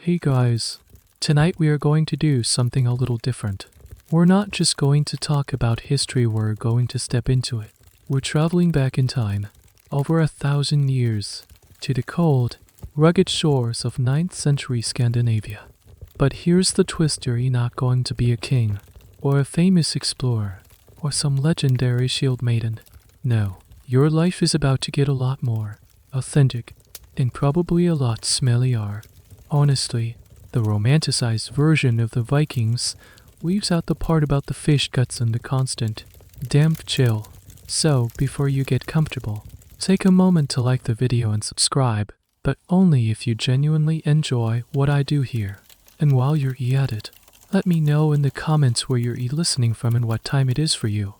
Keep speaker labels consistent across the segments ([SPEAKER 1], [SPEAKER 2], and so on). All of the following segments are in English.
[SPEAKER 1] Hey guys, tonight we are going to do something a little different. We're not just going to talk about history, we're going to step into it. We're traveling back in time, over 1,000 years, to the cold, rugged shores of 9th century Scandinavia. But here's the twist: you're not going to be a king, or a famous explorer, or some legendary shield maiden. No, your life is about to get a lot more authentic, and probably a lot smellier. Honestly, the romanticized version of the Vikings leaves out the part about the fish guts and the constant, damp chill. So, before you get comfortable, take a moment to like the video and subscribe, but only if you genuinely enjoy what I do here. And while you're at it, let me know in the comments where you're listening from and what time it is for you.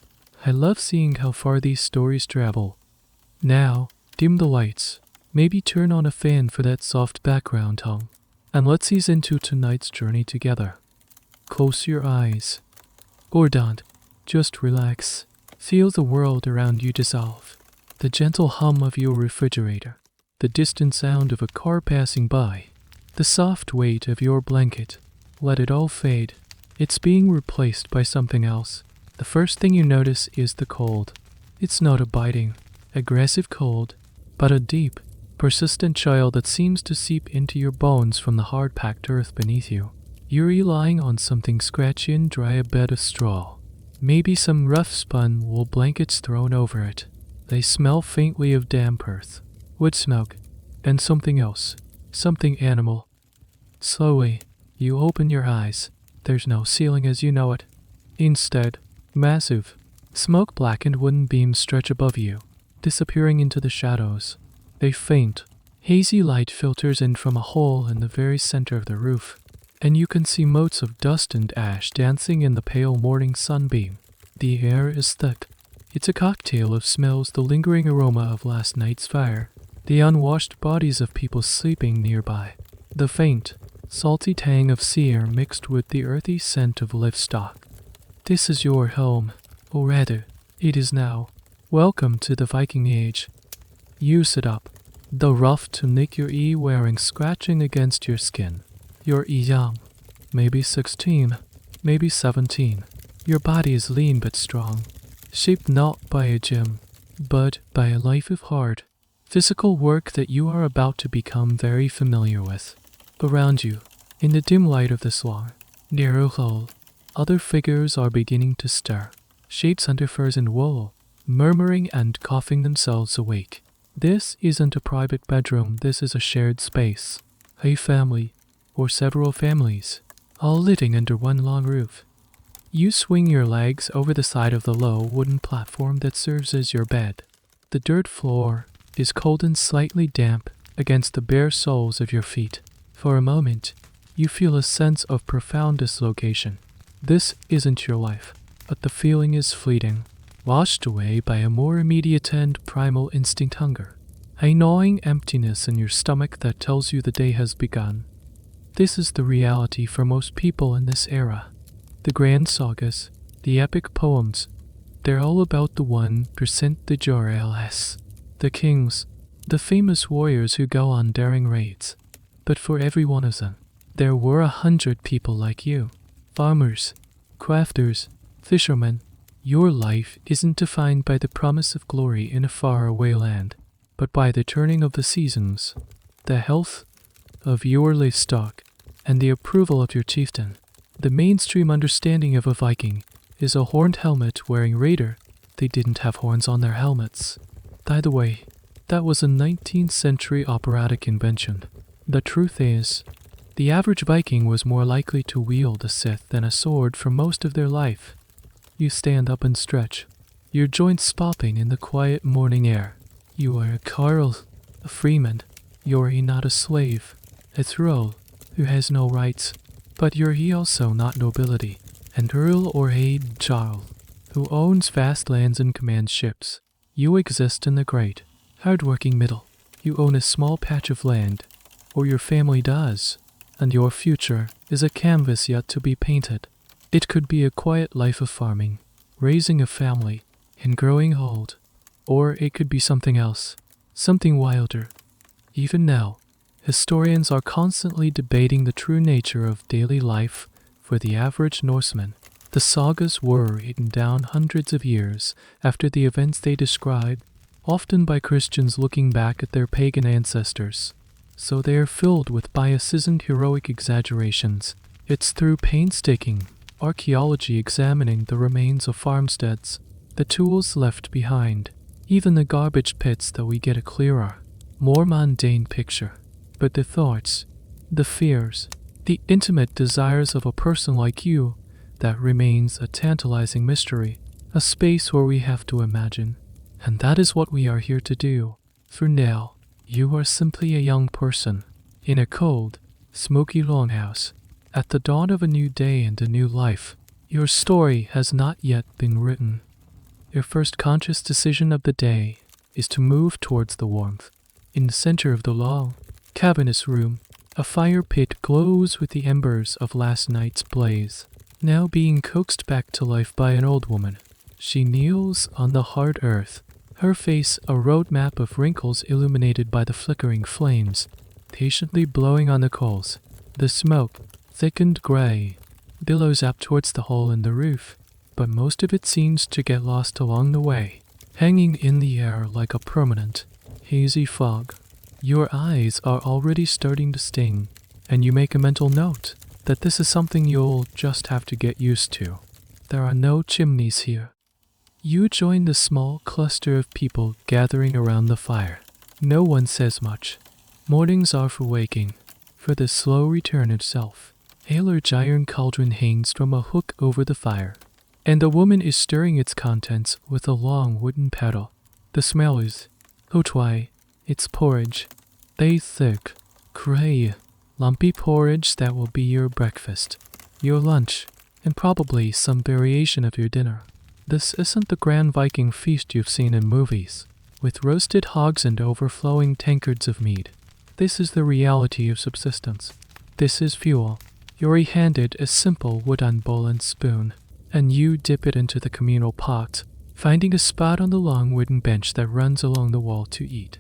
[SPEAKER 1] I love seeing how far these stories travel. Now, dim the lights, maybe turn on a fan for that soft background hum, and let's ease into tonight's journey together. Close your eyes. Or don't. Just relax. Feel the world around you dissolve. The gentle hum of your refrigerator. The distant sound of a car passing by. The soft weight of your blanket. Let it all fade. It's being replaced by something else. The first thing you notice is the cold. It's not a biting, aggressive cold, but a deep, persistent chill that seems to seep into your bones from the hard-packed earth beneath you. You're lying on something scratchy and dry, a bed of straw. Maybe some rough-spun wool blankets thrown over it. They smell faintly of damp earth, wood smoke, and something else. Something animal. Slowly, you open your eyes. There's no ceiling as you know it. Instead, massive, smoke-blackened wooden beams stretch above you, disappearing into the shadows. A faint, hazy light filters in from a hole in the very center of the roof, and you can see motes of dust and ash dancing in the pale morning sunbeam. The air is thick. It's a cocktail of smells: the lingering aroma of last night's fire, the unwashed bodies of people sleeping nearby, the faint, salty tang of sea air mixed with the earthy scent of livestock. This is your home, or rather, it is now. Welcome to the Viking Age. You sit up, the rough tunic you're wearing scratching against your skin. You're young, maybe 16, maybe 17. Your body is lean but strong, shaped not by a gym, but by a life of hard, physical work that you are about to become very familiar with. Around you, in the dim light of this long, narrow hall, other figures are beginning to stir, shapes under furs and wool, murmuring and coughing themselves awake. This isn't a private bedroom, this is a shared space. A family, or several families, all living under one long roof. You swing your legs over the side of the low wooden platform that serves as your bed. The dirt floor is cold and slightly damp against the bare soles of your feet. For a moment, you feel a sense of profound dislocation. This isn't your life, but the feeling is fleeting, washed away by a more immediate and primal instinct: hunger. A gnawing emptiness in your stomach that tells you the day has begun. This is the reality for most people in this era. The grand sagas, the epic poems, they're all about the 1%, the JRLS, the kings, the famous warriors who go on daring raids. But for every one of them, there were 100 people like you. Farmers, crafters, fishermen. Your life isn't defined by the promise of glory in a faraway land, but by the turning of the seasons, the health of your livestock, and the approval of your chieftain. The mainstream understanding of a Viking is a horned helmet wearing raider. They didn't have horns on their helmets. By the way, that was a 19th century operatic invention. The truth is, the average Viking was more likely to wield a scythe than a sword for most of their life. You stand up and stretch, your joints popping in the quiet morning air. You are a carl, a freeman. You're not a slave, a thrall, who has no rights. But you're also not nobility, an earl or a jarl, who owns vast lands and commands ships. You exist in the great, hard-working middle. You own a small patch of land, or your family does, and your future is a canvas yet to be painted. It could be a quiet life of farming, raising a family, and growing old. Or it could be something else, something wilder. Even now, Historians are constantly debating the true nature of daily life for the average Norseman. The sagas were written down hundreds of years after the events they describe, often by Christians looking back at their pagan ancestors. So they are filled with biases and heroic exaggerations. It's through painstaking archaeology examining the remains of farmsteads, the tools left behind, even the garbage pits that we get a clearer, more mundane picture. But the thoughts, the fears, the intimate desires of a person like you, that remains a tantalizing mystery, a space where we have to imagine. And that is what we are here to do. For now, you are simply a young person, in a cold, smoky longhouse, at the dawn of a new day and a new life. Your story has not yet been written. Your first conscious decision of the day is to move towards the warmth. In the center of the long, cavernous room, a fire pit glows with the embers of last night's blaze, now being coaxed back to life by an old woman. She kneels on the hard earth, her face a road map of wrinkles illuminated by the flickering flames, patiently blowing on the coals. The smoke, thickened gray, billows up towards the hole in the roof, but most of it seems to get lost along the way, hanging in the air like a permanent, hazy fog. Your eyes are already starting to sting, and you make a mental note that this is something you'll just have to get used to. There are no chimneys here. You join the small cluster of people gathering around the fire. No one says much. Mornings are for waking, for the slow return of self. A large iron cauldron hangs from a hook over the fire, and a woman is stirring its contents with a long wooden paddle. The smell is hotwai. It's porridge. They thick, gray, lumpy porridge that will be your breakfast, your lunch, and probably some variation of your dinner. This isn't the grand Viking feast you've seen in movies, with roasted hogs and overflowing tankards of mead. This is the reality of subsistence. This is fuel. You're handed a simple wooden bowl and spoon, and you dip it into the communal pot, finding a spot on the long wooden bench that runs along the wall to eat.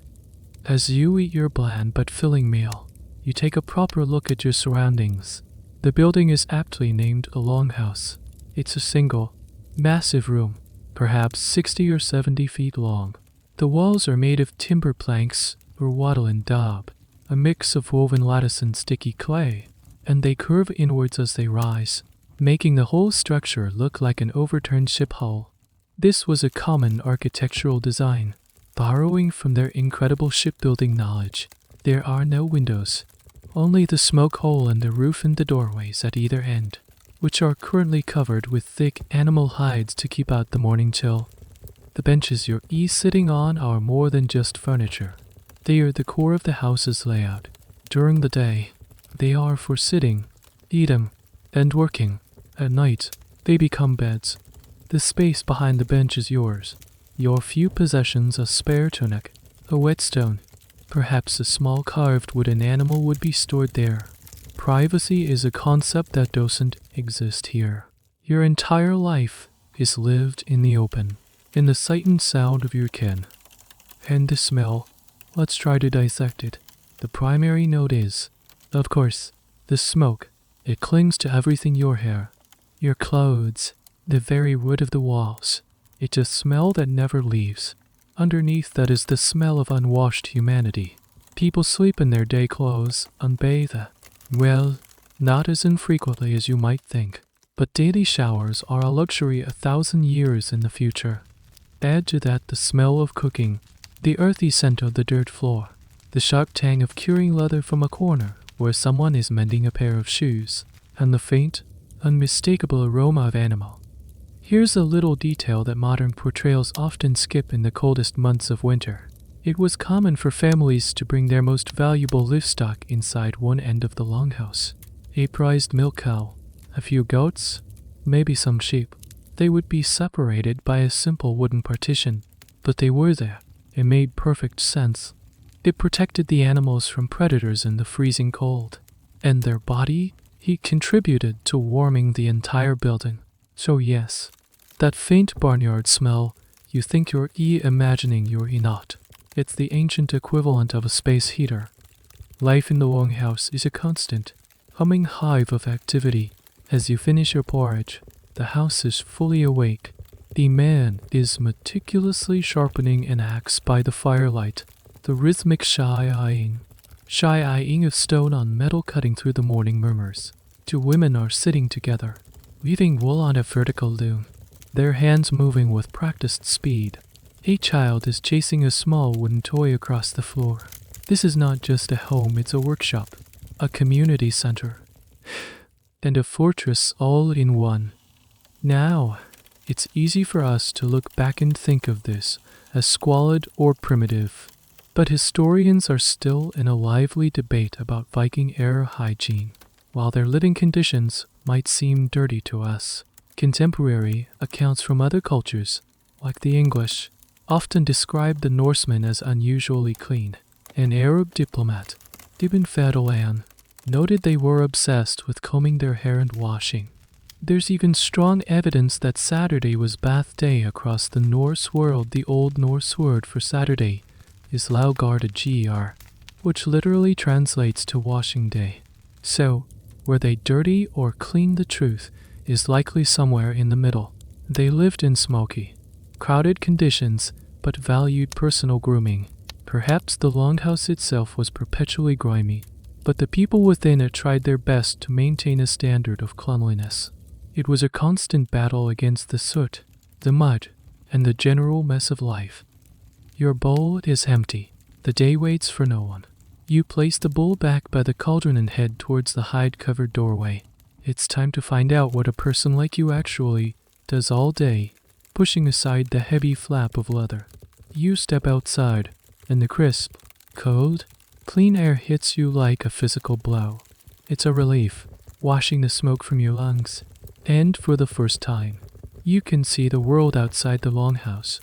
[SPEAKER 1] As you eat your bland but filling meal, you take a proper look at your surroundings. The building is aptly named a longhouse. It's a single, massive room, perhaps 60 or 70 feet long. The walls are made of timber planks or wattle and daub, a mix of woven lattice and sticky clay, and they curve inwards as they rise, making the whole structure look like an overturned ship hull. This was a common architectural design, borrowing from their incredible shipbuilding knowledge. There are no windows, only the smoke hole and the roof and the doorways at either end, which are currently covered with thick animal hides to keep out the morning chill. The benches you're sitting on are more than just furniture. They are the core of the house's layout. During the day, they are for sitting, eating, and working. At night, they become beds. The space behind the bench is yours. Your few possessions, a spare tunic, a whetstone, perhaps a small carved wooden animal would be stored there. Privacy is a concept that doesn't exist here. Your entire life is lived in the open, in the sight and sound of your kin. And the smell, let's try to dissect it. The primary note is, of course, the smoke. It clings to everything: your hair, your clothes, the very wood of the walls. It's a smell that never leaves. Underneath that is the smell of unwashed humanity. People sleep in their day clothes, unbathed. Well, not as infrequently as you might think, but daily showers are a luxury 1,000 years in the future. Add to that the smell of cooking, the earthy scent of the dirt floor, the sharp tang of curing leather from a corner where someone is mending a pair of shoes, and the faint, unmistakable aroma of animal. Here's a little detail that modern portrayals often skip in the coldest months of winter. It was common for families to bring their most valuable livestock inside one end of the longhouse. A prized milk cow, a few goats, maybe some sheep. They would be separated by a simple wooden partition, but they were there. It made perfect sense. It protected the animals from predators in the freezing cold, and their body heat contributed to warming the entire building. So yes, that faint barnyard smell, you think you're imagining you're not. It's the ancient equivalent of a space heater. Life in the longhouse is a constant, humming hive of activity. As you finish your porridge, the house is fully awake. The man is meticulously sharpening an axe by the firelight, the rhythmic shy-eyeing of stone on metal cutting through the morning murmurs. Two women are sitting together, weaving wool on a vertical loom, their hands moving with practiced speed. A child is chasing a small wooden toy across the floor. This is not just a home, it's a workshop, a community center, and a fortress all in one. Now, it's easy for us to look back and think of this as squalid or primitive, but historians are still in a lively debate about Viking-era hygiene. While their living conditions might seem dirty to us, contemporary accounts from other cultures, like the English, often describe the Norsemen as unusually clean. An Arab diplomat, Ibn Fadlan, noted they were obsessed with combing their hair and washing. There's even strong evidence that Saturday was bath day across the Norse world. The Old Norse word for Saturday is laugardagar, which literally translates to washing day. So, were they dirty or clean? The truth is likely somewhere in the middle. They lived in smoky, crowded conditions, but valued personal grooming. Perhaps the longhouse itself was perpetually grimy, but the people within it tried their best to maintain a standard of cleanliness. It was a constant battle against the soot, the mud, and the general mess of life. Your bowl is empty. The day waits for no one. You place the bowl back by the cauldron and head towards the hide-covered doorway. It's time to find out what a person like you actually does all day, pushing aside the heavy flap of leather. You step outside, and the crisp, cold, clean air hits you like a physical blow. It's a relief, washing the smoke from your lungs. And for the first time, you can see the world outside the longhouse.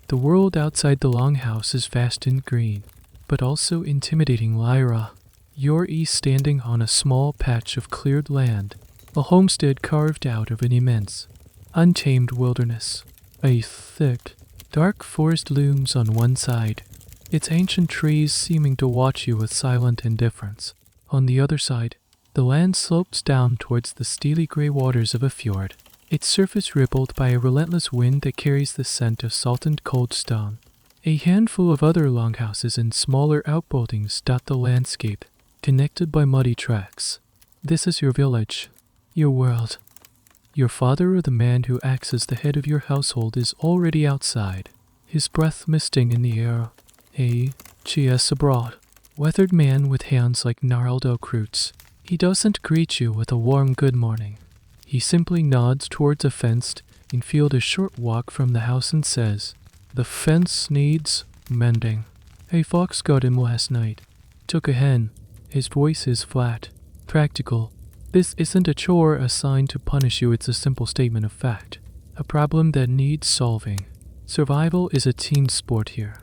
[SPEAKER 1] The world outside the longhouse is vast and green, but also intimidating. Lyra, you're standing on a small patch of cleared land, a homestead carved out of an immense, untamed wilderness. A thick, dark forest looms on one side, its ancient trees seeming to watch you with silent indifference. On the other side, the land slopes down towards the steely gray waters of a fjord, its surface rippled by a relentless wind that carries the scent of salt and cold stone. A handful of other longhouses and smaller outbuildings dot the landscape, connected by muddy tracks. This is your village, your world. Your father, or the man who acts as the head of your household, is already outside, his breath misting in the air. A G.S. abroad, weathered man with hands like gnarled oak roots. He doesn't greet you with a warm good morning. He simply nods towards a fenced infield a short walk from the house and says, "The fence needs mending. A fox got him last night. Took a hen." His voice is flat, practical. This isn't a chore assigned to punish you, it's a simple statement of fact. A problem that needs solving. Survival is a team sport here.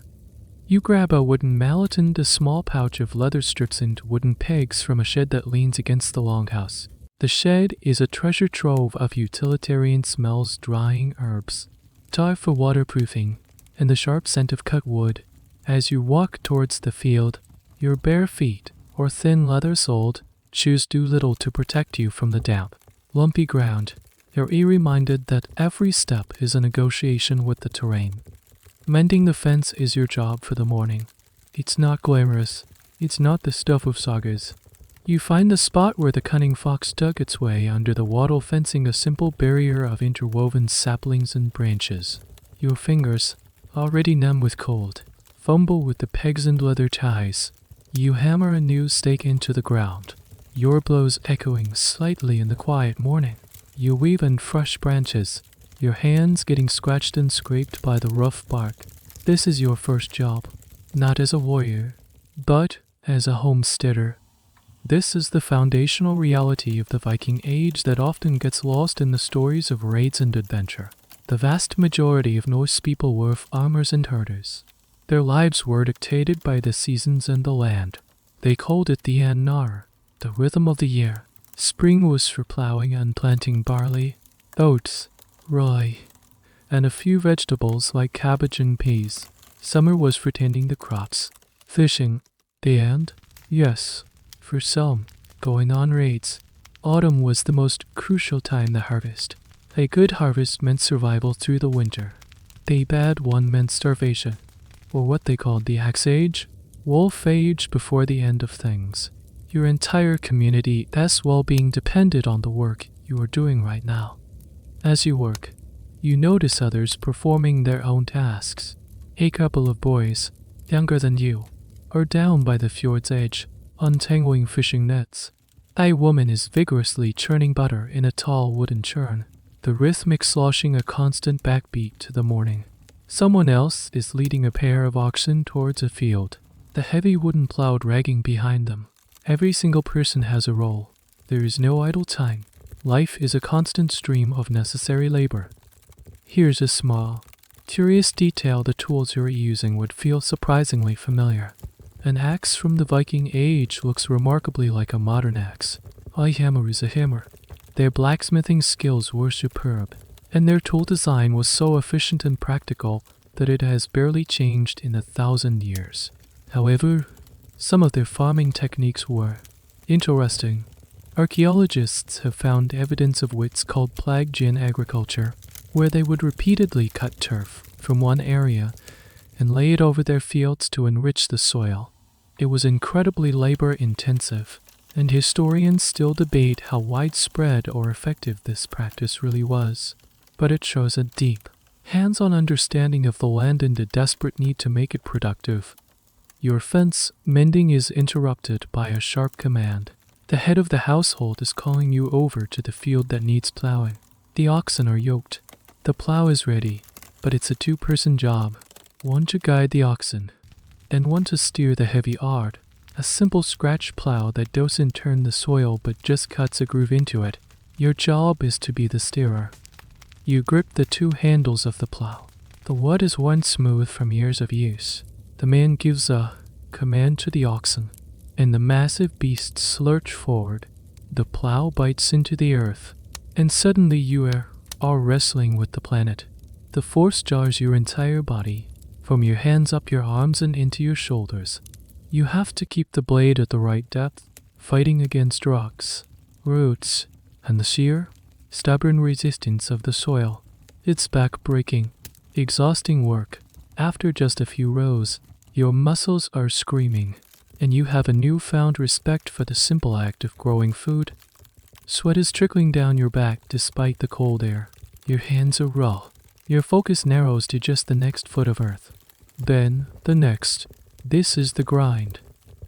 [SPEAKER 1] You grab a wooden mallet and a small pouch of leather strips and wooden pegs from a shed that leans against the longhouse. The shed is a treasure trove of utilitarian smells: drying herbs, tar for waterproofing, and the sharp scent of cut wood. As you walk towards the field, your bare feet, or thin leather-soled, shoes do little to protect you from the damp, lumpy ground. You're reminded that every step is a negotiation with the terrain. Mending the fence is your job for the morning. It's not glamorous. It's not the stuff of sagas. You find the spot where the cunning fox dug its way under the wattle fencing, a simple barrier of interwoven saplings and branches. Your fingers, already numb with cold, fumble with the pegs and leather ties. You hammer a new stake into the ground, your blows echoing slightly in the quiet morning. You weave in fresh branches, your hands getting scratched and scraped by the rough bark. This is your first job, not as a warrior, but as a homesteader. This is the foundational reality of the Viking Age that often gets lost in the stories of raids and adventure. The vast majority of Norse people were farmers and herders. Their lives were dictated by the seasons and the land. They called it the Annar, the rhythm of the year. Spring was for plowing and planting barley, oats, rye, and a few vegetables like cabbage and peas. Summer was for tending the crops, fishing, and Yes, for some, going on raids, autumn was the most crucial time to harvest. A good harvest meant survival through the winter. A bad one meant starvation, or what they called the Axe Age, Wolf Age before the end of things. Your entire community's well-being depended on the work you are doing right now. As you work, you notice others performing their own tasks. A couple of boys, younger than you, are down by the fjord's edge, untangling fishing nets. A woman is vigorously churning butter in a tall wooden churn, the rhythmic sloshing a constant backbeat to the morning. Someone else is leading a pair of oxen towards a field, the heavy wooden plow dragging behind them. Every single person has a role. There is no idle time. Life is a constant stream of necessary labor. Here's a small, curious detail: the tools you're using would feel surprisingly familiar. An axe from the Viking Age looks remarkably like a modern axe. A hammer is a hammer. Their blacksmithing skills were superb, and their tool design was so efficient and practical that it has barely changed in 1,000 years. However, some of their farming techniques were interesting. Archaeologists have found evidence of what's called plague-gin agriculture, where they would repeatedly cut turf from one area and lay it over their fields to enrich the soil. It was incredibly labor-intensive, and historians still debate how widespread or effective this practice really was. But it shows a deep, hands-on understanding of the land and a desperate need to make it productive. Your fence mending is interrupted by a sharp command. The head of the household is calling you over to the field that needs plowing. The oxen are yoked. The plow is ready, but it's a two-person job. One to guide the oxen, and one to steer the heavy ard. A simple scratch plow that doesn't turn the soil but just cuts a groove into it. Your job is to be the steerer. You grip the two handles of the plow. The wood is worn smooth from years of use. The man gives a command to the oxen, and the massive beasts lurch forward. The plow bites into the earth, and suddenly you are wrestling with the planet. The force jars your entire body, from your hands up your arms and into your shoulders. You have to keep the blade at the right depth, fighting against rocks, roots, and the sheer, stubborn resistance of the soil. It's back-breaking, exhausting work. After just a few rows, your muscles are screaming, and you have a newfound respect for the simple act of growing food. Sweat is trickling down your back despite the cold air. Your hands are raw. Your focus narrows to just the next foot of earth. Then, the next. This is the grind.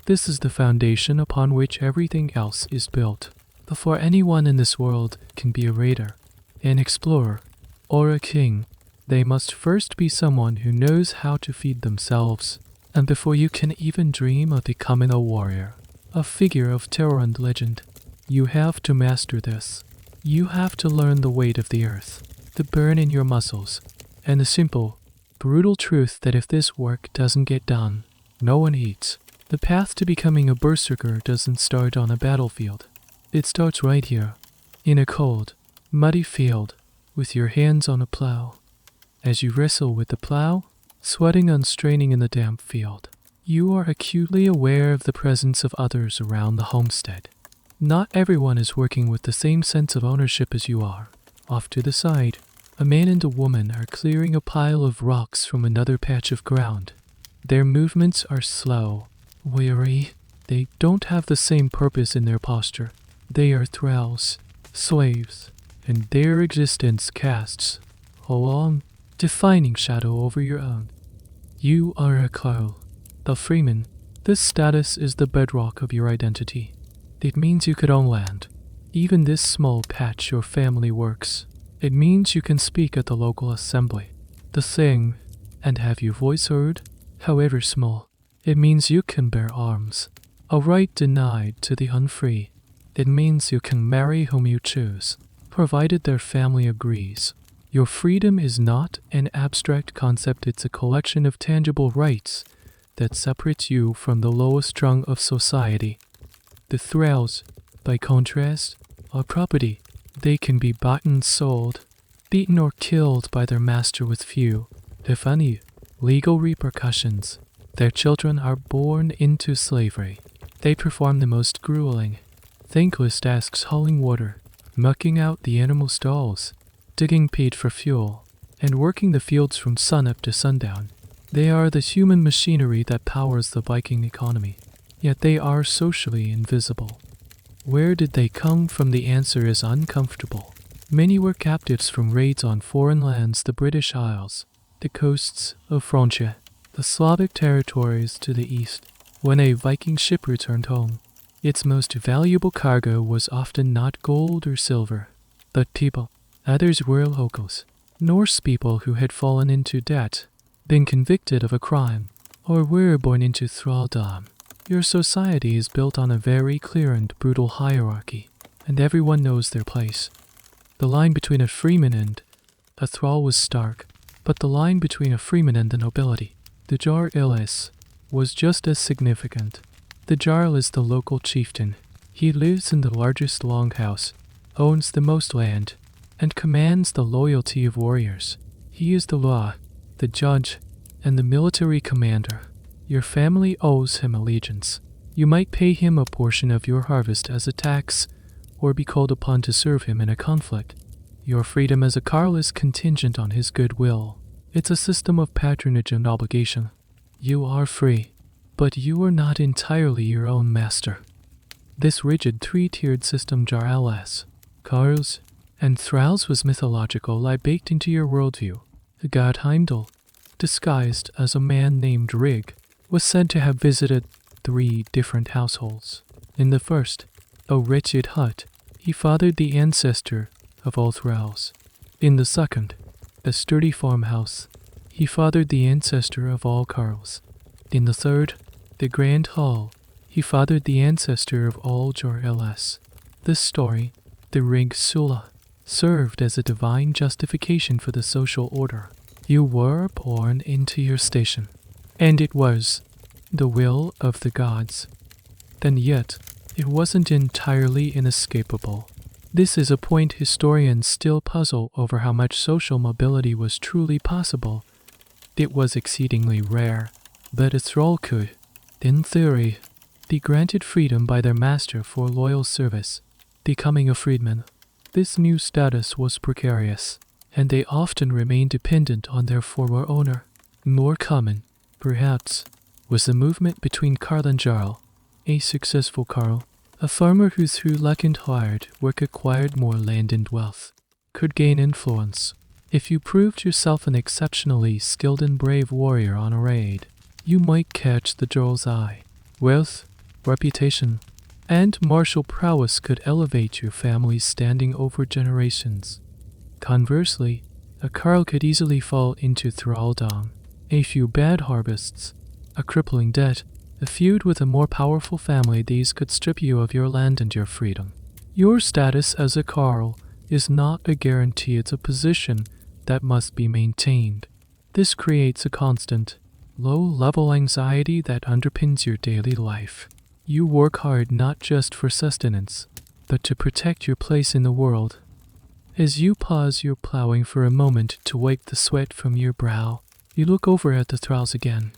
[SPEAKER 1] This is the foundation upon which everything else is built. Before anyone in this world can be a raider, an explorer, or a king, they must first be someone who knows how to feed themselves. And before you can even dream of becoming a warrior, a figure of terror and legend, you have to master this. You have to learn the weight of the earth, the burn in your muscles, and the simple, brutal truth that if this work doesn't get done, no one eats. The path to becoming a berserker doesn't start on a battlefield. It starts right here, in a cold, muddy field, with your hands on a plow. As you wrestle with the plow, sweating and straining in the damp field, you are acutely aware of the presence of others around the homestead. Not everyone is working with the same sense of ownership as you are. Off to the side, a man and a woman are clearing a pile of rocks from another patch of ground. Their movements are slow, weary. They don't have the same purpose in their posture. They are thralls, slaves, and their existence casts a long, defining shadow over your own. You are a carl, a freeman. This status is the bedrock of your identity. It means you could own land, even this small patch your family works. It means you can speak at the local assembly, the thing, and have your voice heard, however small. It means you can bear arms, a right denied to the unfree. It means you can marry whom you choose, provided their family agrees. Your freedom is not an abstract concept, it's a collection of tangible rights that separates you from the lowest rung of society. The thralls, by contrast, are property. They can be bought and sold, beaten or killed by their master with few, if any, legal repercussions. Their children are born into slavery. They perform the most grueling, thankless tasks, hauling water, mucking out the animal stalls, digging peat for fuel, and working the fields from sunup to sundown. They are the human machinery that powers the Viking economy, yet they are socially invisible. Where did they come from? The answer is uncomfortable. Many were captives from raids on foreign lands, the British Isles, the coasts of Francia, the Slavic territories to the east. When a Viking ship returned home, its most valuable cargo was often not gold or silver, but people. Others were locals, Norse people who had fallen into debt, been convicted of a crime, or were born into thraldom. Your society is built on a very clear and brutal hierarchy, and everyone knows their place. The line between a freeman and a thrall was stark, but the line between a freeman and the nobility, the jarls, was just as significant. The jarl is the local chieftain. He lives in the largest longhouse, owns the most land, and commands the loyalty of warriors. He is the law, the judge, and the military commander. Your family owes him allegiance. You might pay him a portion of your harvest as a tax, or be called upon to serve him in a conflict. Your freedom as a carl is contingent on his goodwill. It's a system of patronage and obligation. You are free, but you are not entirely your own master. This rigid three-tiered system, jarls, carls, and thralls, was mythological, lie baked into your worldview. The god Heimdall, disguised as a man named Rig, was said to have visited 3 different households. In the first, a wretched hut, he fathered the ancestor of all thralls. In the second, a sturdy farmhouse, he fathered the ancestor of all carls. In the third, the grand hall, he fathered the ancestor of all jarls. This story, the Rig Sula, served as a divine justification for the social order. You were born into your station, and it was the will of the gods. And yet, it wasn't entirely inescapable. This is a point historians still puzzle over: how much social mobility was truly possible. It was exceedingly rare, but a thrall could, in theory, be granted freedom by their master for loyal service, becoming a freedman. This new status was precarious, and they often remained dependent on their former owner. More common, perhaps, was the movement between carl and jarl. A successful carl, a farmer who through luck and hard work acquired more land and wealth, could gain influence. If you proved yourself an exceptionally skilled and brave warrior on a raid, you might catch the jarl's eye. Wealth, reputation, and martial prowess could elevate your family's standing over generations. Conversely, a carl could easily fall into thraldom. A few bad harvests, a crippling debt, a feud with a more powerful family, these could strip you of your land and your freedom. Your status as a carl is not a guarantee, it's a position that must be maintained. This creates a constant, low-level anxiety that underpins your daily life. You work hard not just for sustenance, but to protect your place in the world. As you pause your plowing for a moment to wipe the sweat from your brow, you look over at the thralls again.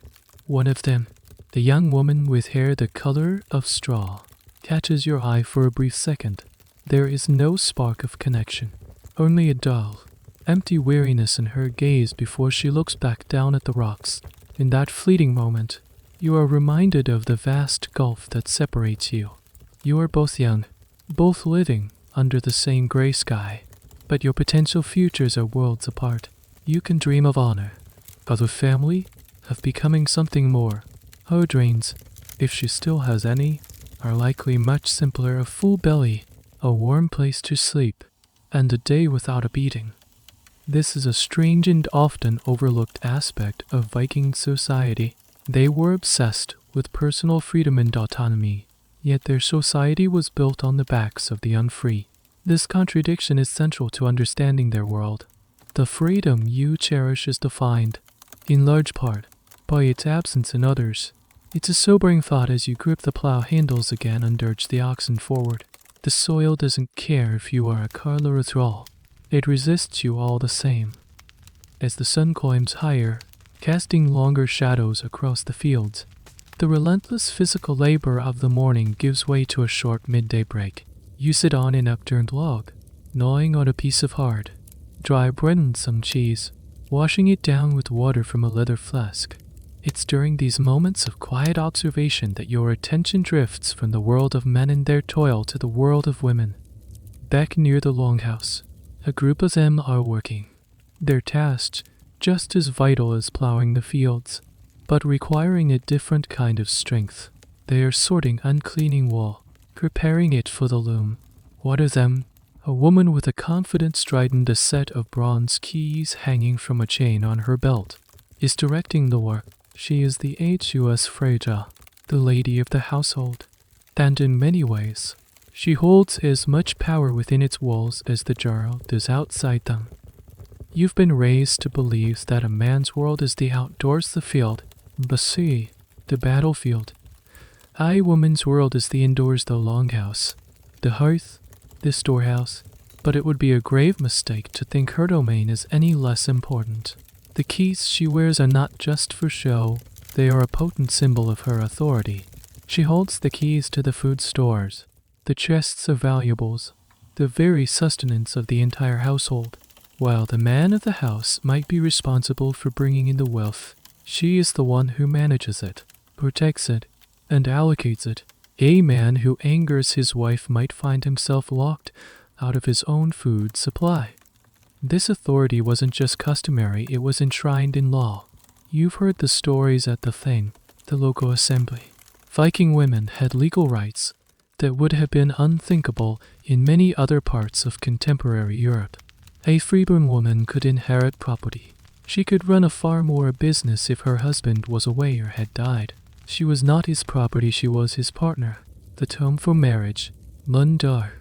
[SPEAKER 1] One of them, the young woman with hair the color of straw, catches your eye for a brief second. There is no spark of connection, only a dull, empty weariness in her gaze before she looks back down at the rocks. In that fleeting moment, you are reminded of the vast gulf that separates you. You are both young, both living under the same gray sky, but your potential futures are worlds apart. You can dream of honor, of a family, of becoming something more. Her dreams, if she still has any, are likely much simpler: a full belly, a warm place to sleep, and a day without a beating. This is a strange and often overlooked aspect of Viking society. They were obsessed with personal freedom and autonomy, yet their society was built on the backs of the unfree. This contradiction is central to understanding their world. The freedom you cherish is defined, in large part, by its absence in others. It's a sobering thought as you grip the plow handles again and urge the oxen forward. The soil doesn't care if you are a carl or a thrall. It resists you all the same. As the sun climbs higher, casting longer shadows across the fields, The relentless physical labor of the morning gives way to a short midday break. You sit on an upturned log, gnawing on a piece of hard, dry bread and some cheese, washing it down with water from a leather flask. It's during these moments of quiet observation that your attention drifts from the world of men and their toil to the world of women. Back near the longhouse, a group of them are working. Their tasks just as vital as plowing the fields, but requiring a different kind of strength. They are sorting and cleaning wool, preparing it for the loom. One of them, a woman with a confident stride and a set of bronze keys hanging from a chain on her belt, is directing the work. She is the S3X, the lady of the household, and in many ways, she holds as much power within its walls as the jarl does outside them. You've been raised to believe that a man's world is the outdoors, the field, the sea, the battlefield. A woman's world is the indoors, the longhouse, the hearth, the storehouse, but it would be a grave mistake to think her domain is any less important. The keys she wears are not just for show, they are a potent symbol of her authority. She holds the keys to the food stores, the chests of valuables, the very sustenance of the entire household. While the man of the house might be responsible for bringing in the wealth, she is the one who manages it, protects it, and allocates it. A man who angers his wife might find himself locked out of his own food supply. This authority wasn't just customary, it was enshrined in law. You've heard the stories at the Thing, the local assembly. Viking women had legal rights that would have been unthinkable in many other parts of contemporary Europe. A freeborn woman could inherit property. She could run a farm or a business if her husband was away or had died. She was not his property, she was his partner. The term for marriage, lundar,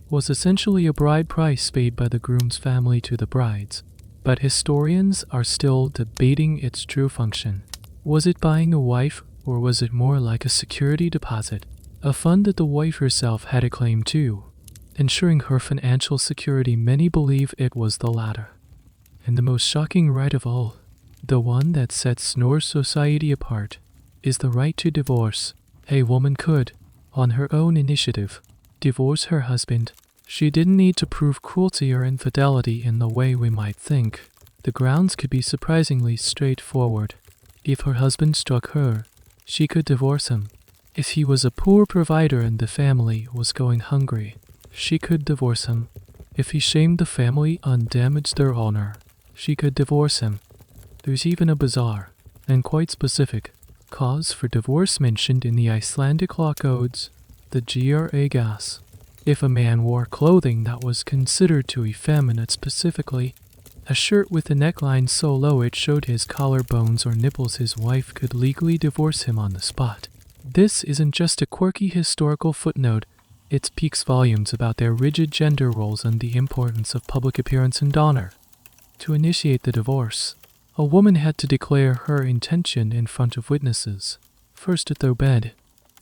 [SPEAKER 1] was essentially a bride price paid by the groom's family to the brides, but historians are still debating its true function. Was it buying a wife, or was it more like a security deposit, a fund that the wife herself had a claim to, ensuring her financial security? Many believe it was the latter. And the most shocking right of all, the one that sets Norse society apart, is the right to divorce. A woman could, on her own initiative, divorce her husband. She didn't need to prove cruelty or infidelity in the way we might think. The grounds could be surprisingly straightforward. If her husband struck her, she could divorce him. If he was a poor provider and the family was going hungry, she could divorce him. If he shamed the family and damaged their honor, she could divorce him. There's even a bizarre, and quite specific, cause for divorce mentioned in the Icelandic law codes, the gragas. If a man wore clothing that was considered too effeminate, specifically a shirt with a neckline so low it showed his collarbones or nipples, his wife could legally divorce him on the spot. This isn't just a quirky historical footnote, it speaks volumes about their rigid gender roles and the importance of public appearance and honor. To initiate the divorce, a woman had to declare her intention in front of witnesses, first at their bed,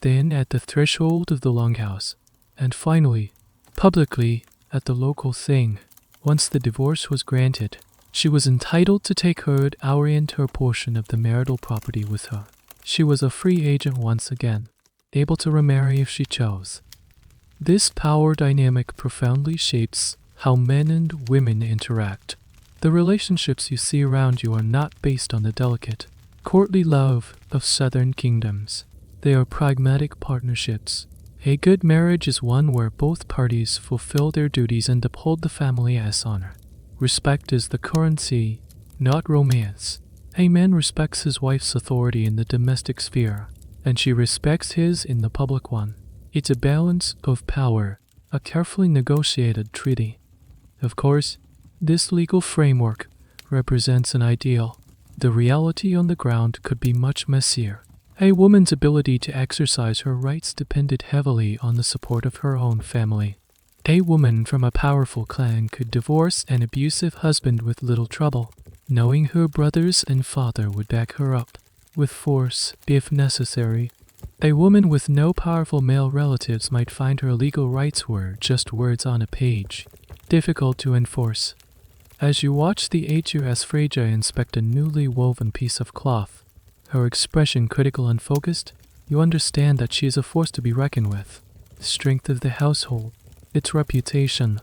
[SPEAKER 1] then at the threshold of the longhouse, and finally, publicly, at the local Thing. Once the divorce was granted, she was entitled to take her or portion of the marital property with her. She was a free agent once again, able to remarry if she chose. This power dynamic profoundly shapes how men and women interact. The relationships you see around you are not based on the delicate, courtly love of southern kingdoms. They are pragmatic partnerships. A good marriage is one where both parties fulfill their duties and uphold the family's honor. Respect is the currency, not romance. A man respects his wife's authority in the domestic sphere, and she respects his in the public one. It's a balance of power, a carefully negotiated treaty. Of course, this legal framework represents an ideal. The reality on the ground could be much messier. A woman's ability to exercise her rights depended heavily on the support of her own family. A woman from a powerful clan could divorce an abusive husband with little trouble, knowing her brothers and father would back her up, with force if necessary. A woman with no powerful male relatives might find her legal rights were just words on a page, difficult to enforce. As you watch the HUS Freja inspect a newly woven piece of cloth, her expression critical and focused, You understand that she is a force to be reckoned with. The strength of the household, its reputation,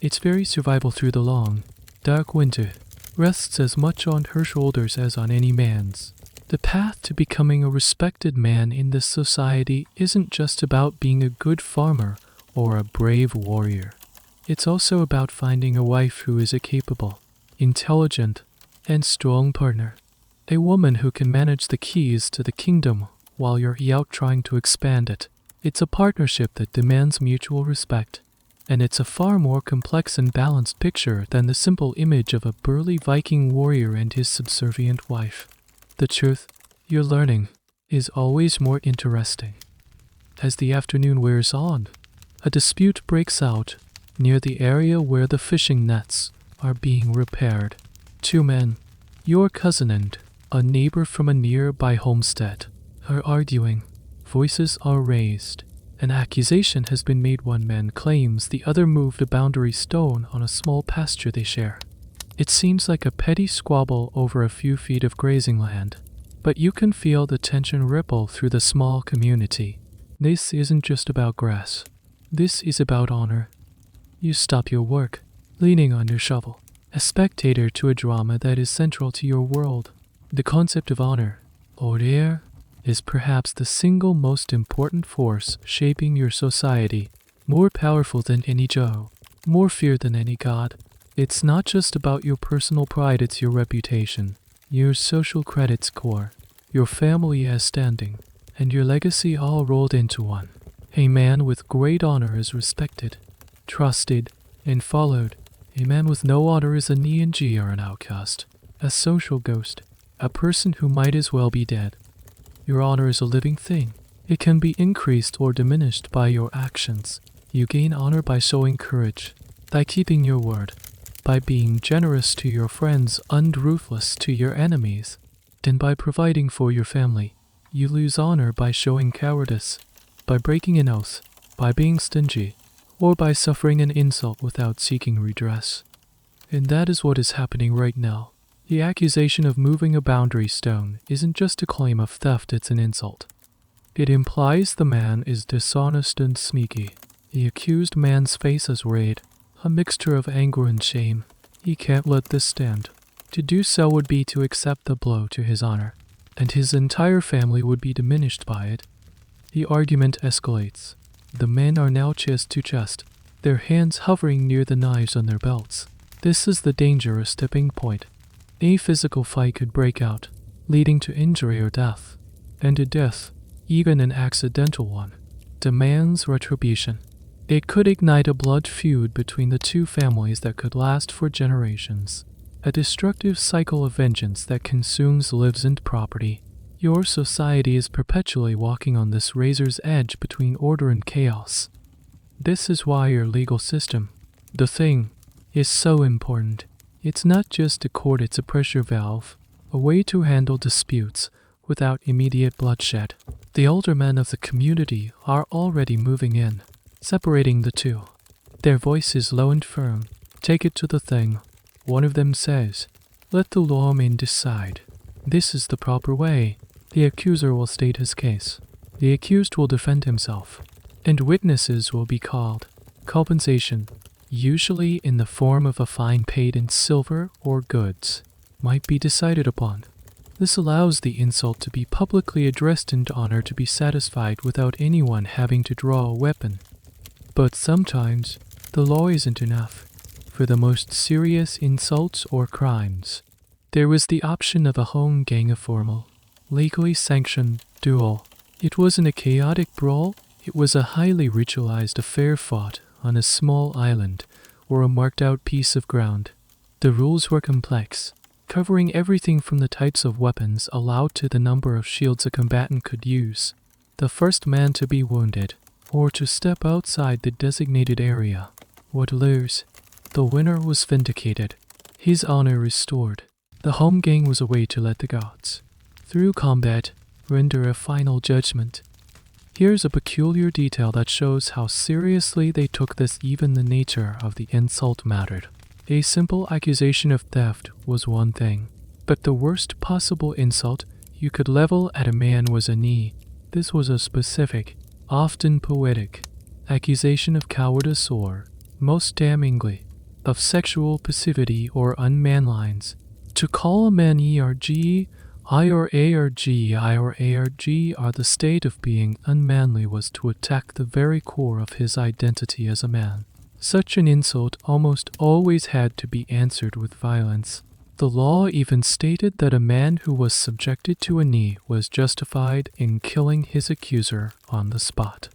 [SPEAKER 1] its very survival through the long, dark winter, rests as much on her shoulders as on any man's. The path to becoming a respected man in this society isn't just about being a good farmer or a brave warrior. It's also about finding a wife who is a capable, intelligent, and strong partner. A woman who can manage the keys to the kingdom while you're out trying to expand it. It's a partnership that demands mutual respect, and it's a far more complex and balanced picture than the simple image of a burly Viking warrior and his subservient wife. The truth, you're learning, is always more interesting. As the afternoon wears on, a dispute breaks out near the area where the fishing nets are being repaired. Two men, your cousin and a neighbor from a nearby homestead, are arguing. Voices are raised. An accusation has been made. One man claims the other moved a boundary stone on a small pasture they share. It seems like a petty squabble over a few feet of grazing land, but you can feel the tension ripple through the small community. This isn't just about grass. This is about honor. You stop your work, leaning on your shovel, a spectator to a drama that is central to your world. The concept of honor, orer, is perhaps the single most important force shaping your society, more powerful than any Joe, more feared than any god. It's not just about your personal pride, it's your reputation, your social credit score, your family as standing, and your legacy all rolled into one. A man with great honor is respected, trusted, and followed. A man with no honor is a G or an outcast, a social ghost, a person who might as well be dead. Your honor is a living thing. It can be increased or diminished by your actions. You gain honor by showing courage, by keeping your word, by being generous to your friends and ruthless to your enemies, and by providing for your family. You lose honor by showing cowardice, by breaking an oath, by being stingy, or by suffering an insult without seeking redress. And that is what is happening right now. The accusation of moving a boundary stone isn't just a claim of theft, it's an insult. It implies the man is dishonest and sneaky. The accused man's face is red, a mixture of anger and shame. He can't let this stand. To do so would be to accept the blow to his honor, and his entire family would be diminished by it. The argument escalates. The men are now chest to chest, their hands hovering near the knives on their belts. This is the dangerous tipping point. A physical fight could break out, leading to injury or death, and a death, even an accidental one, demands retribution. It could ignite a blood feud between the two families that could last for generations, a destructive cycle of vengeance that consumes lives and property. Your society is perpetually walking on this razor's edge between order and chaos. This is why your legal system, the thing, is so important. It's not just a court, it's a pressure valve, a way to handle disputes without immediate bloodshed. The older men of the community are already moving in, separating the two. Their voice is low and firm. Take it to the thing. One of them says, "Let the lawman decide. This is the proper way." The accuser will state his case. The accused will defend himself, and witnesses will be called. Compensation, usually in the form of a fine paid in silver or goods, might be decided upon. This allows the insult to be publicly addressed and honor to be satisfied without anyone having to draw a weapon. But sometimes, the law isn't enough. For the most serious insults or crimes, there was the option of a home gang, a formal, legally sanctioned duel. It wasn't a chaotic brawl, it was a highly ritualized affair fought on a small island or a marked-out piece of ground. The rules were complex, covering everything from the types of weapons allowed to the number of shields a combatant could use. The first man to be wounded, or to step outside the designated area, would lose. The winner was vindicated, his honor restored. The home gang was a way to let the gods, through combat, render a final judgment. Here's a peculiar detail that shows how seriously they took this. Even the nature of the insult mattered. A simple accusation of theft was one thing, but the worst possible insult you could level at a man was a knee. This was a specific, often poetic, accusation of cowardice or, most damningly, of sexual passivity or unmanlines. To call a man ERG, I or ARG, I or ARG are the state of being unmanly was to attack the very core of his identity as a man. Such an insult almost always had to be answered with violence. The law even stated that a man who was subjected to a knee was justified in killing his accuser on the spot.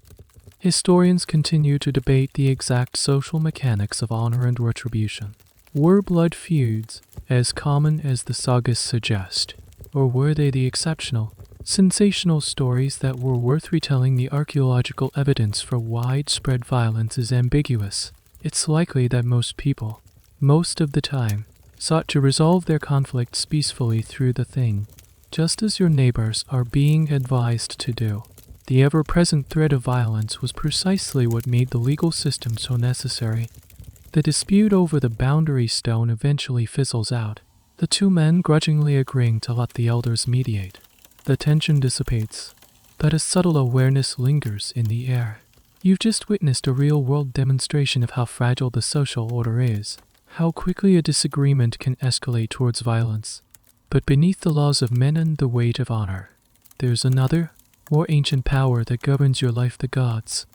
[SPEAKER 1] Historians continue to debate the exact social mechanics of honor and retribution. Were blood feuds as common as the sagas suggest, or were they the exceptional, sensational stories that were worth retelling? The archaeological evidence for widespread violence is ambiguous. It's likely that most people, most of the time, sought to resolve their conflicts peacefully through the thing, just as your neighbors are being advised to do. The ever-present threat of violence was precisely what made the legal system so necessary. The dispute over the boundary stone eventually fizzles out, the two men grudgingly agreeing to let the elders mediate. The tension dissipates, but a subtle awareness lingers in the air. You've just witnessed a real-world demonstration of how fragile the social order is, how quickly a disagreement can escalate towards violence. But beneath the laws of men and the weight of honor, there's another, more ancient power that governs your life: the gods.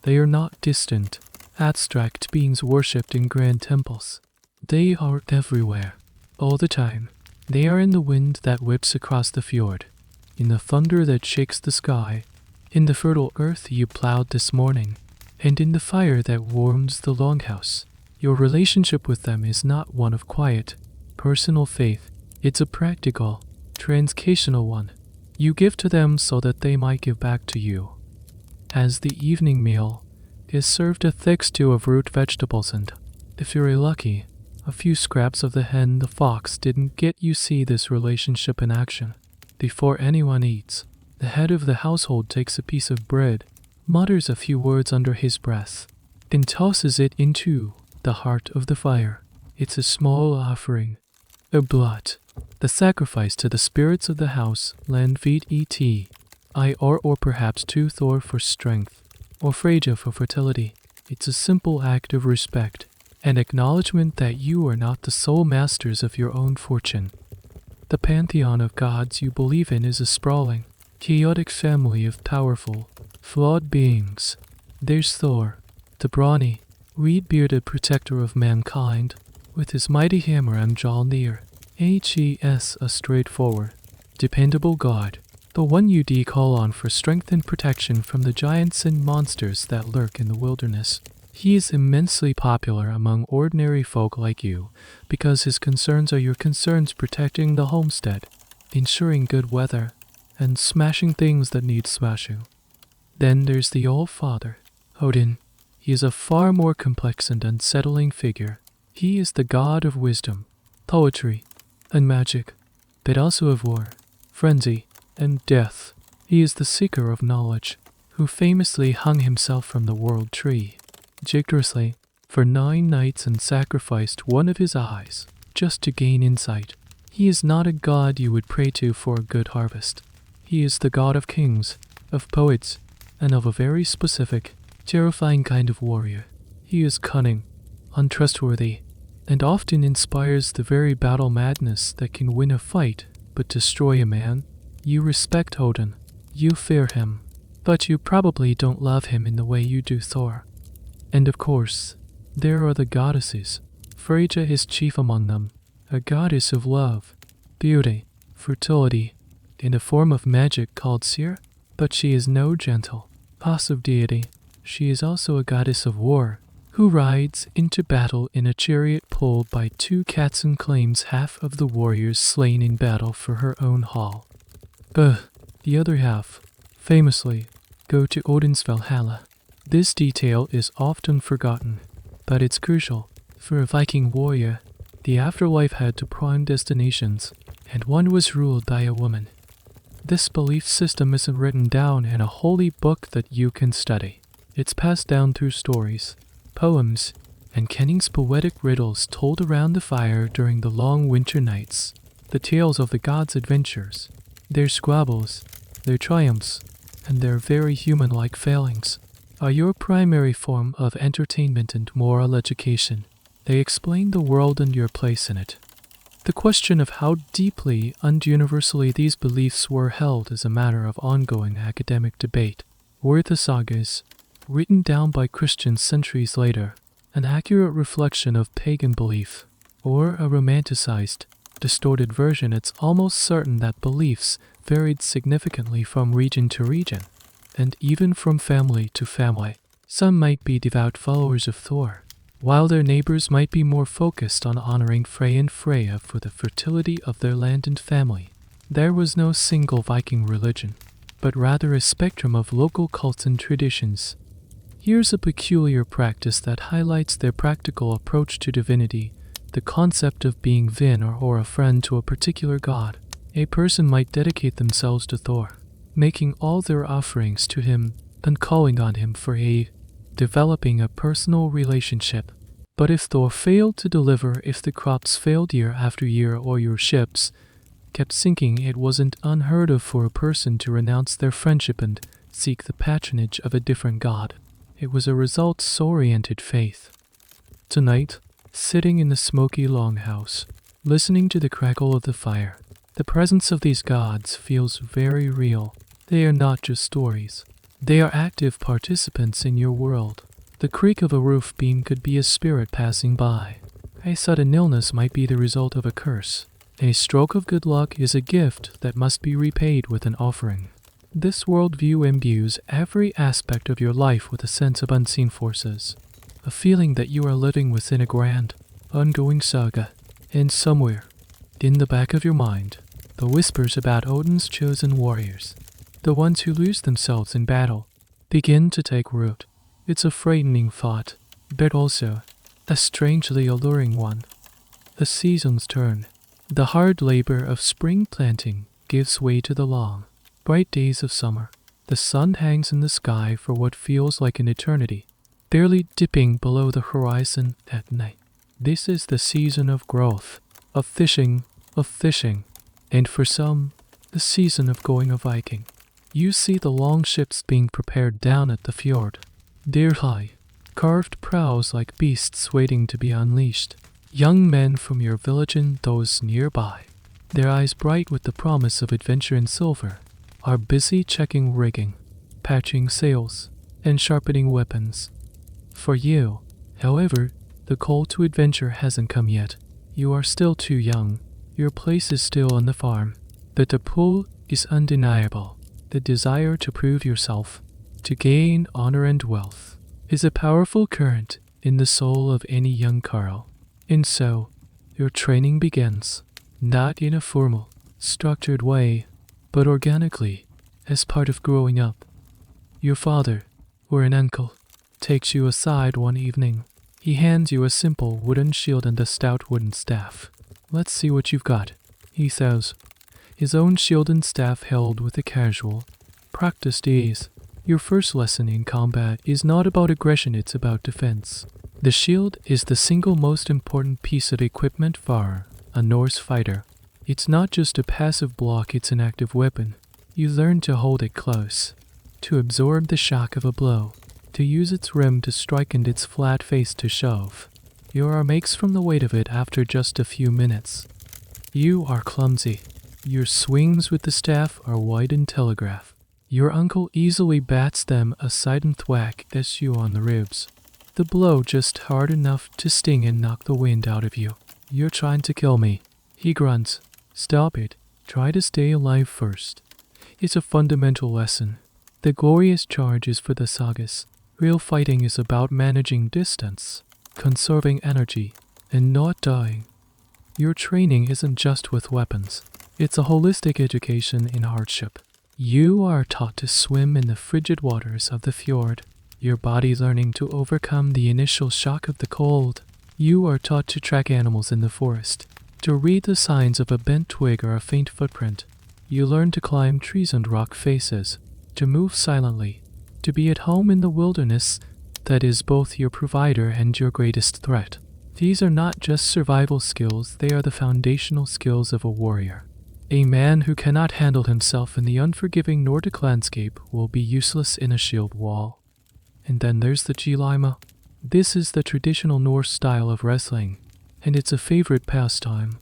[SPEAKER 1] They are not distant, abstract beings worshipped in grand temples. They are everywhere, all the time. They are in the wind that whips across the fjord, in the thunder that shakes the sky, in the fertile earth you plowed this morning, and in the fire that warms the longhouse. Your relationship with them is not one of quiet, personal faith. It's a practical, transcational one. You give to them so that they might give back to you. As the evening meal is served, a thick stew of root vegetables and, if you're lucky, a few scraps of the hen the fox didn't get. You see this relationship in action. Before anyone eats, the head of the household takes a piece of bread, mutters a few words under his breath, then tosses it into the heart of the fire. It's a small offering, a blot, the sacrifice to the spirits of the house, land feet et, I or perhaps to Thor for strength, or Freyja for fertility. It's a simple act of respect, an acknowledgement that you are not the sole masters of your own fortune. The pantheon of gods you believe in is a sprawling, chaotic family of powerful, flawed beings. There's Thor, the brawny, reed-bearded protector of mankind, with his mighty hammer and Mjolnir. Hes, a straightforward, dependable god, the one you call on for strength and protection from the giants and monsters that lurk in the wilderness. He is immensely popular among ordinary folk like you, because his concerns are your concerns: protecting the homestead, ensuring good weather, and smashing things that need smashing. Then there's the All-Father, Odin. He is a far more complex and unsettling figure. He is the god of wisdom, poetry, and magic, but also of war, frenzy, and death. He is the seeker of knowledge, who famously hung himself from the world tree, Yggdrasil, for 9 nights and sacrificed one of his eyes, just to gain insight. He is not a god you would pray to for a good harvest. He is the god of kings, of poets, and of a very specific, terrifying kind of warrior. He is cunning, untrustworthy, and often inspires the very battle madness that can win a fight but destroy a man. You respect Odin, you fear him, but you probably don't love him in the way you do Thor. And of course, there are the goddesses. Freyja is chief among them, a goddess of love, beauty, fertility, in a form of magic called Seer, but she is no gentle, passive deity. She is also a goddess of war, who rides into battle in a chariot pulled by 2 cats and claims half of the warriors slain in battle for her own hall. The other half, famously, go to Odin's Valhalla. This detail is often forgotten, but it's crucial. For a Viking warrior, the afterlife had 2 prime destinations, and one was ruled by a woman. This belief system isn't written down in a holy book that you can study. It's passed down through stories, poems, and Kenning's poetic riddles told around the fire during the long winter nights. The tales of the gods' adventures, their squabbles, their triumphs, and their very human-like failings are your primary form of entertainment and moral education. They explain the world and your place in it. The question of how deeply and universally these beliefs were held is a matter of ongoing academic debate. Were the sagas, written down by Christians centuries later, an accurate reflection of pagan belief, or a romanticized, distorted version? It's almost certain that beliefs varied significantly from region to region, and even from family to family. Some might be devout followers of Thor, while their neighbors might be more focused on honoring Frey and Freya for the fertility of their land and family. There was no single Viking religion, but rather a spectrum of local cults and traditions. Here's a peculiar practice that highlights their practical approach to divinity: the concept of being Vin or a friend to a particular god. A person might dedicate themselves to Thor, making all their offerings to him and calling on him for aid, developing a personal relationship. But if Thor failed to deliver, if the crops failed year after year, or your ships kept sinking, it wasn't unheard of for a person to renounce their friendship and seek the patronage of a different god. It was a results-oriented faith. Tonight, sitting in the smoky longhouse, listening to the crackle of the fire, the presence of these gods feels very real. They are not just stories. They are active participants in your world. The creak of a roof beam could be a spirit passing by. A sudden illness might be the result of a curse. A stroke of good luck is a gift that must be repaid with an offering. This worldview imbues every aspect of your life with a sense of unseen forces, a feeling that you are living within a grand, ongoing saga. And somewhere, in the back of your mind, the whispers about Odin's chosen warriors, the ones who lose themselves in battle, begin to take root. It's a frightening thought, but also a strangely alluring one. The seasons turn. The hard labor of spring planting gives way to the long, bright days of summer. The sun hangs in the sky for what feels like an eternity, barely dipping below the horizon at night. This is the season of growth, of fishing, and for some, the season of going a Viking. You see the longships being prepared down at the fjord. They're high, carved prows like beasts waiting to be unleashed. Young men from your village and those nearby, their eyes bright with the promise of adventure and silver, are busy checking rigging, patching sails, and sharpening weapons. For you, however, the call to adventure hasn't come yet. You are still too young. Your place is still on the farm. But the pull is undeniable. The desire to prove yourself, to gain honor and wealth, is a powerful current in the soul of any young Carl. And so, your training begins, not in a formal, structured way, but organically, as part of growing up. Your father, or an uncle, takes you aside one evening. He hands you a simple wooden shield and a stout wooden staff. "Let's see what you've got," he says, his own shield and staff held with a casual, practiced ease. Your first lesson in combat is not about aggression, it's about defense. The shield is the single most important piece of equipment for a Norse fighter. It's not just a passive block, it's an active weapon. You learn to hold it close, to absorb the shock of a blow, to use its rim to strike and its flat face to shove. Your arm aches from the weight of it after just a few minutes. You are clumsy. Your swings with the staff are wide and telegraph. Your uncle easily bats them aside and thwacks you on the ribs. The blow just hard enough to sting and knock the wind out of you. "You're trying to kill me," he grunts. "Stop it. Try to stay alive first." It's a fundamental lesson. The glorious charge is for the sagas. Real fighting is about managing distance, conserving energy, and not dying. Your training isn't just with weapons. It's a holistic education in hardship. You are taught to swim in the frigid waters of the fjord, your body learning to overcome the initial shock of the cold. You are taught to track animals in the forest, to read the signs of a bent twig or a faint footprint. You learn to climb trees and rock faces, to move silently, to be at home in the wilderness that is both your provider and your greatest threat. These are not just survival skills, they are the foundational skills of a warrior. A man who cannot handle himself in the unforgiving Nordic landscape will be useless in a shield wall. And then there's the Gilima. This is the traditional Norse style of wrestling, and it's a favorite pastime.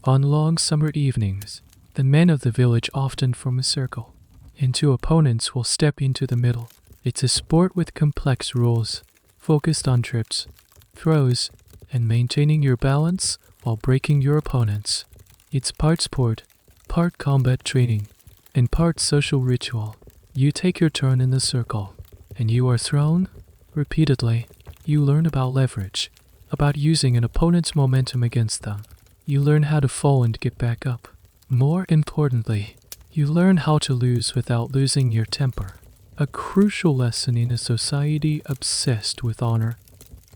[SPEAKER 1] On long summer evenings, the men of the village often form a circle, and two opponents will step into the middle. It's a sport with complex rules, focused on trips, throws, and maintaining your balance while breaking your opponents. It's part sport, part combat training, and part social ritual. You take your turn in the circle, and you are thrown repeatedly. You learn about leverage, about using an opponent's momentum against them. You learn how to fall and get back up. More importantly, you learn how to lose without losing your temper. A crucial lesson in a society obsessed with honor.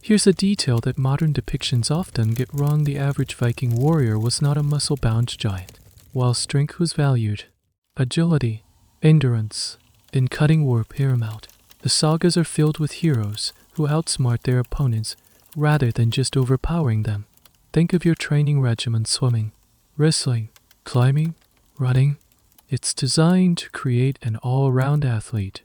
[SPEAKER 1] Here's a detail that modern depictions often get wrong. The average Viking warrior was not a muscle-bound giant. While strength was valued, agility, endurance, and cutting were paramount. The sagas are filled with heroes who outsmart their opponents rather than just overpowering them. Think of your training regimen: swimming, wrestling, climbing, running. It's designed to create an all-around athlete,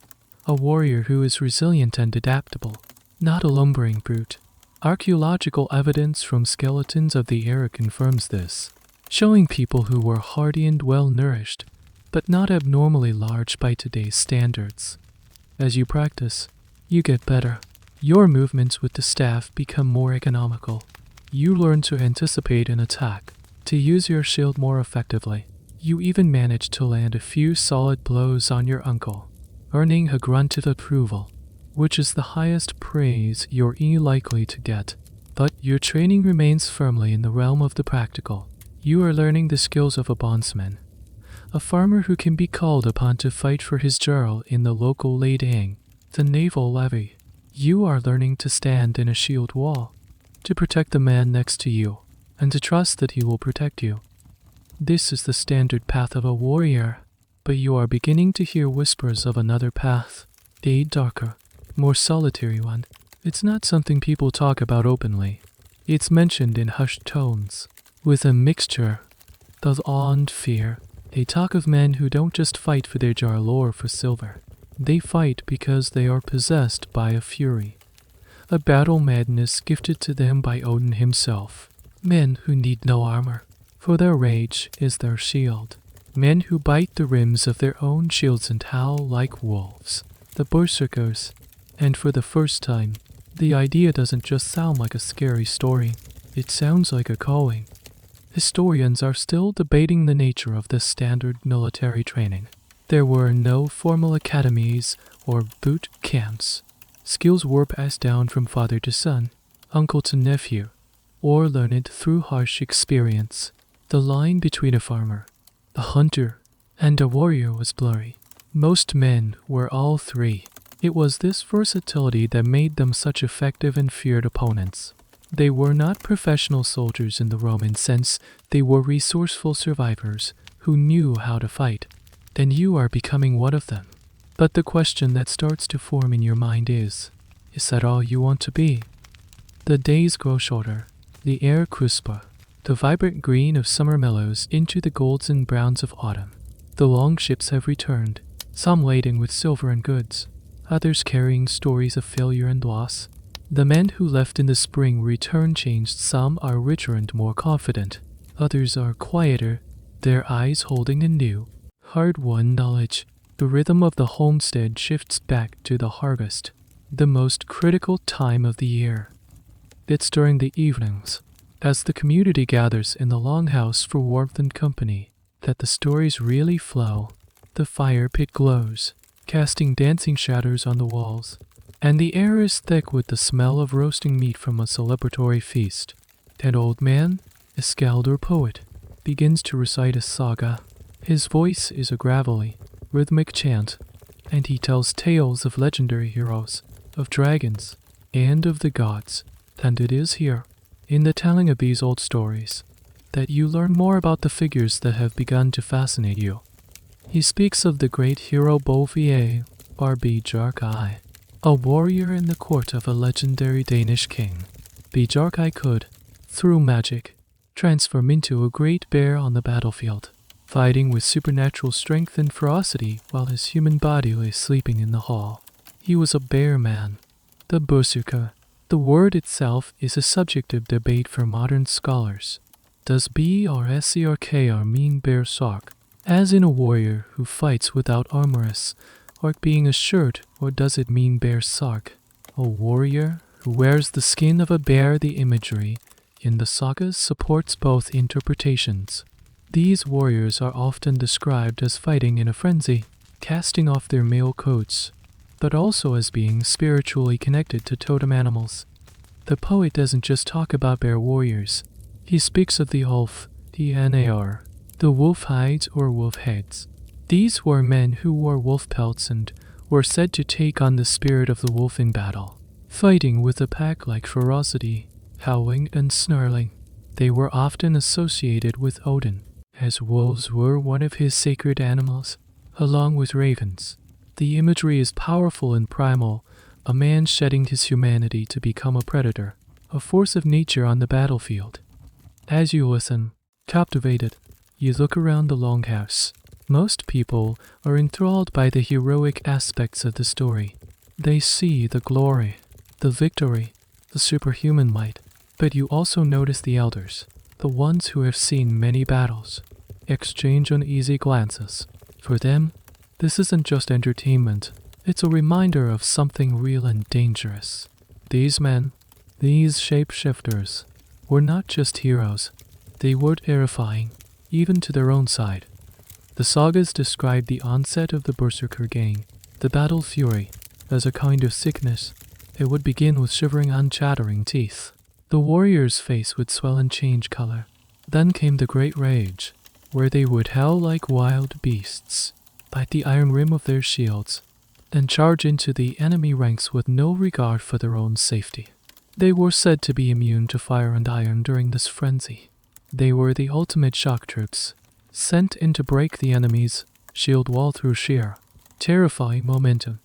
[SPEAKER 1] a warrior who is resilient and adaptable, not a lumbering brute. Archaeological evidence from skeletons of the era confirms this, showing people who were hardy and well-nourished, but not abnormally large by today's standards. As you practice, you get better. Your movements with the staff become more economical. You learn to anticipate an attack, to use your shield more effectively. You even manage to land a few solid blows on your uncle, earning a grunt of approval, which is the highest praise you're likely to get. But your training remains firmly in the realm of the practical. You are learning the skills of a bondsman, a farmer who can be called upon to fight for his jarl in the local ladang, the naval levy. You are learning to stand in a shield wall, to protect the man next to you, and to trust that he will protect you. This is the standard path of a warrior, but you are beginning to hear whispers of another path, a darker, more solitary one. It's not something people talk about openly. It's mentioned in hushed tones, with a mixture of awe and fear. They talk of men who don't just fight for their jarl or for silver. They fight because they are possessed by a fury, a battle madness gifted to them by Odin himself. Men who need no armor, for their rage is their shield. Men who bite the rims of their own shields and howl like wolves. The Berserkers. And for the first time, the idea doesn't just sound like a scary story. It sounds like a calling. Historians are still debating the nature of this standard military training. There were no formal academies or boot camps. Skills were passed down from father to son, uncle to nephew, or learned through harsh experience. The line between a farmer, a hunter, and a warrior was blurry. Most men were all three. It was this versatility that made them such effective and feared opponents. They were not professional soldiers in the Roman sense. They were resourceful survivors who knew how to fight. Then you are becoming one of them. But the question that starts to form in your mind is that all you want to be? The days grow shorter, the air crisper, the vibrant green of summer mellows into the golds and browns of autumn. The longships have returned, some laden with silver and goods, others carrying stories of failure and loss. The men who left in the spring return changed. Some are richer and more confident, others are quieter, their eyes holding a new, hard-won knowledge. The rhythm of the homestead shifts back to the harvest, the most critical time of the year. It's during the evenings, as the community gathers in the longhouse for warmth and company, that the stories really flow. The fire pit glows, casting dancing shadows on the walls, and the air is thick with the smell of roasting meat from a celebratory feast. An old man, a skald or poet, begins to recite a saga. His voice is a gravelly, rhythmic chant, and he tells tales of legendary heroes, of dragons, and of the gods. And it is here, in the telling of these old stories, that you learn more about the figures that have begun to fascinate you. He speaks of the great hero Bolfier, or Bjarkai, a warrior in the court of a legendary Danish king. Bjarkai could, through magic, transform into a great bear on the battlefield. fighting with supernatural strength and ferocity while his human body lay sleeping in the hall. He was a bear man, the berserker. The word itself is a subject of debate for modern scholars. Does berserker mean berserk, as in a warrior who fights without armorous, or being a shirt, or does it mean berserk, a warrior who wears the skin of a bear? The imagery in the sagas supports both interpretations. These warriors are often described as fighting in a frenzy, casting off their male coats, but also as being spiritually connected to totem animals. The poet doesn't just talk about bear warriors. He speaks of the wolf, the nar, the wolf hides or wolf heads. These were men who wore wolf pelts and were said to take on the spirit of the wolf in battle, fighting with a pack-like ferocity, howling and snarling. They were often associated with Odin, as wolves were one of his sacred animals, along with ravens. The imagery is powerful and primal, a man shedding his humanity to become a predator, a force of nature on the battlefield. As you listen, captivated, you look around the longhouse. Most people are enthralled by the heroic aspects of the story. They see the glory, the victory, the superhuman might, but you also notice the elders, the ones who have seen many battles, exchange uneasy glances. For them, this isn't just entertainment, it's a reminder of something real and dangerous. These men, these shapeshifters, were not just heroes, they were terrifying, even to their own side. The sagas describe the onset of the berserker gang, the battle fury, as a kind of sickness. It would begin with shivering and chattering teeth. The warrior's face would swell and change color. Then came the great rage, where they would howl like wild beasts, bite the iron rim of their shields, then charge into the enemy ranks with no regard for their own safety. They were said to be immune to fire and iron during this frenzy. They were the ultimate shock troops, sent in to break the enemy's shield wall through sheer, terrifying momentum.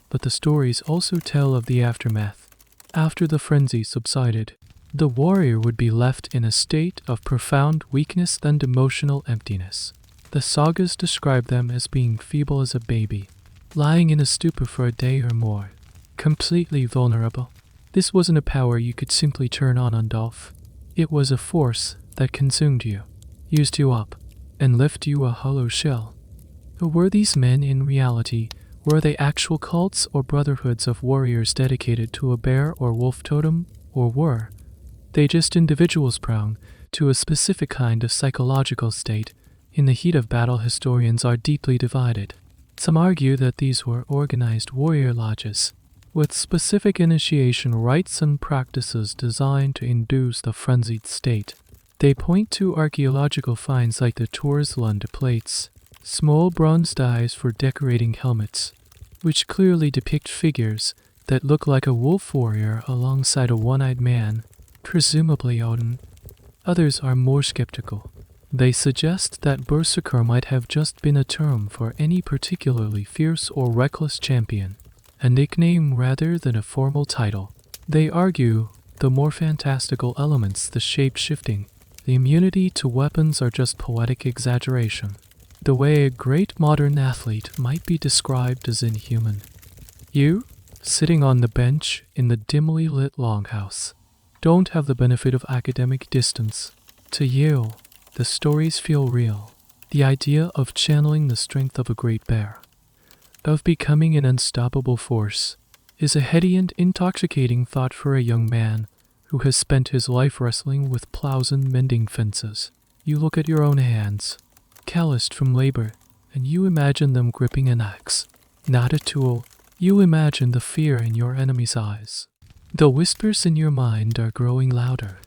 [SPEAKER 1] But the stories also tell of the aftermath. After the frenzy subsided, the warrior would be left in a state of profound weakness and emotional emptiness. The sagas describe them as being feeble as a baby, lying in a stupor for a day or more, completely vulnerable. This wasn't a power you could simply turn on and off. It was a force that consumed you, used you up, and left you a hollow shell. But were these men in reality? Were they actual cults or brotherhoods of warriors dedicated to a bear or wolf totem? Or were they just individuals prone to a specific kind of psychological state? In the heat of battle, historians are deeply divided. Some argue that these were organized warrior lodges, with specific initiation rites and practices designed to induce the frenzied state. They point to archaeological finds like the Torslund plates, small bronze dies for decorating helmets, which clearly depict figures that look like a wolf warrior alongside a one-eyed man, presumably Odin. Others are more skeptical. They suggest that berserker might have just been a term for any particularly fierce or reckless champion, a nickname rather than a formal title. They argue the more fantastical elements, the shape-shifting, the immunity to weapons, are just poetic exaggeration. The way a great modern athlete might be described as inhuman. You, sitting on the bench in the dimly lit longhouse, don't have the benefit of academic distance. To you, the stories feel real. The idea of channeling the strength of a great bear, of becoming an unstoppable force, is a heady and intoxicating thought for a young man who has spent his life wrestling with plows and mending fences. You look at your own hands, calloused from labor, and you imagine them gripping an axe, not a tool. You imagine the fear in your enemy's eyes. The whispers in your mind are growing louder.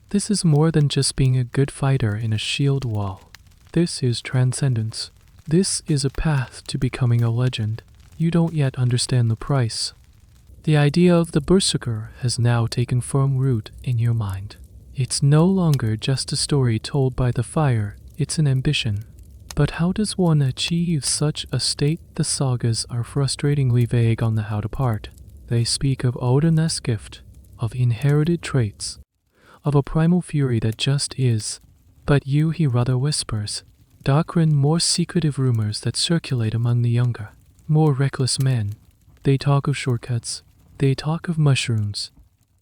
[SPEAKER 1] This is more than just being a good fighter in a shield wall. This is transcendence. This is a path to becoming a legend. You don't yet understand the price. The idea of the berserker has now taken firm root in your mind. It's no longer just a story told by the fire, it's an ambition. But how does one achieve such a state? The sagas are frustratingly vague on the how to part. They speak of Odin's gift, of inherited traits, of a primal fury that just is. But you, he rather whispers, darker and more secretive rumors that circulate among the younger, more reckless men. They talk of shortcuts. They talk of mushrooms.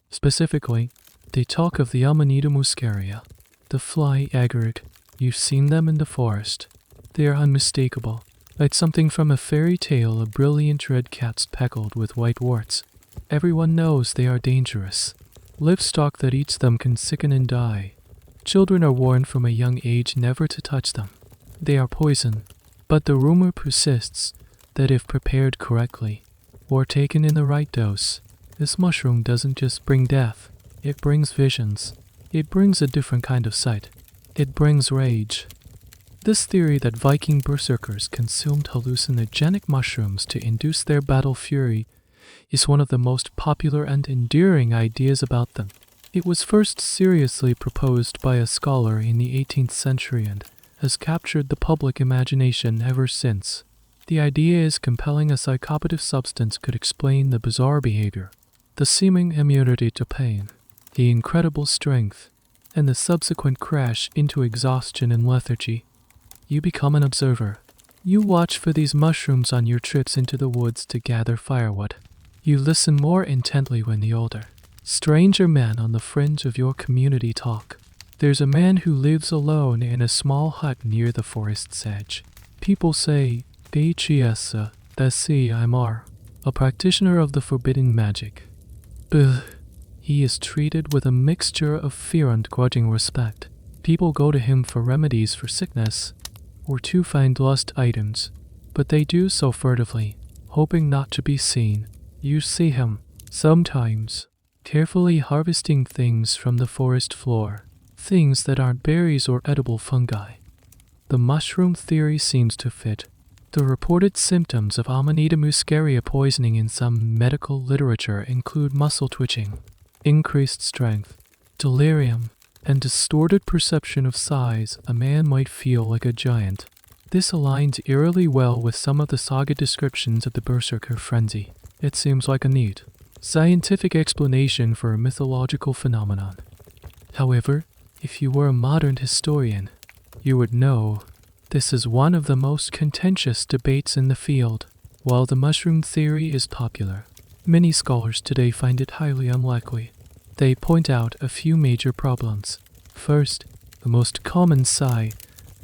[SPEAKER 1] Specifically, they talk of the Amanita muscaria, the fly agaric. You've seen them in the forest. They are unmistakable, like something from a fairy tale of brilliant red caps speckled with white warts. Everyone knows they are dangerous. Livestock that eats them can sicken and die. Children are warned from a young age never to touch them. They are poison, but the rumor persists that if prepared correctly, or taken in the right dose, this mushroom doesn't just bring death, it brings visions. It brings a different kind of sight. It brings rage. This theory that Viking berserkers consumed hallucinogenic mushrooms to induce their battle fury is one of the most popular and enduring ideas about them. It was first seriously proposed by a scholar in the 18th century and has captured the public imagination ever since. The idea is compelling a psychoactive substance could explain the bizarre behavior, the seeming immunity to pain, the incredible strength, and the subsequent crash into exhaustion and lethargy. You become an observer. You watch for these mushrooms on your trips into the woods to gather firewood. You listen more intently when the older, stranger men on the fringe of your community talk. There's a man who lives alone in a small hut near the forest's edge. People say, "Chiesa, Imar, a practitioner of the forbidden magic." But he is treated with a mixture of fear and grudging respect. People go to him for remedies for sickness, or to find lost items, but they do so furtively, hoping not to be seen. You see him, sometimes, carefully harvesting things from the forest floor, things that aren't berries or edible fungi. The mushroom theory seems to fit. The reported symptoms of Amanita muscaria poisoning in some medical literature include muscle twitching, increased strength, delirium, and distorted perception of size. A man might feel like a giant. This aligns eerily well with some of the saga descriptions of the berserker frenzy. It seems like a neat, scientific explanation for a mythological phenomenon. However, if you were a modern historian, you would know this is one of the most contentious debates in the field. While the mushroom theory is popular, many scholars today find it highly unlikely. They point out a few major problems. First, the most common side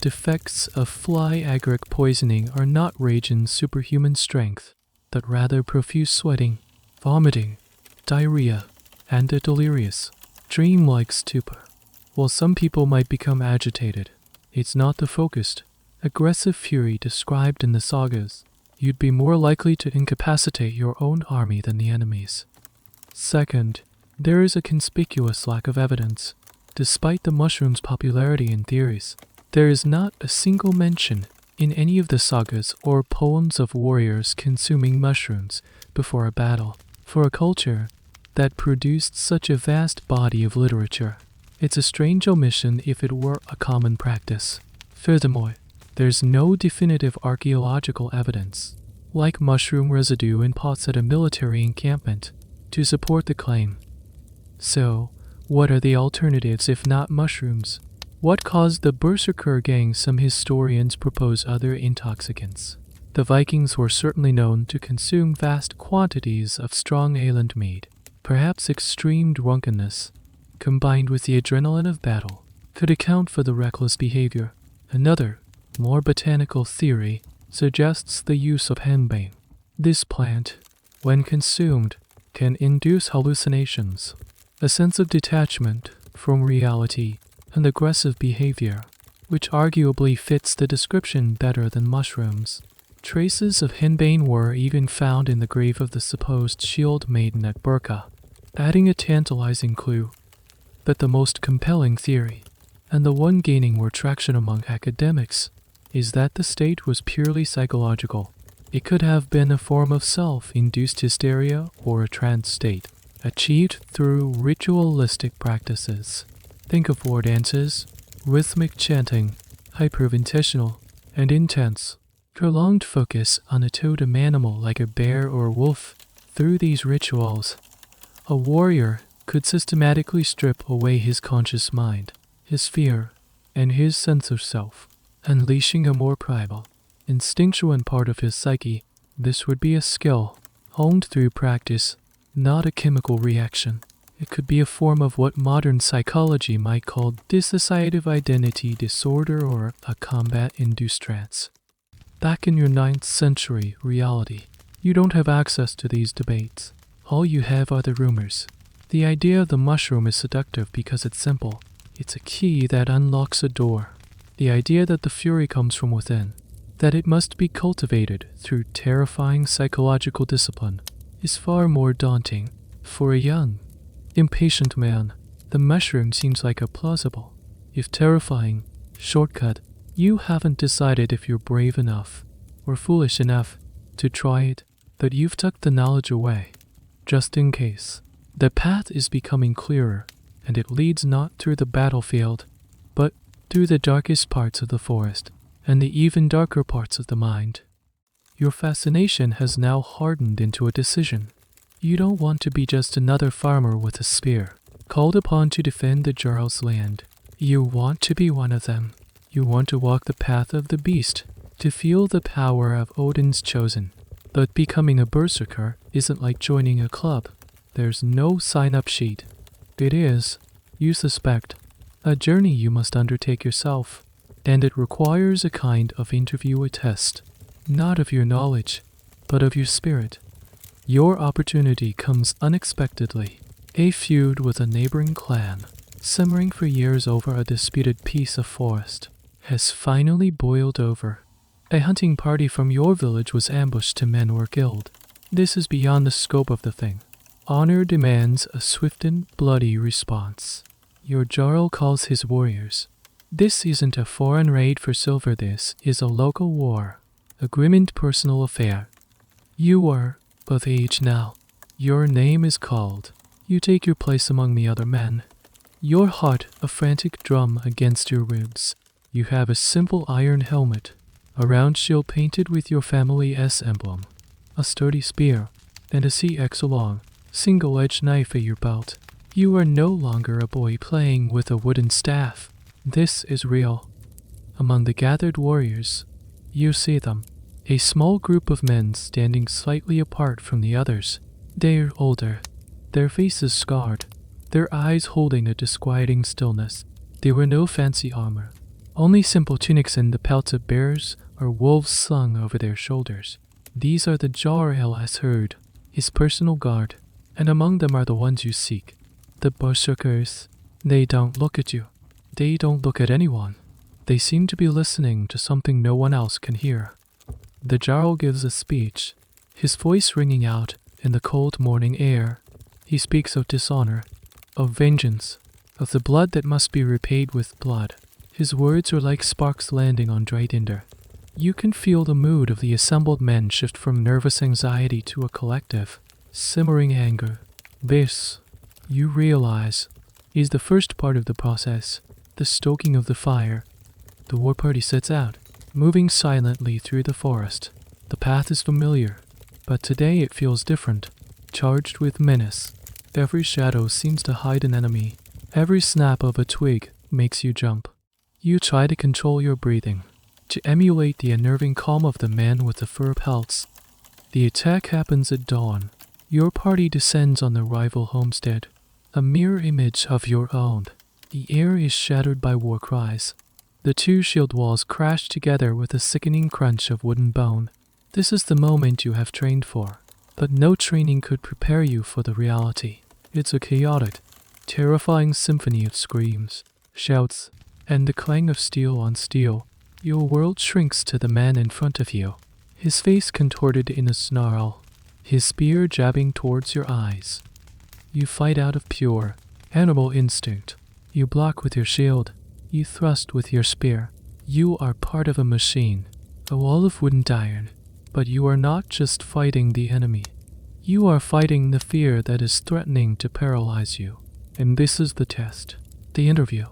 [SPEAKER 1] effects of fly agaric poisoning are not rage and superhuman strength, but rather profuse sweating, vomiting, diarrhea, and a delirious, dreamlike stupor. While some people might become agitated, it's not the focused, aggressive fury described in the sagas. You'd be more likely to incapacitate your own army than the enemy's. Second, there is a conspicuous lack of evidence. Despite the mushroom's popularity in theories, there is not a single mention in any of the sagas or poems of warriors consuming mushrooms before a battle. For a culture that produced such a vast body of literature, it's a strange omission if it were a common practice. Furthermore, there's no definitive archaeological evidence, like mushroom residue in pots at a military encampment, to support the claim. So, what are the alternatives if not mushrooms? What caused the berserker gang? Some historians propose other intoxicants. The Vikings were certainly known to consume vast quantities of strong ale and mead. Perhaps extreme drunkenness, combined with the adrenaline of battle, could account for the reckless behavior. Another, more botanical theory suggests the use of henbane. This plant, when consumed, can induce hallucinations, a sense of detachment from reality, and aggressive behavior, which arguably fits the description better than mushrooms. Traces of henbane were even found in the grave of the supposed shield maiden at Burka, adding a tantalizing clue. But the most compelling theory, and the one gaining more traction among academics, is that the state was purely psychological. It could have been a form of self-induced hysteria or a trance state, achieved through ritualistic practices. Think of war dances, rhythmic chanting, hyperventitional, and intense, prolonged focus on a totem animal like a bear or wolf. Through these rituals, a warrior could systematically strip away his conscious mind, his fear, and his sense of self. unleashing a more primal, instinctual part of his psyche. This would be a skill, honed through practice, not a chemical reaction. It could be a form of what modern psychology might call dissociative identity disorder or a combat-induced trance. Back in your 9th century reality, you don't have access to these debates. All you have are the rumors. The idea of the mushroom is seductive because it's simple. It's a key that unlocks a door. The idea that the fury comes from within, that it must be cultivated through terrifying psychological discipline, is far more daunting. For a young, impatient man, the mushroom seems like a plausible, if terrifying, shortcut. You haven't decided if you're brave enough or foolish enough to try it, but you've tucked the knowledge away, just in case. The path is becoming clearer, and it leads not through the battlefield, but through the darkest parts of the forest and the even darker parts of the mind. Your fascination has now hardened into a decision. You don't want to be just another farmer with a spear, called upon to defend the Jarl's land. You want to be one of them. You want to walk the path of the beast, to feel the power of Odin's chosen. But becoming a berserker isn't like joining a club. There's no sign-up sheet. It is, you suspect, a journey you must undertake yourself, and it requires a kind of interview or test, not of your knowledge, but of your spirit. Your opportunity comes unexpectedly. A feud with a neighboring clan, simmering for years over a disputed piece of forest, has finally boiled over. A hunting party from your village was ambushed to men or killed. This is beyond the scope of the thing. Honor demands a swift and bloody response. Your Jarl calls his warriors. This isn't a foreign raid for silver, this is a local war, a grim and personal affair. You are of age now. Your name is called. You take your place among the other men. Your heart a frantic drum against your ribs. You have a simple iron helmet, a round shield painted with your family S emblem, a sturdy spear, and a S3X long, single-edged knife at your belt. You are no longer a boy playing with a wooden staff. This is real. Among the gathered warriors, you see them, a small group of men standing slightly apart from the others. They're older, their faces scarred, their eyes holding a disquieting stillness. There were no fancy armor, only simple tunics and the pelts of bears or wolves slung over their shoulders. These are the Jarl has heard, his personal guard, and among them are the ones you seek, the Berserkers. They don't look at you. They don't look at anyone. They seem to be listening to something no one else can hear. The Jarl gives a speech, his voice ringing out in the cold morning air. He speaks of dishonor, of vengeance, of the blood that must be repaid with blood. His words are like sparks landing on dry tinder. You can feel the mood of the assembled men shift from nervous anxiety to a collective, simmering anger. This, you realize, is the first part of the process, the stoking of the fire. The war party sets out, moving silently through the forest. The path is familiar, but today it feels different, charged with menace. Every shadow seems to hide an enemy. Every snap of a twig makes you jump. You try to control your breathing, to emulate the unnerving calm of the man with the fur pelts. The attack happens at dawn. Your party descends on the rival homestead, a mirror image of your own. The air is shattered by war cries. The two shield walls crash together with a sickening crunch of wooden bone. This is the moment you have trained for, but no training could prepare you for the reality. It's a chaotic, terrifying symphony of screams, shouts, and the clang of steel on steel. Your world shrinks to the man in front of you, his face contorted in a snarl, his spear jabbing towards your eyes. You fight out of pure, animal instinct. You block with your shield. You thrust with your spear. You are part of a machine, a wall of wooden iron. But you are not just fighting the enemy. You are fighting the fear that is threatening to paralyze you. And this is the test, the interview.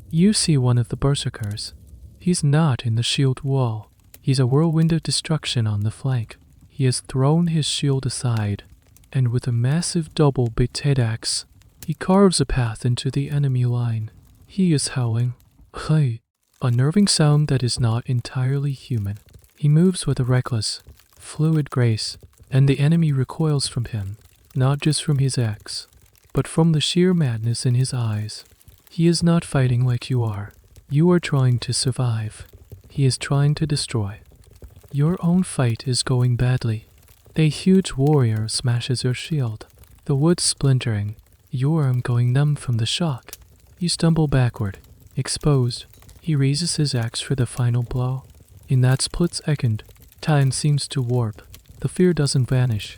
[SPEAKER 1] You see one of the berserkers. He's not in the shield wall. He's a whirlwind of destruction on the flank. He has thrown his shield aside, and with a massive double-bitted axe, he carves a path into the enemy line. He is howling. Hey! unnerving sound that is not entirely human. He moves with a reckless, fluid grace, and the enemy recoils from him, not just from his axe, but from the sheer madness in his eyes. He is not fighting like you are. You are trying to survive. He is trying to destroy. Your own fight is going badly. A huge warrior smashes your shield, the wood splintering, your arm going numb from the shock. You stumble backward, exposed. He raises his axe for the final blow. In that split second, time seems to warp. The fear doesn't vanish,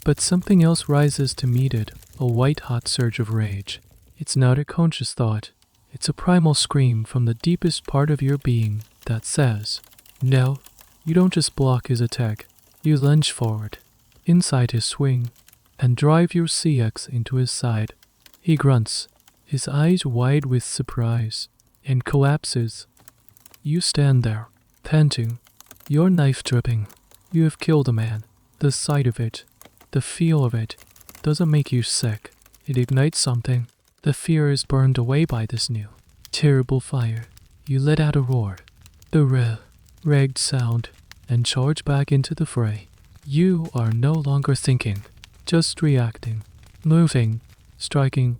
[SPEAKER 1] but something else rises to meet it, a white-hot surge of rage. It's not a conscious thought. It's a primal scream from the deepest part of your being that says, no. You don't just block his attack. You lunge forward, inside his swing, and drive your S3X into his side. He grunts, his eyes wide with surprise, and collapses. You stand there, panting, your knife dripping. You have killed a man. The sight of it, the feel of it, doesn't make you sick. It ignites something. The fear is burned away by this new, terrible fire. You let out a roar, the ragged sound, and charge back into the fray. You are no longer thinking, just reacting, moving, striking.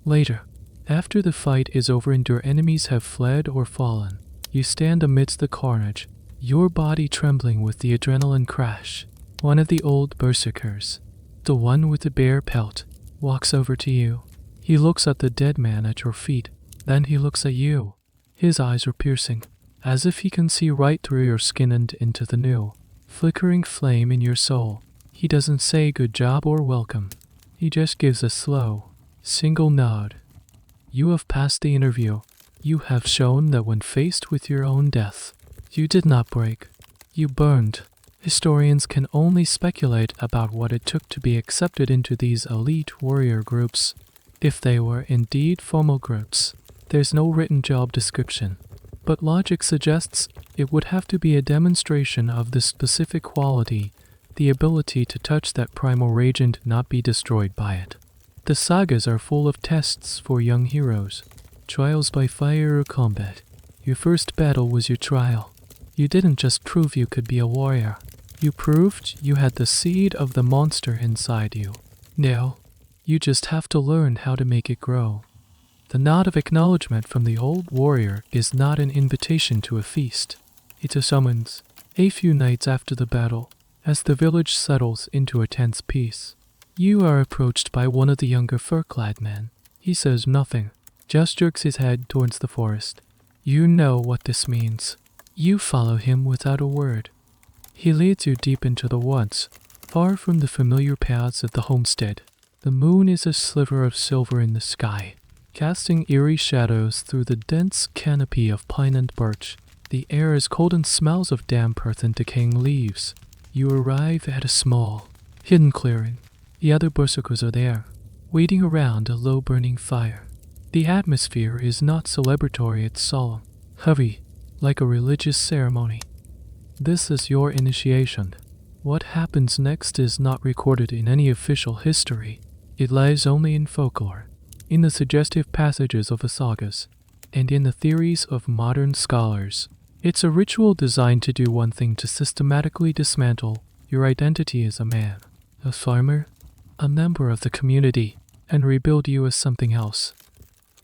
[SPEAKER 1] Later, after the fight is over and your enemies have fled or fallen, you stand amidst the carnage, your body trembling with the adrenaline crash. One of the old berserkers, the one with the bare pelt, walks over to you. He looks at the dead man at your feet, then he looks at you. His eyes are piercing, as if he can see right through your skin and into the new, flickering flame in your soul. He doesn't say good job or welcome. He just gives a slow, single nod. You have passed the interview. You have shown that when faced with your own death, you did not break. You burned. Historians can only speculate about what it took to be accepted into these elite warrior groups. If they were indeed formal groups, there's no written job description. But logic suggests it would have to be a demonstration of the specific quality, the ability to touch that primal rage and not be destroyed by it. The sagas are full of tests for young heroes, trials by fire or combat. Your first battle was your trial. You didn't just prove you could be a warrior. You proved you had the seed of the monster inside you. Now, you just have to learn how to make it grow. The nod of acknowledgement from the old warrior is not an invitation to a feast. It's a summons. A few nights after the battle, as the village settles into a tense peace, you are approached by one of the younger fur-clad men. He says nothing, just jerks his head towards the forest. You know what this means. You follow him without a word. He leads you deep into the woods, far from the familiar paths of the homestead. The moon is a sliver of silver in the sky, casting eerie shadows through the dense canopy of pine and birch. The air is cold and smells of damp earth and decaying leaves. You arrive at a small, hidden clearing. The other berserkers are there, waiting around a low-burning fire. The atmosphere is not celebratory, it's solemn, heavy, like a religious ceremony. This is your initiation. What happens next is not recorded in any official history. It lies only in folklore, in the suggestive passages of the sagas, and in the theories of modern scholars. It's a ritual designed to do one thing: to systematically dismantle your identity as a man, a farmer, a member of the community, and rebuild you as something else.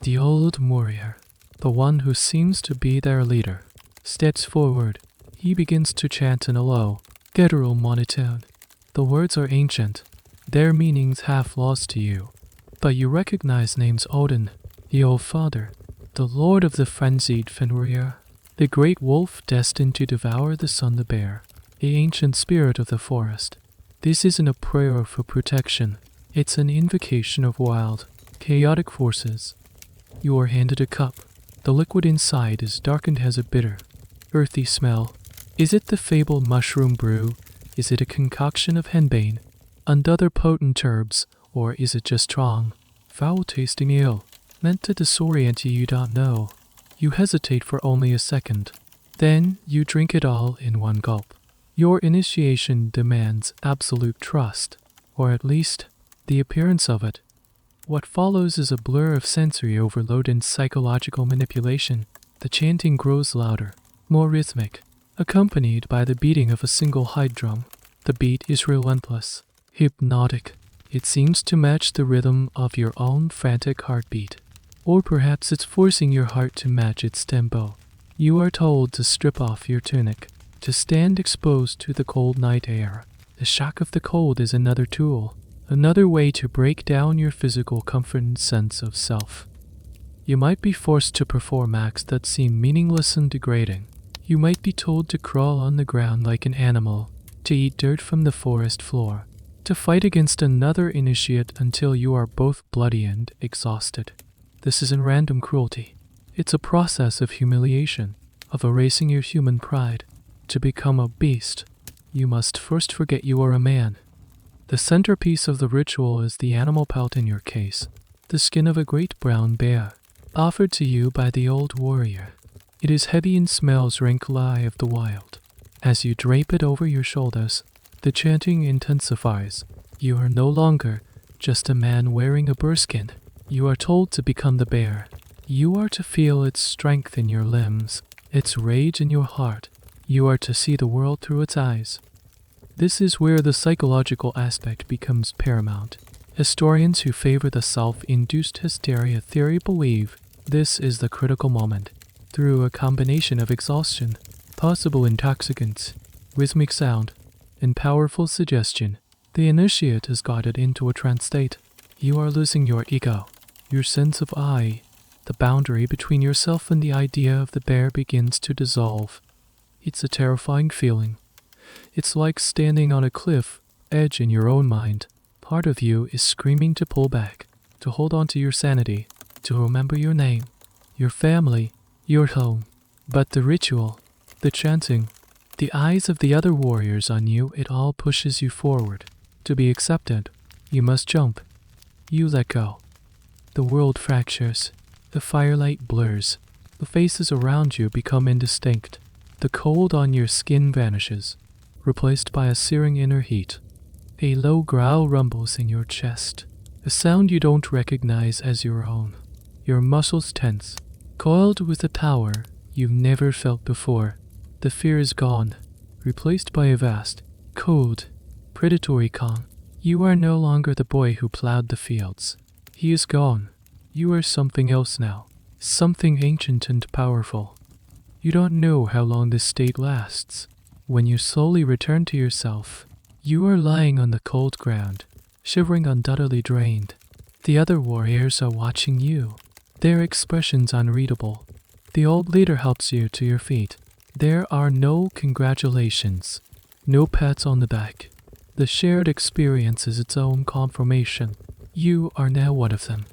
[SPEAKER 1] The old warrior, the one who seems to be their leader, steps forward. He begins to chant in a low, guttural monotone. The words are ancient, their meanings half lost to you, but you recognize names: Odin, the Old Father, the Lord of the frenzied Fenrir, the great wolf destined to devour the son the bear, the ancient spirit of the forest. This isn't a prayer for protection, it's an invocation of wild, chaotic forces. You are handed a cup. The liquid inside is dark and has a bitter, earthy smell. Is it the fabled mushroom brew? Is it a concoction of henbane and other potent herbs? Or is it just strong, foul-tasting ale, meant to disorient you don't know? You hesitate for only a second. Then you drink it all in one gulp. Your initiation demands absolute trust, or at least the appearance of it. What follows is a blur of sensory overload and psychological manipulation. The chanting grows louder, more rhythmic, accompanied by the beating of a single hide drum. The beat is relentless, hypnotic. It seems to match the rhythm of your own frantic heartbeat. Or perhaps it's forcing your heart to match its tempo. You are told to strip off your tunic, to stand exposed to the cold night air. The shock of the cold is another tool, another way to break down your physical comfort and sense of self. You might be forced to perform acts that seem meaningless and degrading. You might be told to crawl on the ground like an animal, to eat dirt from the forest floor, to fight against another initiate until you are both bloody and exhausted. This isn't random cruelty. It's a process of humiliation, of erasing your human pride. To become a beast, you must first forget you are a man. The centerpiece of the ritual is the animal pelt in your case, the skin of a great brown bear, offered to you by the old warrior. It is heavy and smells rank lie of the wild. As you drape it over your shoulders, the chanting intensifies. You are no longer just a man wearing a bearskin. You are told to become the bear. You are to feel its strength in your limbs, its rage in your heart. You are to see the world through its eyes. This is where the psychological aspect becomes paramount. Historians who favor the self-induced hysteria theory believe this is the critical moment. Through a combination of exhaustion, possible intoxicants, rhythmic sound, and powerful suggestion, the initiate is guided into a trance state. You are losing your ego, your sense of I. The boundary between yourself and the idea of the bear begins to dissolve. It's a terrifying feeling. It's like standing on a cliff edge in your own mind. Part of you is screaming to pull back, to hold on to your sanity, to remember your name, your family, your home. But the ritual, the chanting, the eyes of the other warriors on you, it all pushes you forward. To be accepted, you must jump. You let go. The world fractures. The firelight blurs. The faces around you become indistinct. The cold on your skin vanishes, replaced by a searing inner heat. A low growl rumbles in your chest, a sound you don't recognize as your own. Your muscles tense, coiled with a power you've never felt before. The fear is gone, replaced by a vast, cold, predatory calm. You are no longer the boy who plowed the fields. He is gone. You are something else now, something ancient and powerful. You don't know how long this state lasts. When you slowly return to yourself, you are lying on the cold ground, shivering, undoubtedly drained. The other warriors are watching you, their expressions unreadable. The old leader helps you to your feet. There are no congratulations, no pats on the back. The shared experience is its own confirmation. You are now one of them.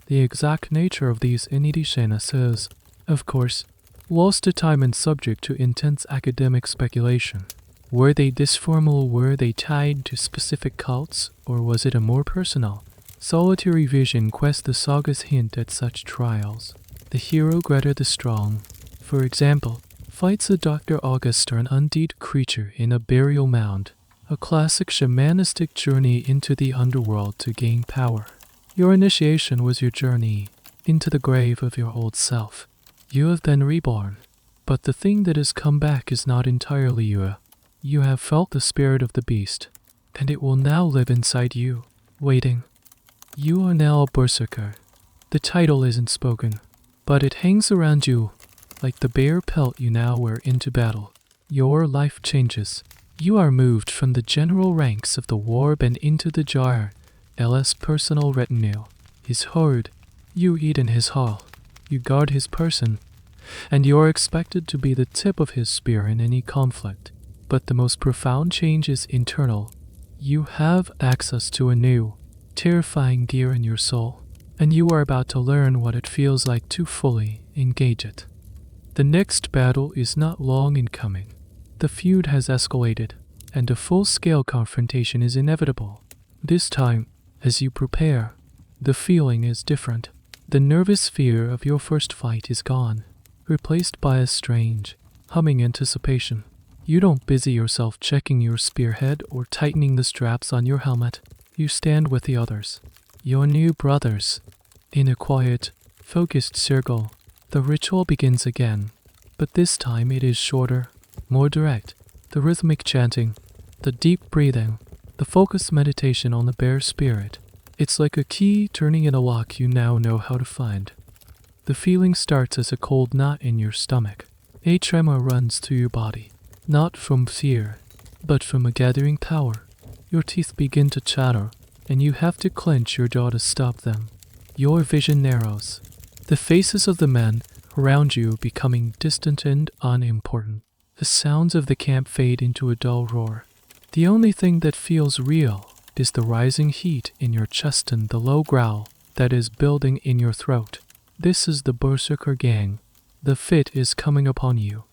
[SPEAKER 1] The exact nature of these initiations is, of course, lost to time and subject to intense academic speculation. Were they this formal? Were they tied to specific cults? Or was it a more personal, solitary vision? Quest the sagas hint at such trials. The hero Greta the Strong, for example, fights a Dr. August or an undead creature in a burial mound, a classic shamanistic journey into the underworld to gain power. Your initiation was your journey into the grave of your old self. You have been reborn, but the thing that has come back is not entirely you. You have felt the spirit of the beast, and it will now live inside you, waiting. You are now a berserker. The title isn't spoken, but it hangs around you like the bear pelt you now wear into battle. Your life changes. You are moved from the general ranks of the warb and into the jar. L's personal retinue, his horde. You eat in his hall, you guard his person, and you are expected to be the tip of his spear in any conflict. But the most profound change is internal. You have access to a new, terrifying gear in your soul, and you are about to learn what it feels like to fully engage it. The next battle is not long in coming. The feud has escalated, and a full-scale confrontation is inevitable. This time, as you prepare, the feeling is different. The nervous fear of your first fight is gone, replaced by a strange, humming anticipation. You don't busy yourself checking your spearhead or tightening the straps on your helmet. You stand with the others, your new brothers, in a quiet, focused circle. The ritual begins again, but this time it is shorter, more direct. The rhythmic chanting, the deep breathing, the focused meditation on the bare spirit. It's like a key turning in a lock you now know how to find. The feeling starts as a cold knot in your stomach. A tremor runs through your body, not from fear, but from a gathering power. Your teeth begin to chatter, and you have to clench your jaw to stop them. Your vision narrows, the faces of the men around you becoming distant and unimportant. The sounds of the camp fade into a dull roar. The only thing that feels real is the rising heat in your chest and the low growl that is building in your throat. This is the Berserker gang. The fit is coming upon you.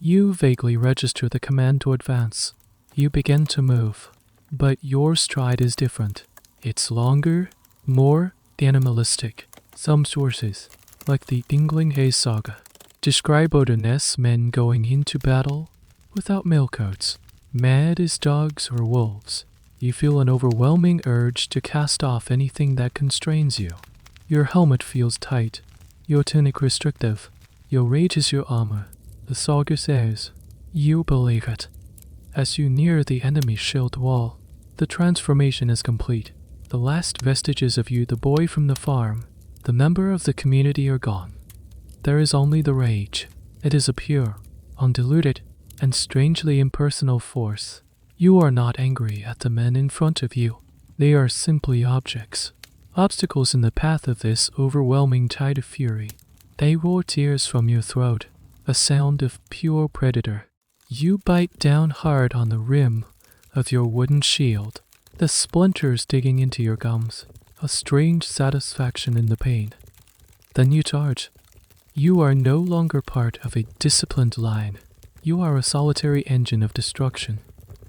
[SPEAKER 1] You vaguely register the command to advance. You begin to move, but your stride is different. It's longer, more animalistic. Some sources, like the Viking Age saga, describe Odin's men going into battle without mailcoats, mad as dogs or wolves. You feel an overwhelming urge to cast off anything that constrains you. Your helmet feels tight, your tunic restrictive, your rage is your armor. The saga says, you believe it. As you near the enemy's shield wall, the transformation is complete. The last vestiges of you, the boy from the farm, the member of the community, are gone. There is only the rage. It is a pure, undiluted, and strangely impersonal force. You are not angry at the men in front of you. They are simply objects. Obstacles in the path of this overwhelming tide of fury. They roar tears from your throat, a sound of pure predator. You bite down hard on the rim of your wooden shield, the splinters digging into your gums, a strange satisfaction in the pain. Then you charge. You are no longer part of a disciplined line. You are a solitary engine of destruction.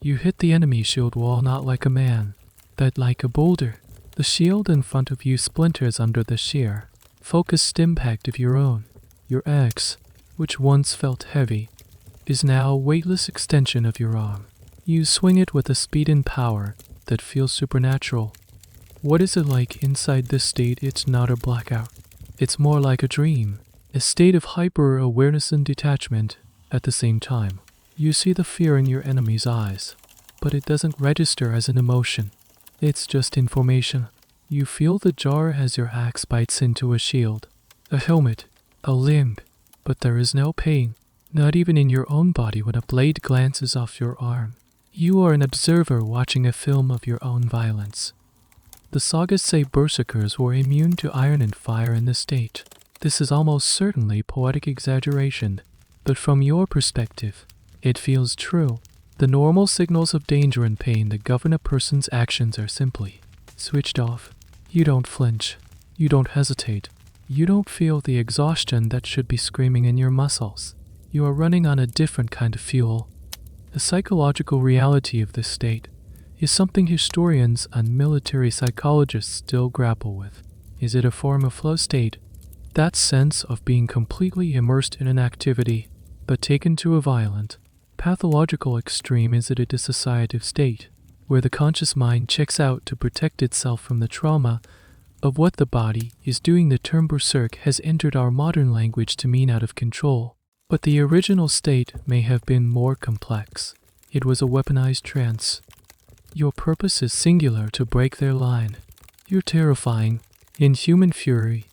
[SPEAKER 1] You hit the enemy shield wall not like a man, but like a boulder. The shield in front of you splinters under the sheer, focused impact of your own. Your axe, which once felt heavy, is now a weightless extension of your arm. You swing it with a speed and power that feels supernatural. What is it like inside this state? It's not a blackout. It's more like a dream, a state of hyper-awareness and detachment at the same time. You see the fear in your enemy's eyes, but it doesn't register as an emotion. It's just information. You feel the jar as your axe bites into a shield, a helmet, a limb, but there is no pain, not even in your own body when a blade glances off your arm. You are an observer watching a film of your own violence. The sagas say berserkers were immune to iron and fire in this state. This is almost certainly poetic exaggeration, but from your perspective, it feels true. The normal signals of danger and pain that govern a person's actions are simply switched off. You don't flinch. You don't hesitate. You don't feel the exhaustion that should be screaming in your muscles. You are running on a different kind of fuel. The psychological reality of this state is something historians and military psychologists still grapple with. Is it a form of flow state? That sense of being completely immersed in an activity, but taken to a violent, pathological extreme? Is it a dissociative state, where the conscious mind checks out to protect itself from the trauma of what the body is doing? The term berserk has entered our modern language to mean out of control, but the original state may have been more complex. It was a weaponized trance. Your purpose is singular: to break their line. Your terrifying, inhuman fury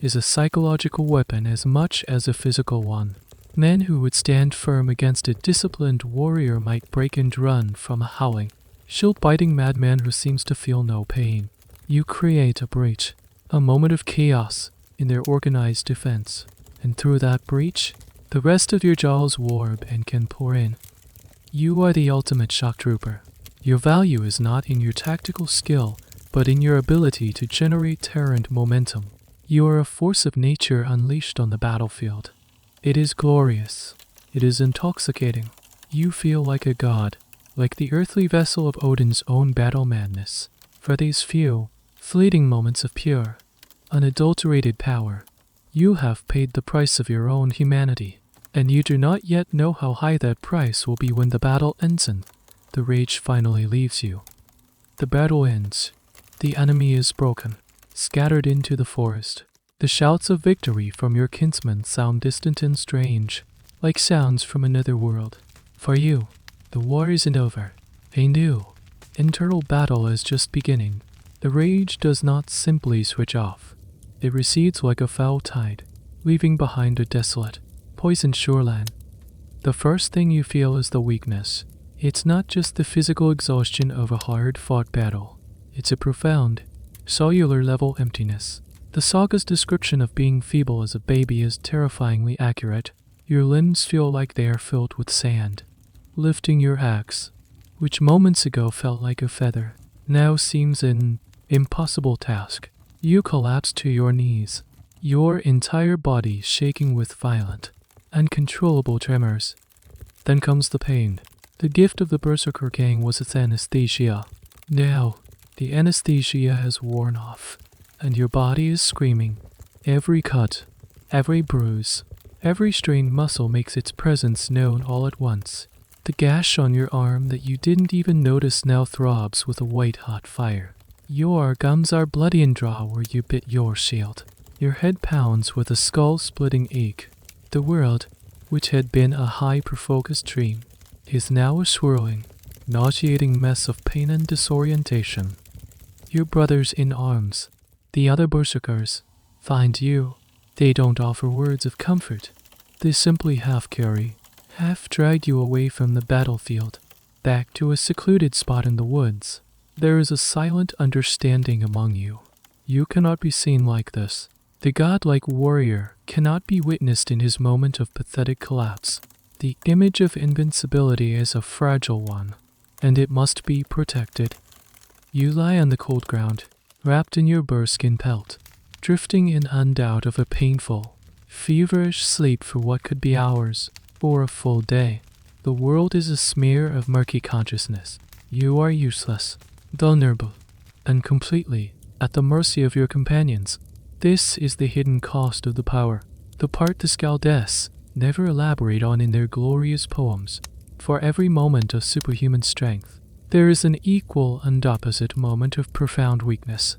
[SPEAKER 1] is a psychological weapon as much as a physical one. Men who would stand firm against a disciplined warrior might break and run from a howling, shield-biting madman who seems to feel no pain. You create a breach, a moment of chaos in their organized defense, and through that breach, the rest of your jaws warp and can pour in. You are the ultimate shock trooper. Your value is not in your tactical skill, but in your ability to generate terror and momentum. You are a force of nature unleashed on the battlefield. It is glorious. It is intoxicating. You feel like a god, like the earthly vessel of Odin's own battle madness. For these few, fleeting moments of pure, unadulterated power, you have paid the price of your own humanity, and you do not yet know how high that price will be when the battle ends and the rage finally leaves you. The battle ends. The enemy is broken, scattered into the forest. The shouts of victory from your kinsmen sound distant and strange, like sounds from another world. For you, the war isn't over. A new, internal battle is just beginning. The rage does not simply switch off. It recedes like a foul tide, leaving behind a desolate, poisoned shoreline. The first thing you feel is the weakness. It's not just the physical exhaustion of a hard-fought battle. It's a profound, cellular-level emptiness. The saga's description of being feeble as a baby is terrifyingly accurate. Your limbs feel like they are filled with sand. Lifting your axe, which moments ago felt like a feather, now seems an impossible task. You collapse to your knees, your entire body shaking with violent, uncontrollable tremors. Then comes the pain. The gift of the Berserker gang was its anesthesia. Now, the anesthesia has worn off, and your body is screaming. Every cut, every bruise, every strained muscle makes its presence known all at once. The gash on your arm that you didn't even notice now throbs with a white-hot fire. Your gums are bloody and dry where you bit your shield. Your head pounds with a skull-splitting ache. The world, which had been a hyper-focused dream, is now a swirling, nauseating mess of pain and disorientation. Your brothers in arms, the other berserkers, find you. They don't offer words of comfort. They simply half-carry, half-drag you away from the battlefield, back to a secluded spot in the woods. There is a silent understanding among you. You cannot be seen like this. The godlike warrior cannot be witnessed in his moment of pathetic collapse. The image of invincibility is a fragile one, and it must be protected. You lie on the cold ground, wrapped in your bearskin pelt, drifting in and out of a painful, feverish sleep for what could be hours or a full day. The world is a smear of murky consciousness. You are useless, vulnerable, and completely at the mercy of your companions. This is the hidden cost of the power, the part the Skaldes never elaborate on in their glorious poems. For every moment of superhuman strength, there is an equal and opposite moment of profound weakness.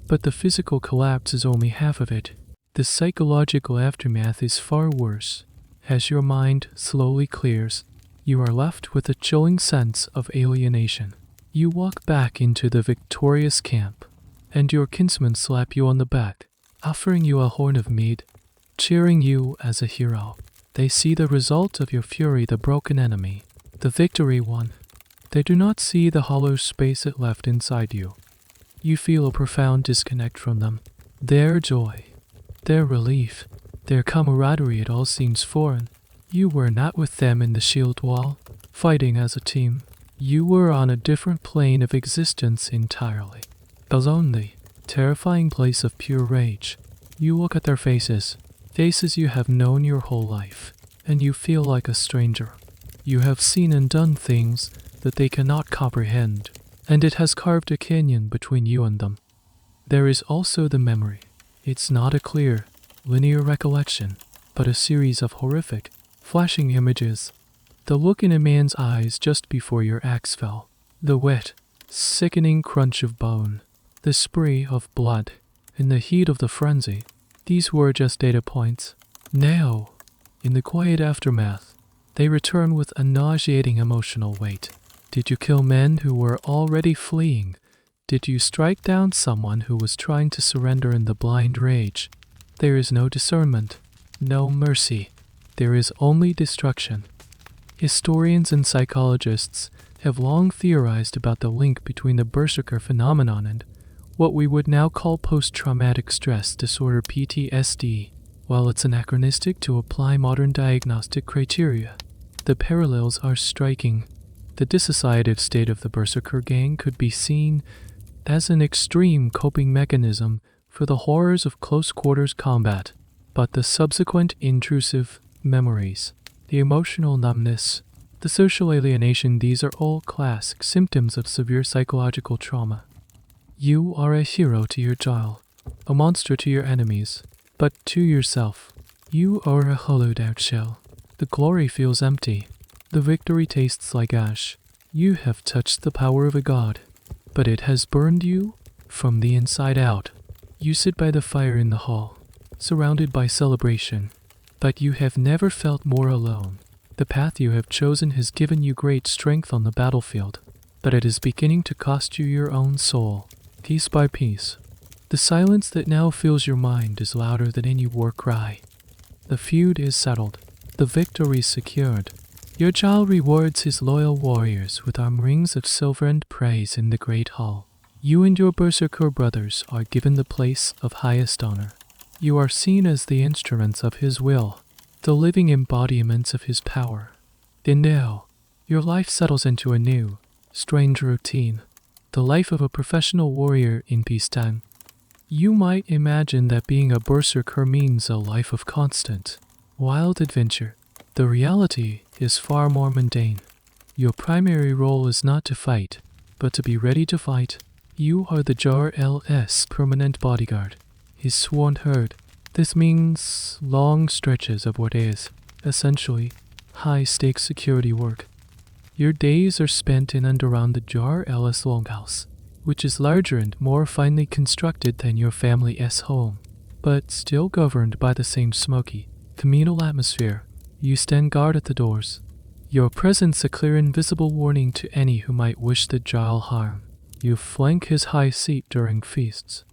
[SPEAKER 1] But the physical collapse is only half of it. The psychological aftermath is far worse. As your mind slowly clears, you are left with a chilling sense of alienation. You walk back into the victorious camp, and your kinsmen slap you on the back, offering you a horn of mead, cheering you as a hero. They see the result of your fury, the broken enemy, the victory won. They do not see the hollow space it left inside you. You feel a profound disconnect from them. Their joy, their relief, their camaraderie, it all seems foreign. You were not with them in the shield wall, fighting as a team. You were on a different plane of existence entirely. A lonely, terrifying place of pure rage. You look at their faces, faces you have known your whole life, and you feel like a stranger. You have seen and done things that they cannot comprehend, and it has carved a canyon between you and them. There is also the memory. It's not a clear, linear recollection, but a series of horrific, flashing images. The look in a man's eyes just before your axe fell, the wet, sickening crunch of bone, the spray of blood, in the heat of the frenzy. These were just data points. Now, in the quiet aftermath, they return with a nauseating emotional weight. Did you kill men who were already fleeing? Did you strike down someone who was trying to surrender in the blind rage? There is no discernment, no mercy. There is only destruction. Historians and psychologists have long theorized about the link between the berserker phenomenon and what we would now call post-traumatic stress disorder (PTSD). While it's anachronistic to apply modern diagnostic criteria, the parallels are striking. The dissociative state of the berserker gang could be seen as an extreme coping mechanism for the horrors of close-quarters combat, but the subsequent intrusive memories, the emotional numbness, the social alienation, these are all classic symptoms of severe psychological trauma. You are a hero to your child, a monster to your enemies, but to yourself, you are a hollowed-out shell. The glory feels empty. The victory tastes like ash. You have touched the power of a god, but it has burned you from the inside out. You sit by the fire in the hall, surrounded by celebration. But you have never felt more alone. The path you have chosen has given you great strength on the battlefield, but it is beginning to cost you your own soul, piece by piece. The silence that now fills your mind is louder than any war cry. The feud is settled, the victory secured. Your child rewards his loyal warriors with arm rings of silver and praise in the great hall. You and your berserker brothers are given the place of highest honor. You are seen as the instruments of his will, the living embodiments of his power. And now, your life settles into a new, strange routine, the life of a professional warrior in peacetime. You might imagine that being a berserker means a life of constant, wild adventure. The reality is far more mundane. Your primary role is not to fight, but to be ready to fight. You are the Jarl's permanent bodyguard, his sworn herd. This means long stretches of what is, essentially, high-stakes security work. Your days are spent in and around the Jarl's longhouse, which is larger and more finely constructed than your family's home, but still governed by the same smoky, communal atmosphere. You stand guard at the doors, your presence a clear invisible warning to any who might wish the Jarl harm. You flank his high seat during feasts,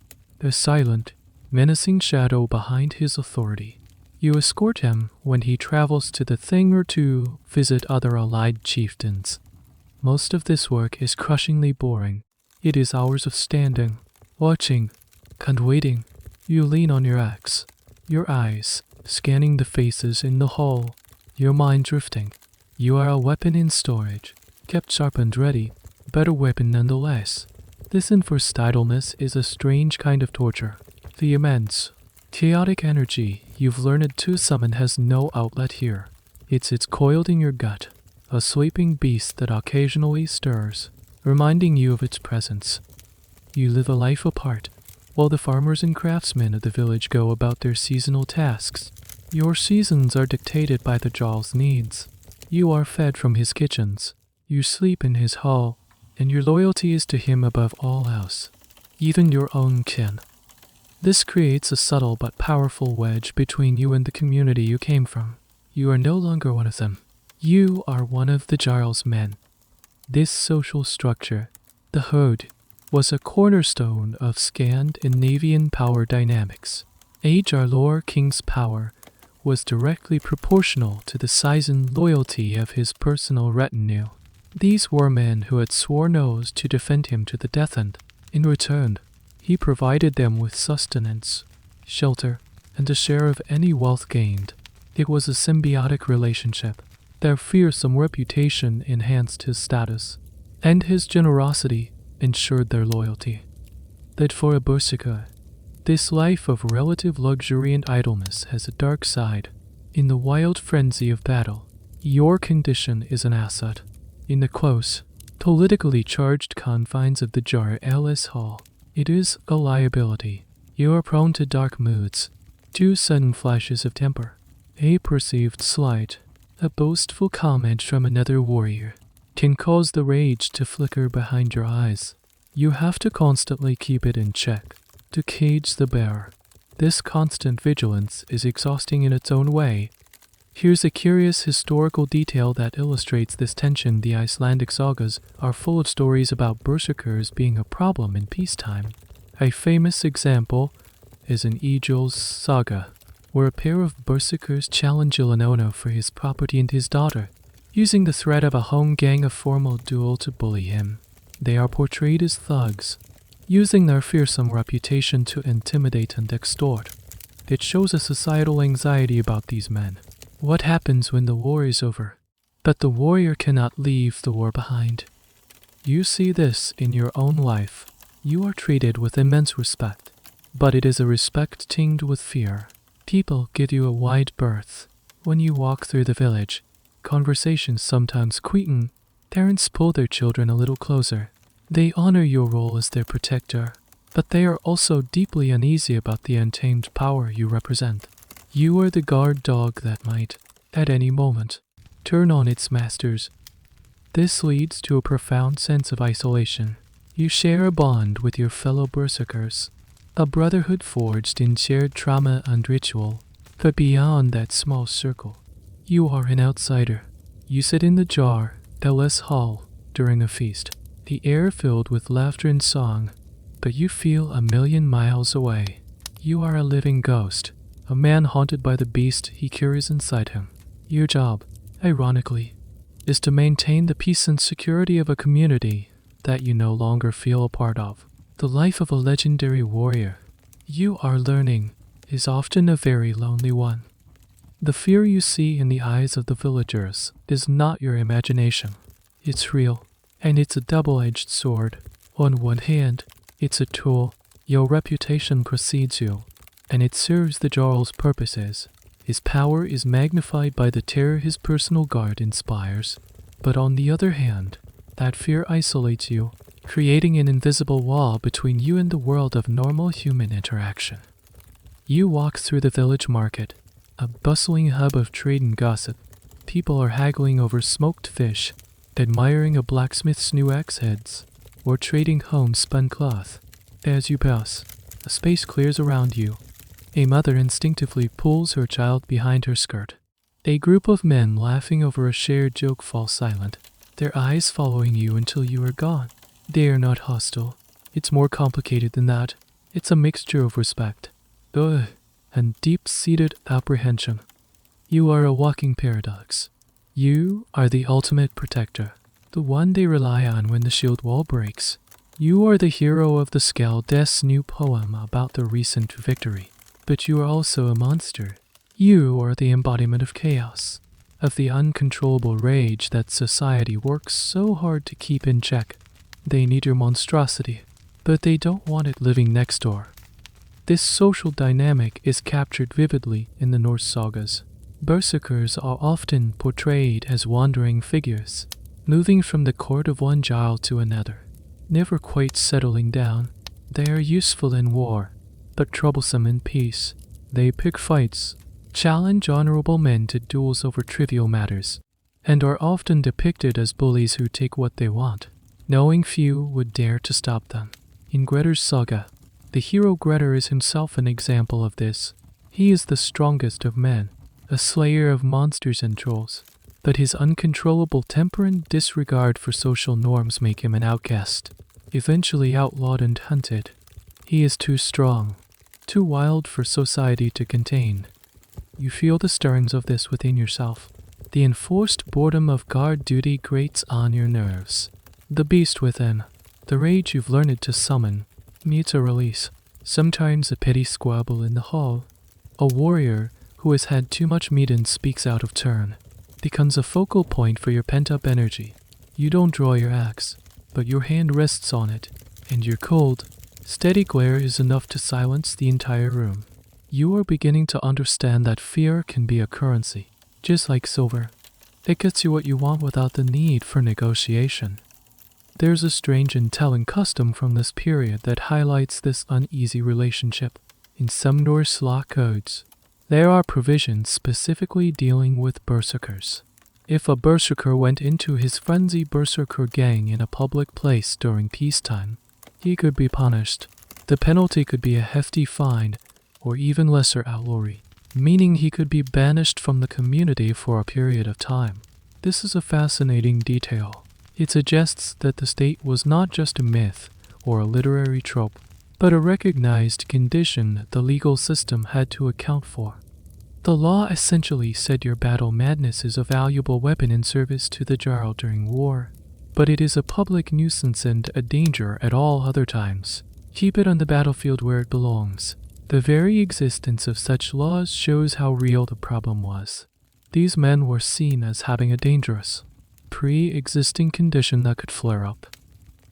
[SPEAKER 1] a silent, menacing shadow behind his authority. You escort him when he travels to the Thing or to visit other allied chieftains. Most of this work is crushingly boring. It is hours of standing, watching, and waiting. You lean on your axe, your eyes scanning the faces in the hall, your mind drifting. You are a weapon in storage, kept sharp and ready, but a weapon nonetheless. This enforced idleness is a strange kind of torture. The immense, chaotic energy you've learned to summon has no outlet here. It's coiled in your gut, a sleeping beast that occasionally stirs, reminding you of its presence. You live a life apart, while the farmers and craftsmen of the village go about their seasonal tasks. Your seasons are dictated by the Jarl's needs. You are fed from his kitchens, you sleep in his hall, and your loyalty is to him above all else, even your own kin. This creates a subtle but powerful wedge between you and the community you came from. You are no longer one of them. You are one of the Jarl's men. This social structure, the herd, was a cornerstone of Scandinavian power dynamics. A Jarlor king's power was directly proportional to the size and loyalty of his personal retinue. These were men who had sworn oaths to defend him to the death end. In return, he provided them with sustenance, shelter, and a share of any wealth gained. It was a symbiotic relationship. Their fearsome reputation enhanced his status, and his generosity ensured their loyalty. That for a berserker, this life of relative luxury and idleness has a dark side. In the wild frenzy of battle, your condition is an asset. In the close, politically charged confines of the Jarl's hall, it is a liability. You are prone to dark moods, to sudden flashes of temper, a perceived slight, a boastful comment from another warrior can cause the rage to flicker behind your eyes. You have to constantly keep it in check, to cage the bear. This constant vigilance is exhausting in its own way. Here's a curious historical detail that illustrates this tension. The Icelandic sagas are full of stories about berserkers being a problem in peacetime. A famous example is in Egil's saga, where a pair of berserkers challenge Ilanono for his property and his daughter, using the threat of a home gang of formal duel to bully him. They are portrayed as thugs, using their fearsome reputation to intimidate and extort. It shows a societal anxiety about these men. What happens when the war is over? But the warrior cannot leave the war behind. You see this in your own life. You are treated with immense respect, but it is a respect tinged with fear. People give you a wide berth. When you walk through the village, conversations sometimes quieten. Parents pull their children a little closer. They honor your role as their protector, but they are also deeply uneasy about the untamed power you represent. You are the guard dog that might, at any moment, turn on its masters. This leads to a profound sense of isolation. You share a bond with your fellow berserkers, A brotherhood forged in shared trauma and ritual. But beyond that small circle, you are an outsider. You sit in the jar, L.S. Hall, during a feast, the air filled with laughter and song, but you feel a million miles away. You are a living ghost, a man haunted by the beast he carries inside him. Your job, ironically, is to maintain the peace and security of a community that you no longer feel a part of. The life of a legendary warrior, you are learning, is often a very lonely one. The fear you see in the eyes of the villagers is not your imagination. It's real, and it's a double-edged sword. On one hand, it's a tool. Your reputation precedes you, and it serves the Jarl's purposes. His power is magnified by the terror his personal guard inspires. But on the other hand, that fear isolates you, creating an invisible wall between you and the world of normal human interaction. You walk through the village market, a bustling hub of trade and gossip. People are haggling over smoked fish, admiring a blacksmith's new axe heads, or trading homespun cloth. As you pass, a space clears around you. A mother instinctively pulls her child behind her skirt. A group of men laughing over a shared joke fall silent, their eyes following you until you are gone. They are not hostile. It's more complicated than that. It's a mixture of respect, and deep-seated apprehension. You are a walking paradox. You are the ultimate protector, the one they rely on when the shield wall breaks. You are the hero of the Skaldess' new poem about the recent victory. But you are also a monster. You are the embodiment of chaos, of the uncontrollable rage that society works so hard to keep in check. They need your monstrosity, but they don't want it living next door. This social dynamic is captured vividly in the Norse sagas. Berserkers are often portrayed as wandering figures, moving from the court of one jarl to another, never quite settling down. They are useful in war, but troublesome in peace. They pick fights, challenge honorable men to duels over trivial matters, and are often depicted as bullies who take what they want, knowing few would dare to stop them. In Grettir's saga, the hero Grettir is himself an example of this. He is the strongest of men, a slayer of monsters and trolls, but his uncontrollable temper and disregard for social norms make him an outcast, eventually outlawed and hunted. He is too strong, too wild for society to contain. You feel the stirrings of this within yourself. The enforced boredom of guard duty grates on your nerves. The beast within, the rage you've learned to summon, needs a release. Sometimes a petty squabble in the hall. A warrior who has had too much meat and speaks out of turn becomes a focal point for your pent-up energy. You don't draw your axe, but your hand rests on it, and your cold, steady glare is enough to silence the entire room. You are beginning to understand that fear can be a currency, just like silver. It gets you what you want without the need for negotiation. There's a strange and telling custom from this period that highlights this uneasy relationship. In some Norse law codes, there are provisions specifically dealing with berserkers. If a berserker went into his frenzy berserker gang in a public place during peacetime, he could be punished. The penalty could be a hefty fine or even lesser outlawry, meaning he could be banished from the community for a period of time. This is a fascinating detail. It suggests that the state was not just a myth or a literary trope, but a recognized condition the legal system had to account for. The law essentially said your battle madness is a valuable weapon in service to the Jarl during war, but it is a public nuisance and a danger at all other times. Keep it on the battlefield where it belongs. The very existence of such laws shows how real the problem was. These men were seen as having a dangerous, pre-existing condition that could flare up.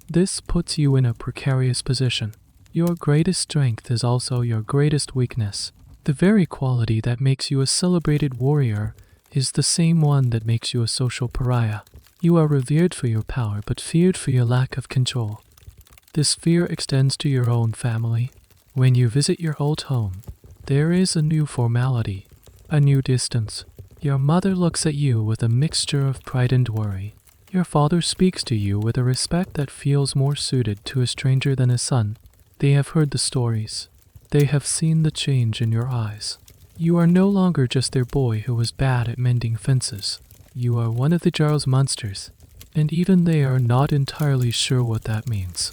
[SPEAKER 1] This puts you in a precarious position. Your greatest strength is also your greatest weakness. The very quality that makes you a celebrated warrior is the same one that makes you a social pariah. You are revered for your power, but feared for your lack of control. This fear extends to your own family. When you visit your old home, there is a new formality, a new distance. Your mother looks at you with a mixture of pride and worry. Your father speaks to you with a respect that feels more suited to a stranger than a son. They have heard the stories, They have seen the change in your eyes. You are no longer just their boy who was bad at mending fences. You are one of the Jarl's monsters, and even they are not entirely sure what that means.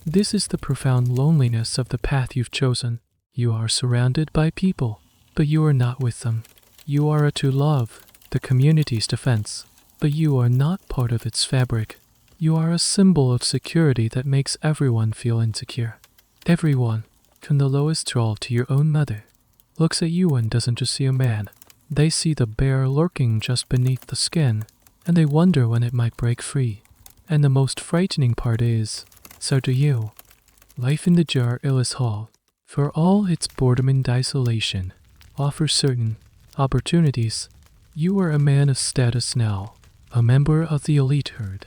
[SPEAKER 1] This is the profound loneliness of the path you've chosen. You are surrounded by people, but you are not with them. You are to love the community's defense, but you are not part of its fabric. You are a symbol of security that makes everyone feel insecure. Everyone, from the lowest troll to your own mother, looks at you and doesn't just see a man. They see the bear lurking just beneath the skin, and they wonder when it might break free. And the most frightening part is, so do you. Life in the Jar Illis Hall, for all its boredom and isolation, offers certain opportunities. You are a man of status now, a member of the elite herd.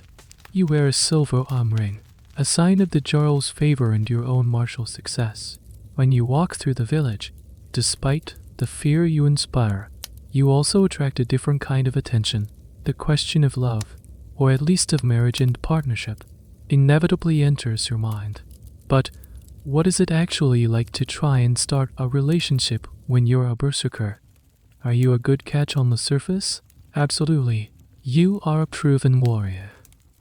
[SPEAKER 1] You wear a silver arm ring, a sign of the Jarl's favor and your own martial success. When you walk through the village, despite the fear you inspire, you also attract a different kind of attention. The question of love, or at least of marriage and partnership, inevitably enters your mind. But what is it actually like to try and start a relationship when you're a berserker? Are you a good catch on the surface? Absolutely. You are a proven warrior,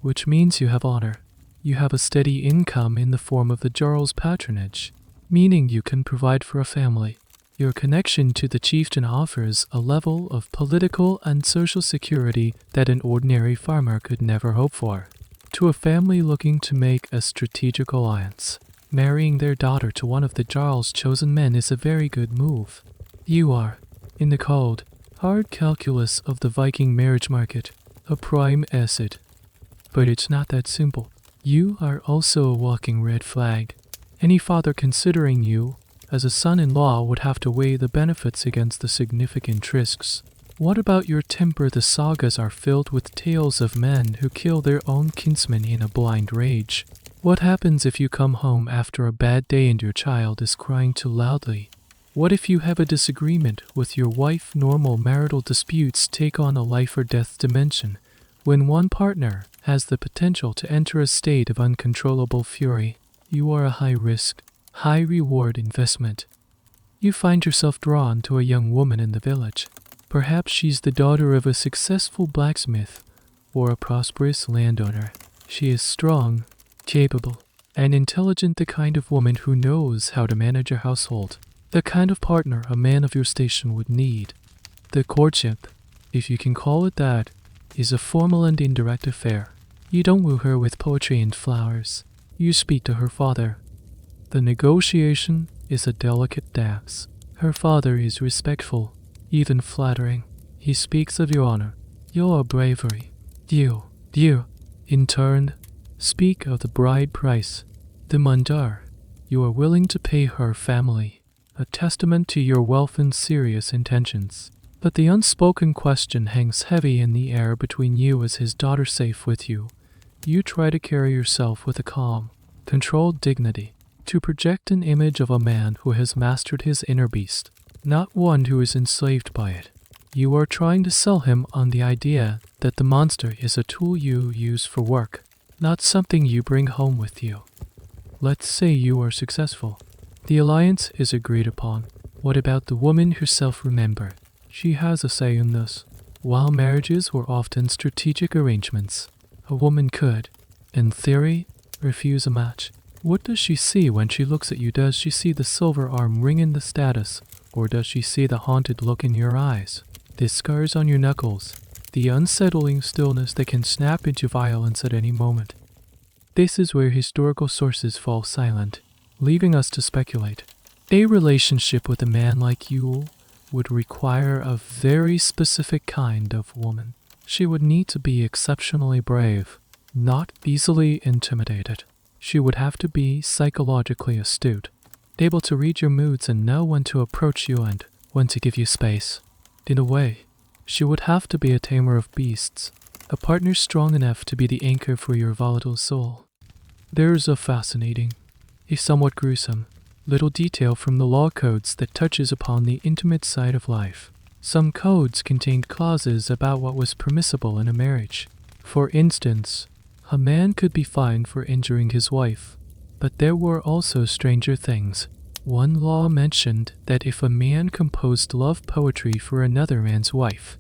[SPEAKER 1] which means you have honor. You have a steady income in the form of the Jarl's patronage, meaning you can provide for a family. Your connection to the chieftain offers a level of political and social security that an ordinary farmer could never hope for. To a family looking to make a strategic alliance, marrying their daughter to one of the Jarl's chosen men is a very good move. You are, in the cold, hard calculus of the Viking marriage market, a prime asset. But it's not that simple. You are also a walking red flag. Any father considering you as a son-in-law would have to weigh the benefits against the significant risks. What about your temper? The sagas are filled with tales of men who kill their own kinsmen in a blind rage. What happens if you come home after a bad day and your child is crying too loudly? What if you have a disagreement with your wife? Normal marital disputes take on a life or death dimension when one partner has the potential to enter a state of uncontrollable fury. You are a high-risk, high-reward investment. You find yourself drawn to a young woman in the village. Perhaps she's the daughter of a successful blacksmith or a prosperous landowner. She is strong, capable, and intelligent, the kind of woman who knows how to manage a household, the kind of partner a man of your station would need. The courtship, if you can call it that, is a formal and indirect affair. You don't woo her with poetry and flowers. You speak to her father. The negotiation is a delicate dance. Her father is respectful, even flattering. He speaks of your honor, your bravery. You, in turn, speak of the bride price, the mandar. You are willing to pay her family, a testament to your wealth and serious intentions. But the unspoken question hangs heavy in the air between you. Is his daughter safe with you? You try to carry yourself with a calm, controlled dignity, to project an image of a man who has mastered his inner beast, not one who is enslaved by it. You are trying to sell him on the idea that the monster is a tool you use for work, not something you bring home with you. Let's say you are successful. The alliance is agreed upon. What about the woman herself? Remember, she has a say in this. While marriages were often strategic arrangements, a woman could, in theory, refuse a match. What does she see when she looks at you? Does she see the silver arm ring in the status, or does she see the haunted look in your eyes, the scars on your knuckles, the unsettling stillness that can snap into violence at any moment? This is where historical sources fall silent, leaving us to speculate. A relationship with a man like you would require a very specific kind of woman. She would need to be exceptionally brave, not easily intimidated. She would have to be psychologically astute, able to read your moods and know when to approach you and when to give you space. In a way, she would have to be a tamer of beasts, a partner strong enough to be the anchor for your volatile soul. There's a fascinating, if somewhat gruesome, little detail from the law codes that touches upon the intimate side of life. Some codes contained clauses about what was permissible in a marriage. For instance, a man could be fined for injuring his wife, but there were also stranger things. One law mentioned that if a man composed love poetry for another man's wife,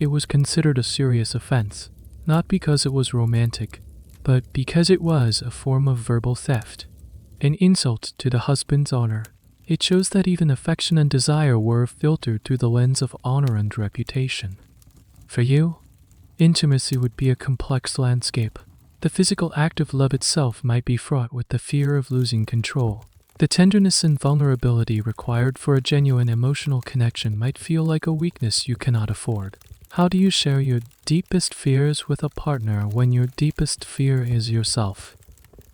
[SPEAKER 1] it was considered a serious offense, not because it was romantic, but because it was a form of verbal theft, an insult to the husband's honor. It shows that even affection and desire were filtered through the lens of honor and reputation. For you, intimacy would be a complex landscape. The physical act of love itself might be fraught with the fear of losing control. The tenderness and vulnerability required for a genuine emotional connection might feel like a weakness you cannot afford. How do you share your deepest fears with a partner when your deepest fear is yourself?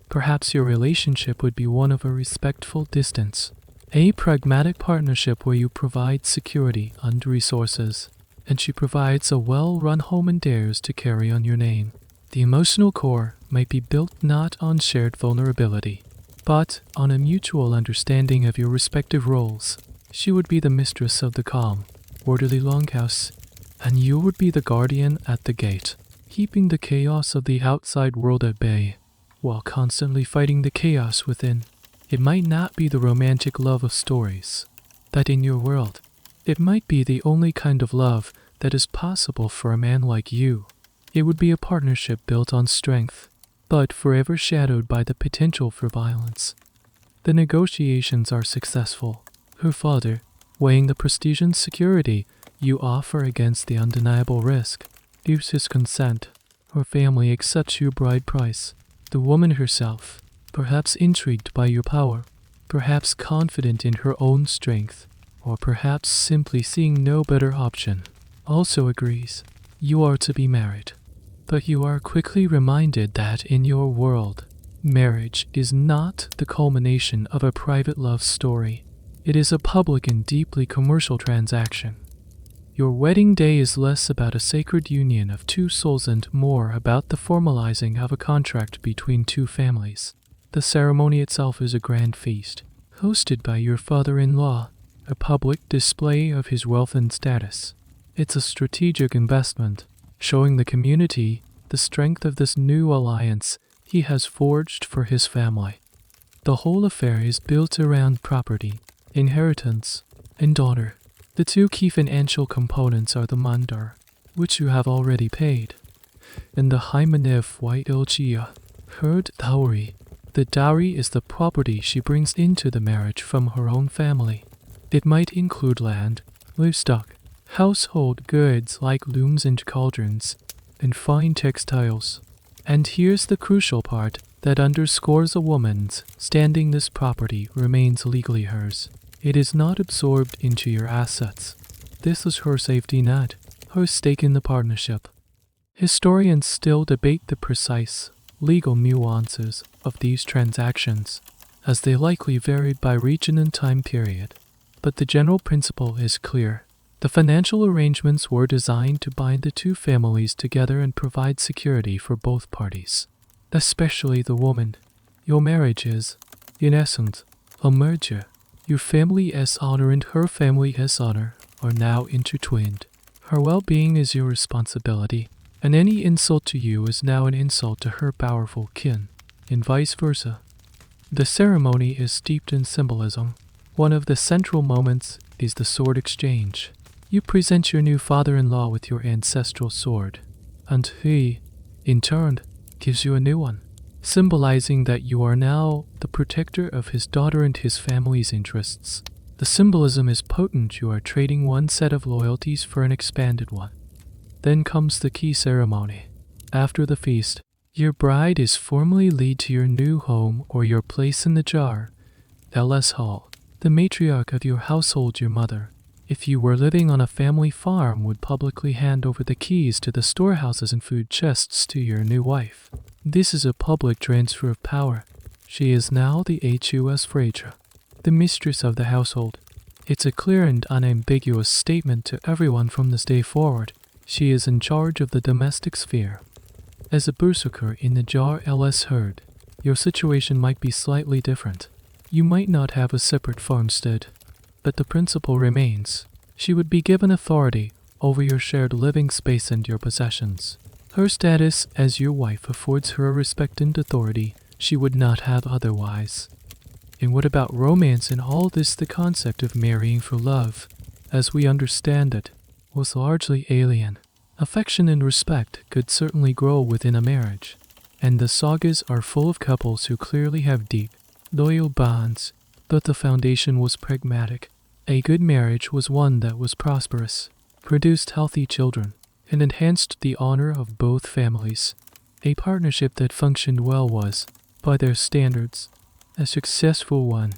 [SPEAKER 1] Perhaps your relationship would be one of a respectful distance, a pragmatic partnership where you provide security and resources, and she provides a well-run home and dares to carry on your name. The emotional core might be built not on shared vulnerability, but on a mutual understanding of your respective roles. She would be the mistress of the calm, orderly longhouse, and you would be the guardian at the gate, keeping the chaos of the outside world at bay, while constantly fighting the chaos within. It might not be the romantic love of stories, that in your world, it might be the only kind of love that is possible for a man like you. It would be a partnership built on strength, but forever shadowed by the potential for violence. The negotiations are successful. Her father, weighing the prestige and security you offer against the undeniable risk, gives his consent. Her family accepts your bride price. The woman herself, perhaps intrigued by your power, perhaps confident in her own strength, or perhaps simply seeing no better option, also agrees. You are to be married. But you are quickly reminded that in your world, marriage is not the culmination of a private love story. It is a public and deeply commercial transaction. Your wedding day is less about a sacred union of two souls and more about the formalizing of a contract between two families. The ceremony itself is a grand feast, hosted by your father-in-law, a public display of his wealth and status. It's a strategic investment, showing the community the strength of this new alliance he has forged for his family. The whole affair is built around property, inheritance, and honor. The two key financial components are the mandar, which you have already paid, and the hymenev Ilchia, her dowry. The dowry is the property she brings into the marriage from her own family. It might include land, livestock, household goods like looms and cauldrons, and fine textiles. And here's the crucial part that underscores a woman's standing: this property remains legally hers. It is not absorbed into your assets. This is her safety net, her stake in the partnership. Historians still debate the precise legal nuances of these transactions, as they likely varied by region and time period. But the general principle is clear. The financial arrangements were designed to bind the two families together and provide security for both parties, especially the woman. Your marriage is, in essence, a merger. Your family's honor and her family's honor are now intertwined. Her well-being is your responsibility, and any insult to you is now an insult to her powerful kin, and vice versa. The ceremony is steeped in symbolism. One of the central moments is the sword exchange. You present your new father-in-law with your ancestral sword, and he, in turn, gives you a new one, symbolizing that you are now the protector of his daughter and his family's interests. The symbolism is potent. You are trading one set of loyalties for an expanded one. Then comes the key ceremony. After the feast, your bride is formally led to your new home or your place in the jar, LS Hall. The matriarch of your household, your mother, if you were living on a family farm, would publicly hand over the keys to the storehouses and food chests to your new wife. This is a public transfer of power. She is now the HUS Freja, the mistress of the household. It's a clear and unambiguous statement to everyone from this day forward. She is in charge of the domestic sphere. As a berserker in the jar LS herd, your situation might be slightly different. You might not have a separate farmstead, but the principle remains. She would be given authority over your shared living space and your possessions. Her status as your wife affords her respect and authority she would not have otherwise. And what about romance and all this? The concept of marrying for love, as we understand it, was largely alien. Affection and respect could certainly grow within a marriage, and the sagas are full of couples who clearly have deep, loyal bonds, but the foundation was pragmatic. A good marriage was one that was prosperous, produced healthy children, and enhanced the honor of both families. A partnership that functioned well was, by their standards, a successful one.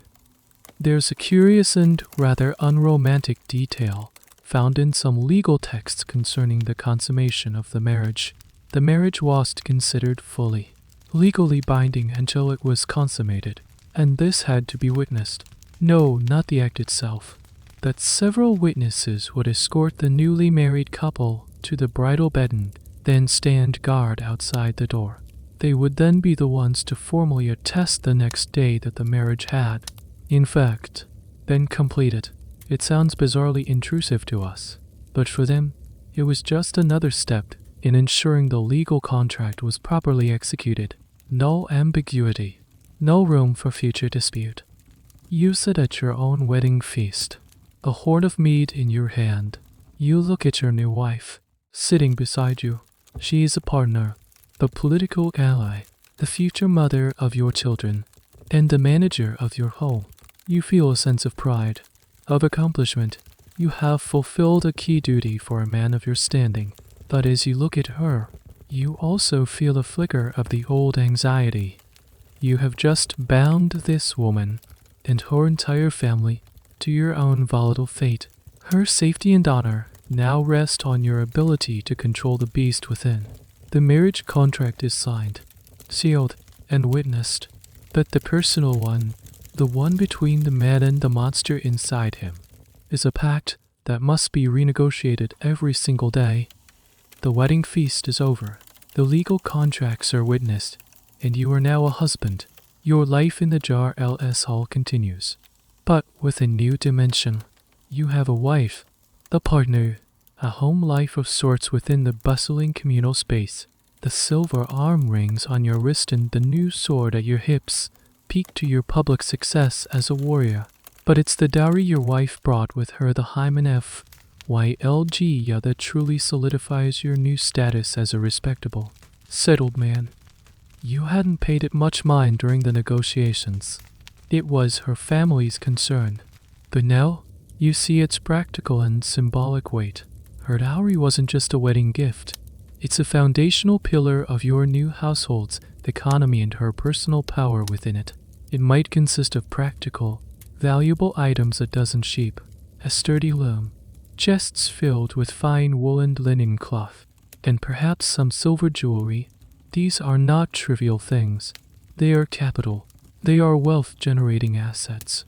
[SPEAKER 1] There's a curious and rather unromantic detail found in some legal texts concerning the consummation of the marriage. The marriage wasn't considered fully legally binding until it was consummated, and this had to be witnessed. No, not the act itself, but several witnesses would escort the newly married couple to the bridal bed and then stand guard outside the door. They would then be the ones to formally attest the next day that the marriage had, in fact, been completed. It sounds bizarrely intrusive to us, but for them, it was just another step in ensuring the legal contract was properly executed. No ambiguity, no room for future dispute. You sit at your own wedding feast, a horn of mead in your hand. You look at your new wife, sitting beside you. She is a partner, the political ally, the future mother of your children, and the manager of your home. You feel a sense of pride, of accomplishment. You have fulfilled a key duty for a man of your standing. But as you look at her, you also feel a flicker of the old anxiety. You have just bound this woman and her entire family to your own volatile fate. Her safety and honor now rest on your ability to control the beast within. The marriage contract is signed, sealed, and witnessed, but the personal one, the one between the man and the monster inside him, is a pact that must be renegotiated every single day. The wedding feast is over, the legal contracts are witnessed, and you are now a husband. Your life in the jar LS Hall continues, but with a new dimension. You have a wife, a partner, a home life of sorts within the bustling communal space. The silver arm rings on your wrist and the new sword at your hips peak to your public success as a warrior. But it's the dowry your wife brought with her, the Hymen FYLG, that truly solidifies your new status as a respectable, settled man. You hadn't paid it much mind during the negotiations. It was her family's concern. But now, you see its practical and symbolic weight. Her dowry wasn't just a wedding gift. It's a foundational pillar of your new household's economy and her personal power within it. It might consist of practical, valuable items, a dozen sheep, a sturdy loom, chests filled with fine wool and linen cloth, and perhaps some silver jewelry. These are not trivial things. They are capital. They are wealth-generating assets.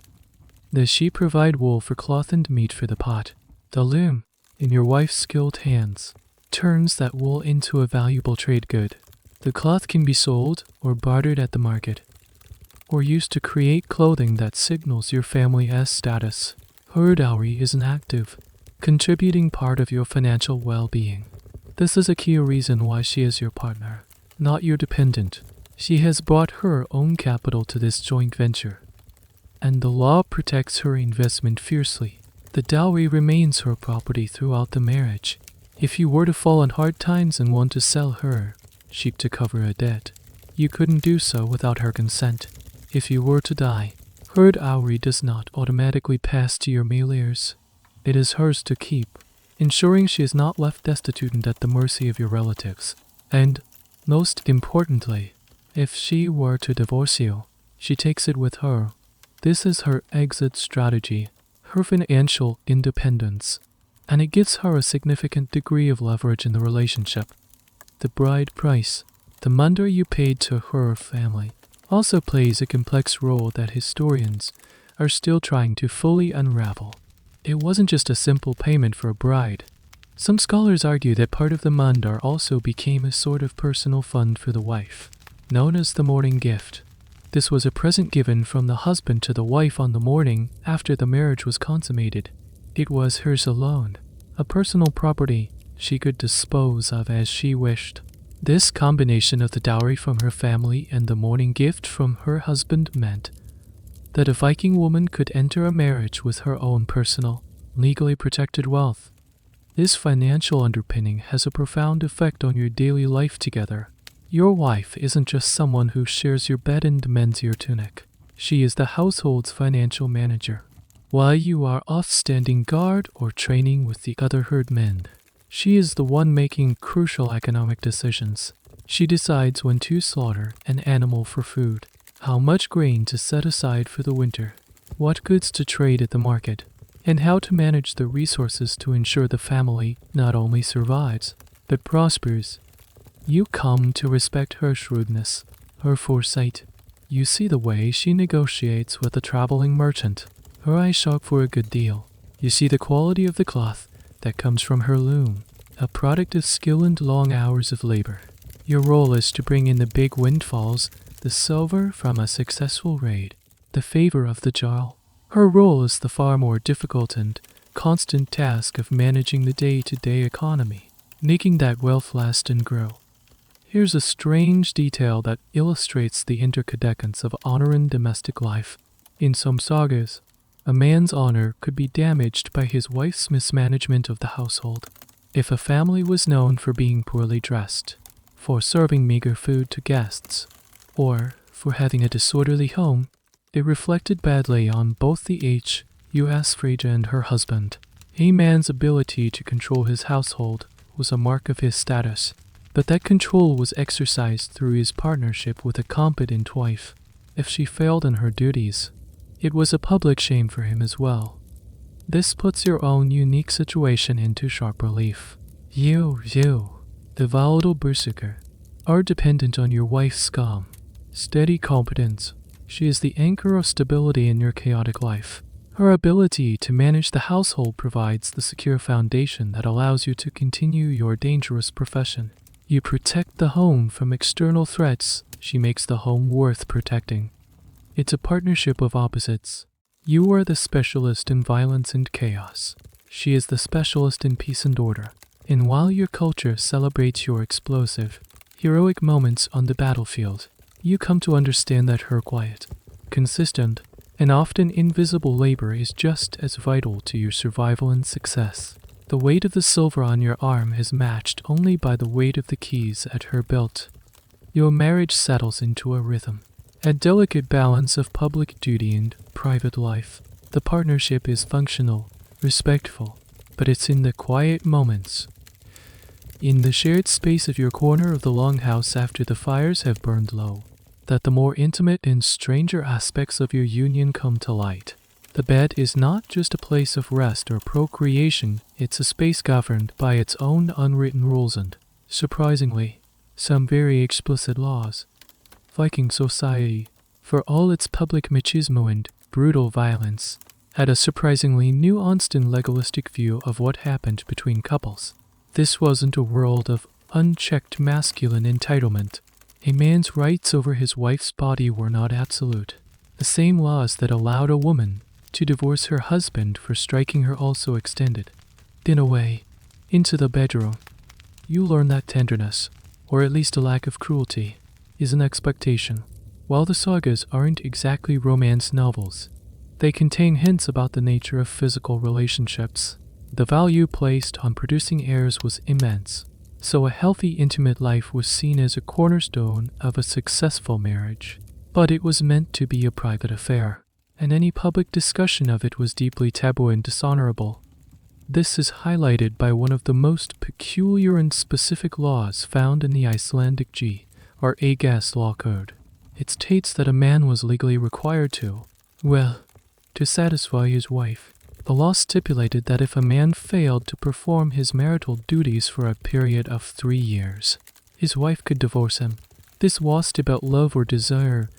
[SPEAKER 1] The sheep provide wool for cloth and meat for the pot. The loom, in your wife's skilled hands, turns that wool into a valuable trade good. The cloth can be sold or bartered at the market, or used to create clothing that signals your family's status. Her dowry is an active, contributing part of your financial well-being. This is a key reason why she is your partner, not your dependent. She has brought her own capital to this joint venture, and the law protects her investment fiercely. The dowry remains her property throughout the marriage. If you were to fall on hard times and want to sell her sheep to cover a debt, you couldn't do so without her consent. If you were to die, her dowry does not automatically pass to your male heirs. It is hers to keep, ensuring she is not left destitute and at the mercy of your relatives. And, most importantly, if she were to divorce you, she takes it with her. This is her exit strategy, her financial independence, and it gives her a significant degree of leverage in the relationship. The bride price, the money you paid to her family, also plays a complex role that historians are still trying to fully unravel. It wasn't just a simple payment for a bride. Some scholars argue that part of the mandar also became a sort of personal fund for the wife, known as the morning gift. This was a present given from the husband to the wife on the morning after the marriage was consummated. It was hers alone, a personal property she could dispose of as she wished. This combination of the dowry from her family and the morning gift from her husband meant that a Viking woman could enter a marriage with her own personal, legally protected wealth. This financial underpinning has a profound effect on your daily life together. Your wife isn't just someone who shares your bed and mends your tunic. She is the household's financial manager. While you are off standing guard or training with the other herdmen, she is the one making crucial economic decisions. She decides when to slaughter an animal for food, how much grain to set aside for the winter, what goods to trade at the market, and how to manage the resources to ensure the family not only survives, but prospers. You come to respect her shrewdness, her foresight. You see the way she negotiates with a traveling merchant. Her eyes shop for a good deal. You see the quality of the cloth that comes from her loom, a product of skill and long hours of labor. Your role is to bring in the big windfalls, the silver from a successful raid, the favor of the jarl. Her role is the far more difficult and constant task of managing the day-to-day economy, making that wealth last and grow. Here's a strange detail that illustrates the interconnections of honor in domestic life. In some sagas, a man's honor could be damaged by his wife's mismanagement of the household. If a family was known for being poorly dressed, for serving meager food to guests, or for having a disorderly home, it reflected badly on both the H.U.S. Freyja and her husband. A man's ability to control his household was a mark of his status, but that control was exercised through his partnership with a competent wife. If she failed in her duties, it was a public shame for him as well. This puts your own unique situation into sharp relief. You, the volatile berserker, are dependent on your wife's calm, steady competence. She is the anchor of stability in your chaotic life. Her ability to manage the household provides the secure foundation that allows you to continue your dangerous profession. You protect the home from external threats. She makes the home worth protecting. It's a partnership of opposites. You are the specialist in violence and chaos. She is the specialist in peace and order. And while your culture celebrates your explosive, heroic moments on the battlefield, you come to understand that her quiet, consistent, and often invisible labor is just as vital to your survival and success. The weight of the silver on your arm is matched only by the weight of the keys at her belt. Your marriage settles into a rhythm, a delicate balance of public duty and private life. The partnership is functional, respectful, but it's in the quiet moments, in the shared space of your corner of the longhouse after the fires have burned low, that the more intimate and stranger aspects of your union come to light. The bed is not just a place of rest or procreation, it's a space governed by its own unwritten rules and, surprisingly, some very explicit laws. Viking society, for all its public machismo and brutal violence, had a surprisingly nuanced and legalistic view of what happened between couples. This wasn't a world of unchecked masculine entitlement. A man's rights over his wife's body were not absolute. The same laws that allowed a woman to divorce her husband for striking her also extended. In a way, into the bedroom. You learn that tenderness, or at least a lack of cruelty, is an expectation. While the sagas aren't exactly romance novels, they contain hints about the nature of physical relationships. The value placed on producing heirs was immense, so a healthy intimate life was seen as a cornerstone of a successful marriage. But it was meant to be a private affair, and any public discussion of it was deeply taboo and dishonorable. This is highlighted by one of the most peculiar and specific laws found in the Icelandic G, or Agas law code. It states that a man was legally required to satisfy his wife. The law stipulated that if a man failed to perform his marital duties for a period of 3 years, his wife could divorce him. This wasn't about love or desire,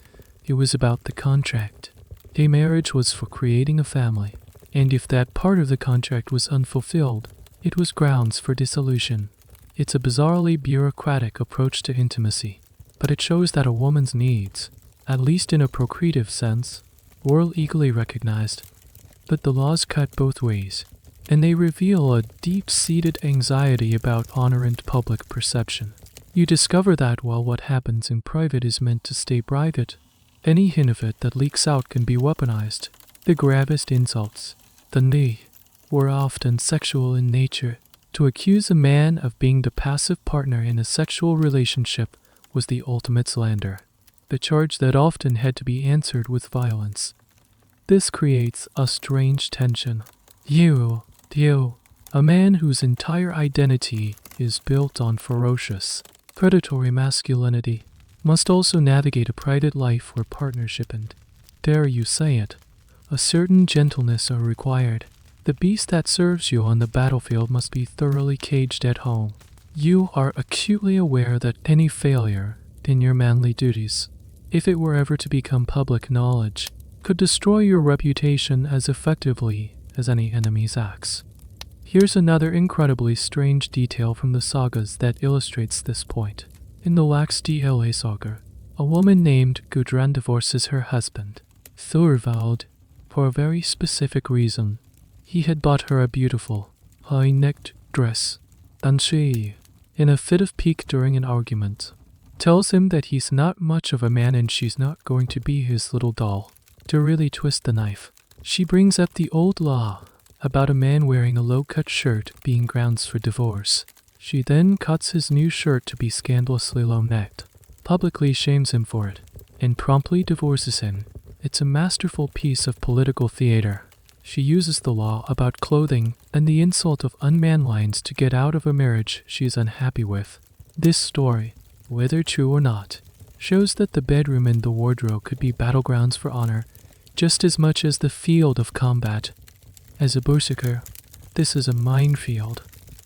[SPEAKER 1] it was about the contract. A marriage was for creating a family, and if that part of the contract was unfulfilled, it was grounds for dissolution. It's a bizarrely bureaucratic approach to intimacy, but it shows that a woman's needs, at least in a procreative sense, were legally recognized. But the laws cut both ways, and they reveal a deep-seated anxiety about honor and public perception. You discover that while what happens in private is meant to stay private, Any hint of it that leaks out can be weaponized. The gravest insults, than they, were often sexual in nature. To accuse a man of being the passive partner in a sexual relationship was the ultimate slander, the charge that often had to be answered with violence. This creates a strange tension. You, a man whose entire identity is built on ferocious, predatory masculinity, must also navigate a private life where partnership and, dare you say it, a certain gentleness are required. The beast that serves you on the battlefield must be thoroughly caged at home. You are acutely aware that any failure in your manly duties, if it were ever to become public knowledge, could destroy your reputation as effectively as any enemy's axe. Here's another incredibly strange detail from the sagas that illustrates this point. In the Laxdla saga, a woman named Gudrun divorces her husband, Thorvald, for a very specific reason. He had bought her a beautiful, high-necked dress, and she, in a fit of pique during an argument, tells him that he's not much of a man and she's not going to be his little doll. To really twist the knife, she brings up the old law about a man wearing a low-cut shirt being grounds for divorce. She then cuts his new shirt to be scandalously low-necked, publicly shames him for it, and promptly divorces him. It's a masterful piece of political theater. She uses the law about clothing and the insult of unmanlines to get out of a marriage she is unhappy with. This story, whether true or not, shows that the bedroom and the wardrobe could be battlegrounds for honor just as much as the field of combat. As a berserker, this is a minefield.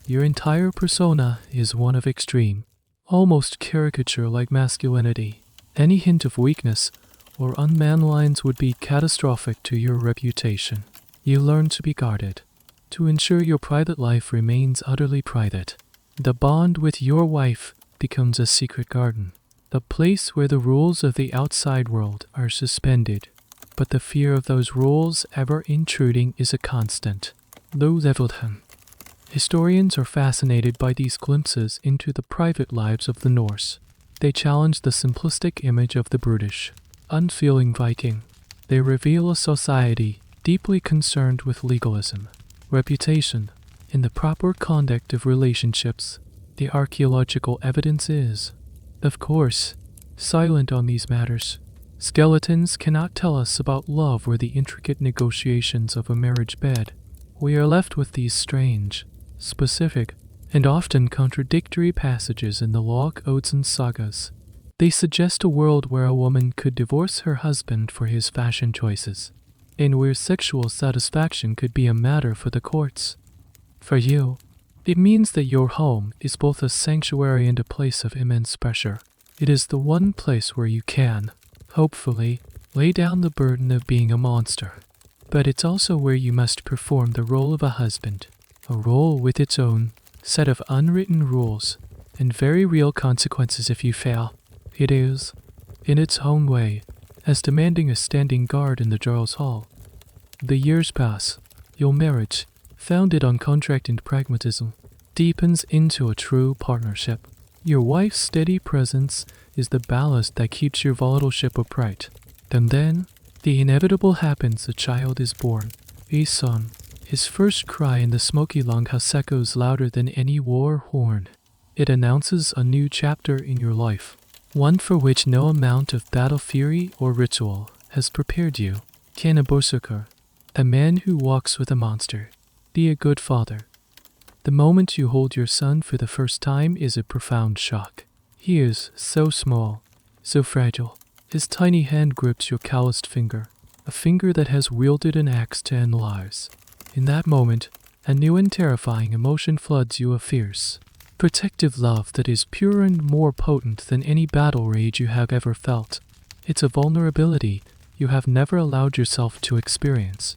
[SPEAKER 1] Your entire persona is one of extreme, almost caricature-like masculinity. Any hint of weakness or unmanlines would be catastrophic to your reputation. You learn to be guarded, to ensure your private life remains utterly private. The bond with your wife becomes a secret garden, the place where the rules of the outside world are suspended, but the fear of those rules ever intruding is a constant. Historians are fascinated by these glimpses into the private lives of the Norse. They challenge the simplistic image of the brutish, unfeeling Viking. They reveal a society deeply concerned with legalism, reputation, and the proper conduct of relationships. The archaeological evidence is, of course, silent on these matters. Skeletons cannot tell us about love or the intricate negotiations of a marriage bed. We are left with these strange, specific, and often contradictory passages in the Log-Odin sagas. They suggest a world where a woman could divorce her husband for his fashion choices, and where sexual satisfaction could be a matter for the courts. For you, it means that your home is both a sanctuary and a place of immense pressure. It is the one place where you can, hopefully, lay down the burden of being a monster. But it's also where you must perform the role of a husband, a role with its own set of unwritten rules and very real consequences if you fail. It is, in its own way, as demanding a standing guard in the Jarl's Hall. The years pass. Your marriage, founded on contract and pragmatism, deepens into a true partnership. Your wife's steady presence is the ballast that keeps your volatile ship upright. And then, the inevitable happens. A child is born, a son. His first cry in the smoky longhouse echoes louder than any war horn. It announces a new chapter in your life, one for which no amount of battle fury or ritual has prepared you. Can a berserker, a man who walks with a monster, be a good father? The moment you hold your son for the first time is a profound shock. He is so small, so fragile. His tiny hand grips your calloused finger, a finger that has wielded an axe to end lives. In that moment, a new and terrifying emotion floods you, a fierce, protective love that is purer and more potent than any battle rage you have ever felt. It's a vulnerability you have never allowed yourself to experience.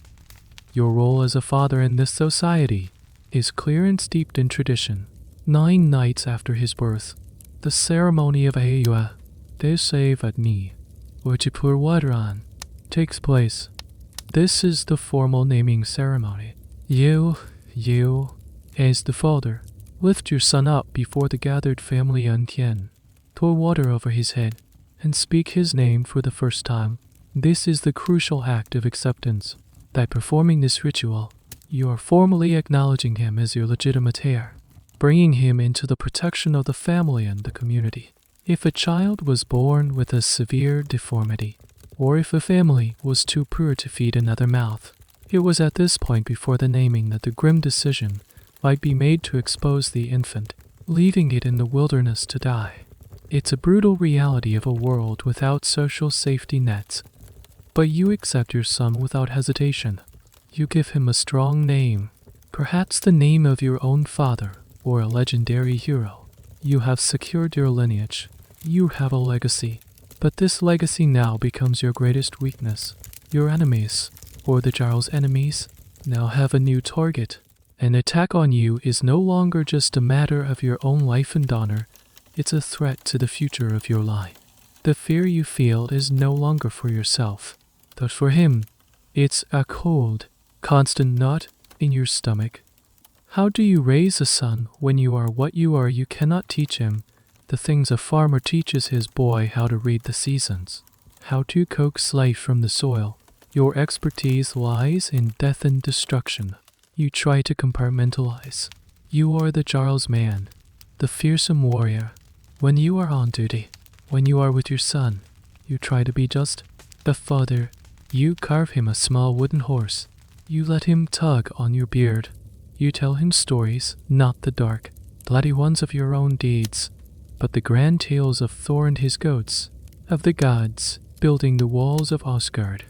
[SPEAKER 1] Your role as a father in this society is clear and steeped in tradition. 9 nights after his birth, the ceremony of Ayua, they save at me, or to pour water on, takes place. This is the formal naming ceremony. You, as the father, lift your son up before the gathered family on Tien, pour water over his head, and speak his name for the first time. This is the crucial act of acceptance. By performing this ritual, you are formally acknowledging him as your legitimate heir, bringing him into the protection of the family and the community. If a child was born with a severe deformity, or if a family was too poor to feed another mouth, it was at this point before the naming that the grim decision might be made to expose the infant, leaving it in the wilderness to die. It's a brutal reality of a world without social safety nets. But you accept your son without hesitation. You give him a strong name, perhaps the name of your own father or a legendary hero. You have secured your lineage. You have a legacy. But this legacy now becomes your greatest weakness. Your enemies, or the Jarl's enemies, now have a new target. An attack on you is no longer just a matter of your own life and honor. It's a threat to the future of your line. The fear you feel is no longer for yourself, but for him. It's a cold, constant knot in your stomach. How do you raise a son when you are what you are? You cannot teach him the things a farmer teaches his boy: how to read the seasons, how to coax life from the soil. Your expertise lies in death and destruction. You try to compartmentalize. You are the Jarl's man, the fearsome warrior. When you are on duty, when you are with your son, you try to be just the father. You carve him a small wooden horse. You let him tug on your beard. You tell him stories, not the dark, bloody ones of your own deeds, but the grand tales of Thor and his goats, of the gods building the walls of Asgard.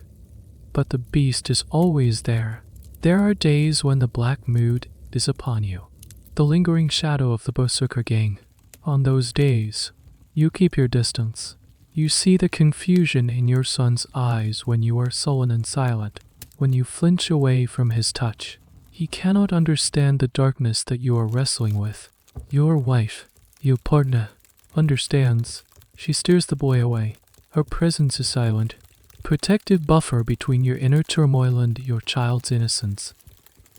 [SPEAKER 1] But the beast is always there. There are days when the black mood is upon you, the lingering shadow of the Berserker gang. On those days, you keep your distance. You see the confusion in your son's eyes when you are sullen and silent, when you flinch away from his touch. He cannot understand the darkness that you are wrestling with. Your wife, your partner, understands. She steers the boy away. Her presence is silent, protective buffer between your inner turmoil and your child's innocence.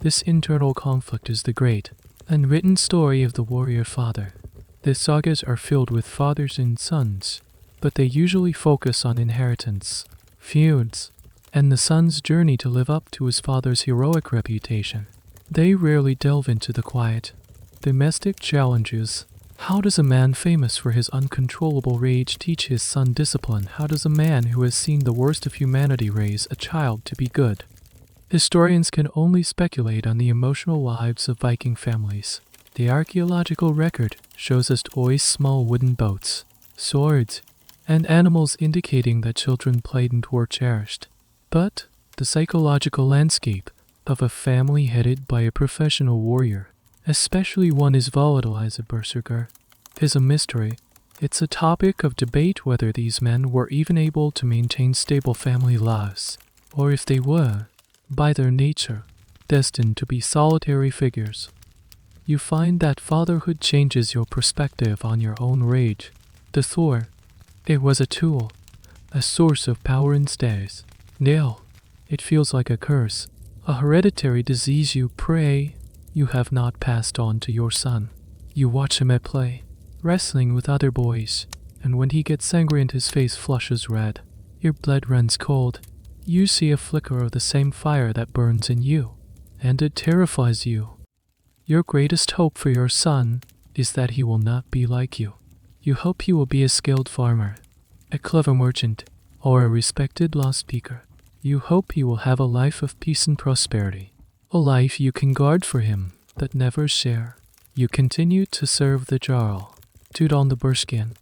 [SPEAKER 1] This internal conflict is the great, unwritten story of the warrior father. The sagas are filled with fathers and sons, but they usually focus on inheritance, feuds, and the son's journey to live up to his father's heroic reputation. They rarely delve into the quiet, domestic challenges. How does a man famous for his uncontrollable rage teach his son discipline? How does a man who has seen the worst of humanity raise a child to be good? Historians can only speculate on the emotional lives of Viking families. The archaeological record shows us always small wooden boats, swords, and animals, indicating that children played and were cherished. But the psychological landscape of a family headed by a professional warrior, especially one as volatile as a berserker, is a mystery. It's a topic of debate whether these men were even able to maintain stable family lives, or if they were, by their nature, destined to be solitary figures. You find that fatherhood changes your perspective on your own rage. To Thor, it was a tool, a source of power and status. Now, it feels like a curse, a hereditary disease you pray you have not passed on to your son. You watch him at play, wrestling with other boys, and when he gets angry and his face flushes red, your blood runs cold. You see a flicker of the same fire that burns in you, and it terrifies you. Your greatest hope for your son is that he will not be like you. You hope he will be a skilled farmer, a clever merchant, or a respected law speaker. You hope he will have a life of peace and prosperity, a life you can guard for him, but never share. You continue to serve the Jarl, to don the bearskin,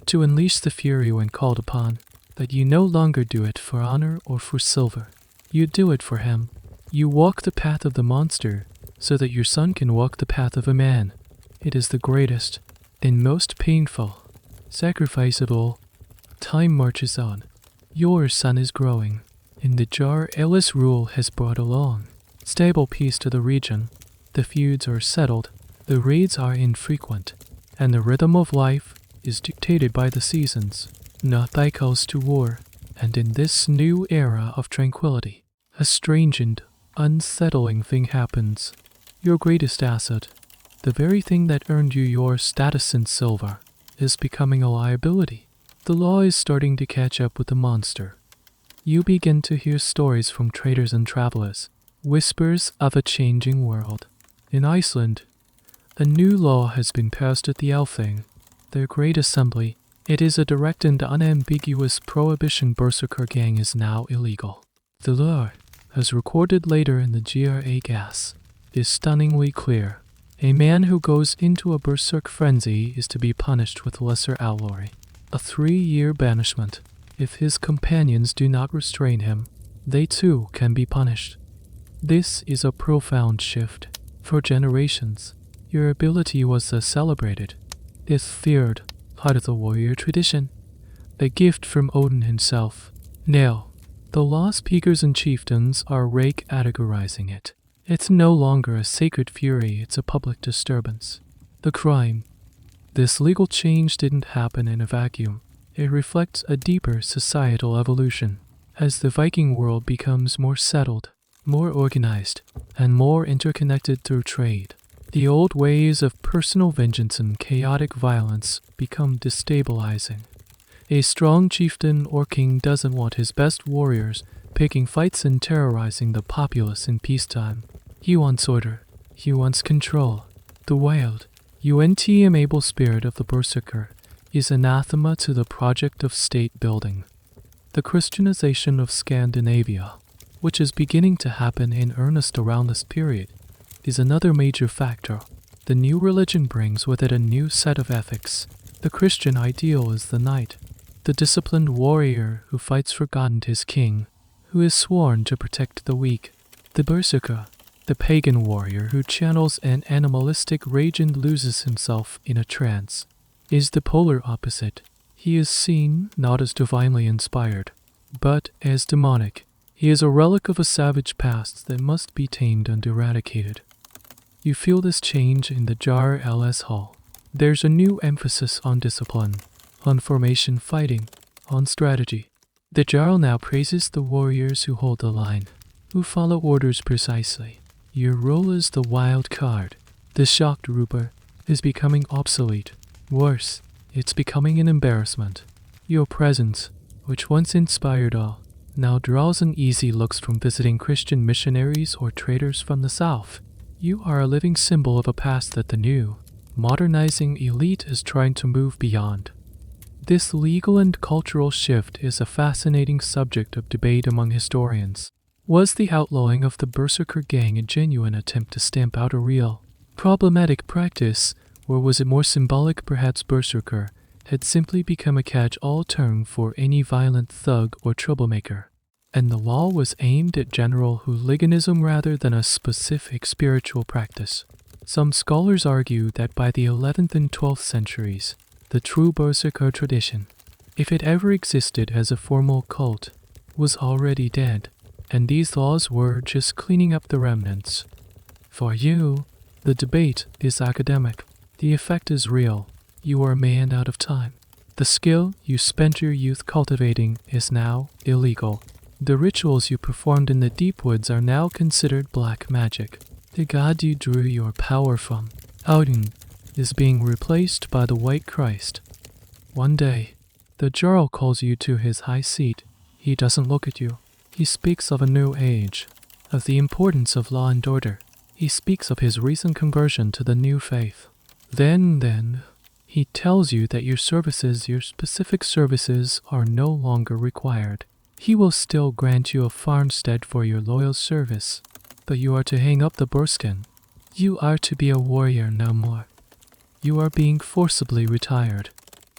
[SPEAKER 1] to unleash the fury when called upon, but you no longer do it for honor or for silver. You do it for him. You walk the path of the monster, so that your son can walk the path of a man. It is the greatest and most painful sacrifice of all. Time marches on. Your son is growing, and the Jarl's rule has brought along stable peace to the region. The feuds are settled, the raids are infrequent, and the rhythm of life is dictated by the seasons, not by calls to war. And in this new era of tranquility, a strange and unsettling thing happens. Your greatest asset, the very thing that earned you your status in silver, is becoming a liability. The law is starting to catch up with the monster. You begin to hear stories from traders and travelers, whispers of a changing world. In Iceland, a new law has been passed at the Althing, their great assembly. It is a direct and unambiguous prohibition. Berserker gang is now illegal. The law, as recorded later in the GRA gas, is stunningly clear. A man who goes into a berserk frenzy is to be punished with lesser alloy, a 3-year banishment. If his companions do not restrain him, they too can be punished. This is a profound shift. For generations, your ability was celebrated. It's feared, part of the warrior tradition, a gift from Odin himself. Now, the law speakers and chieftains are categorizing it. It's no longer a sacred fury, it's a public disturbance. The crime. This legal change didn't happen in a vacuum. It reflects a deeper societal evolution. As the Viking world becomes more settled, more organized, and more interconnected through trade, the old ways of personal vengeance and chaotic violence become destabilizing. A strong chieftain or king doesn't want his best warriors picking fights and terrorizing the populace in peacetime. He wants order. He wants control. The wild, UNTM-able spirit of the berserker is anathema to the project of state building. The Christianization of Scandinavia, which is beginning to happen in earnest around this period, is another major factor. The new religion brings with it a new set of ethics. The Christian ideal is the knight, the disciplined warrior who fights for God and his king, who is sworn to protect the weak. The berserker, the pagan warrior who channels an animalistic rage and loses himself in a trance, is the polar opposite. He is seen not as divinely inspired, but as demonic. He is a relic of a savage past that must be tamed and eradicated. You feel this change in the Jar LS Hall. There's a new emphasis on discipline, on formation fighting, on strategy. The Jarl now praises the warriors who hold the line, who follow orders precisely. Your role as the wild card, the shock trooper, is becoming obsolete. Worse, it's becoming an embarrassment. Your presence, which once inspired awe, now draws uneasy looks from visiting Christian missionaries or traders from the south. You are a living symbol of a past that the new, modernizing elite is trying to move beyond. This legal and cultural shift is a fascinating subject of debate among historians. Was the outlawing of the berserker gang a genuine attempt to stamp out a real, problematic practice, or was it more symbolic? Perhaps berserker had simply become a catch-all term for any violent thug or troublemaker, and the law was aimed at general hooliganism rather than a specific spiritual practice. Some scholars argue that by the 11th and 12th centuries, the true berserker tradition, if it ever existed as a formal cult, was already dead, and these laws were just cleaning up the remnants. For you, the debate is academic. The effect is real. You are a man out of time. The skill you spent your youth cultivating is now illegal. The rituals you performed in the deep woods are now considered black magic. The god you drew your power from, Odin, is being replaced by the White Christ. One day, the Jarl calls you to his high seat. He doesn't look at you. He speaks of a new age, of the importance of law and order. He speaks of his recent conversion to the new faith. Then, he tells you that your specific services are no longer required. He will still grant you a farmstead for your loyal service, but you are to hang up the burskin. You are to be a warrior no more. You are being forcibly retired,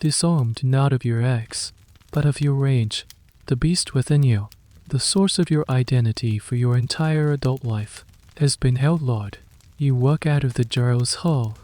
[SPEAKER 1] disarmed not of your ex, but of your rage, the beast within you. The source of your identity for your entire adult life has been outlawed. You walk out of the Jarl's hall,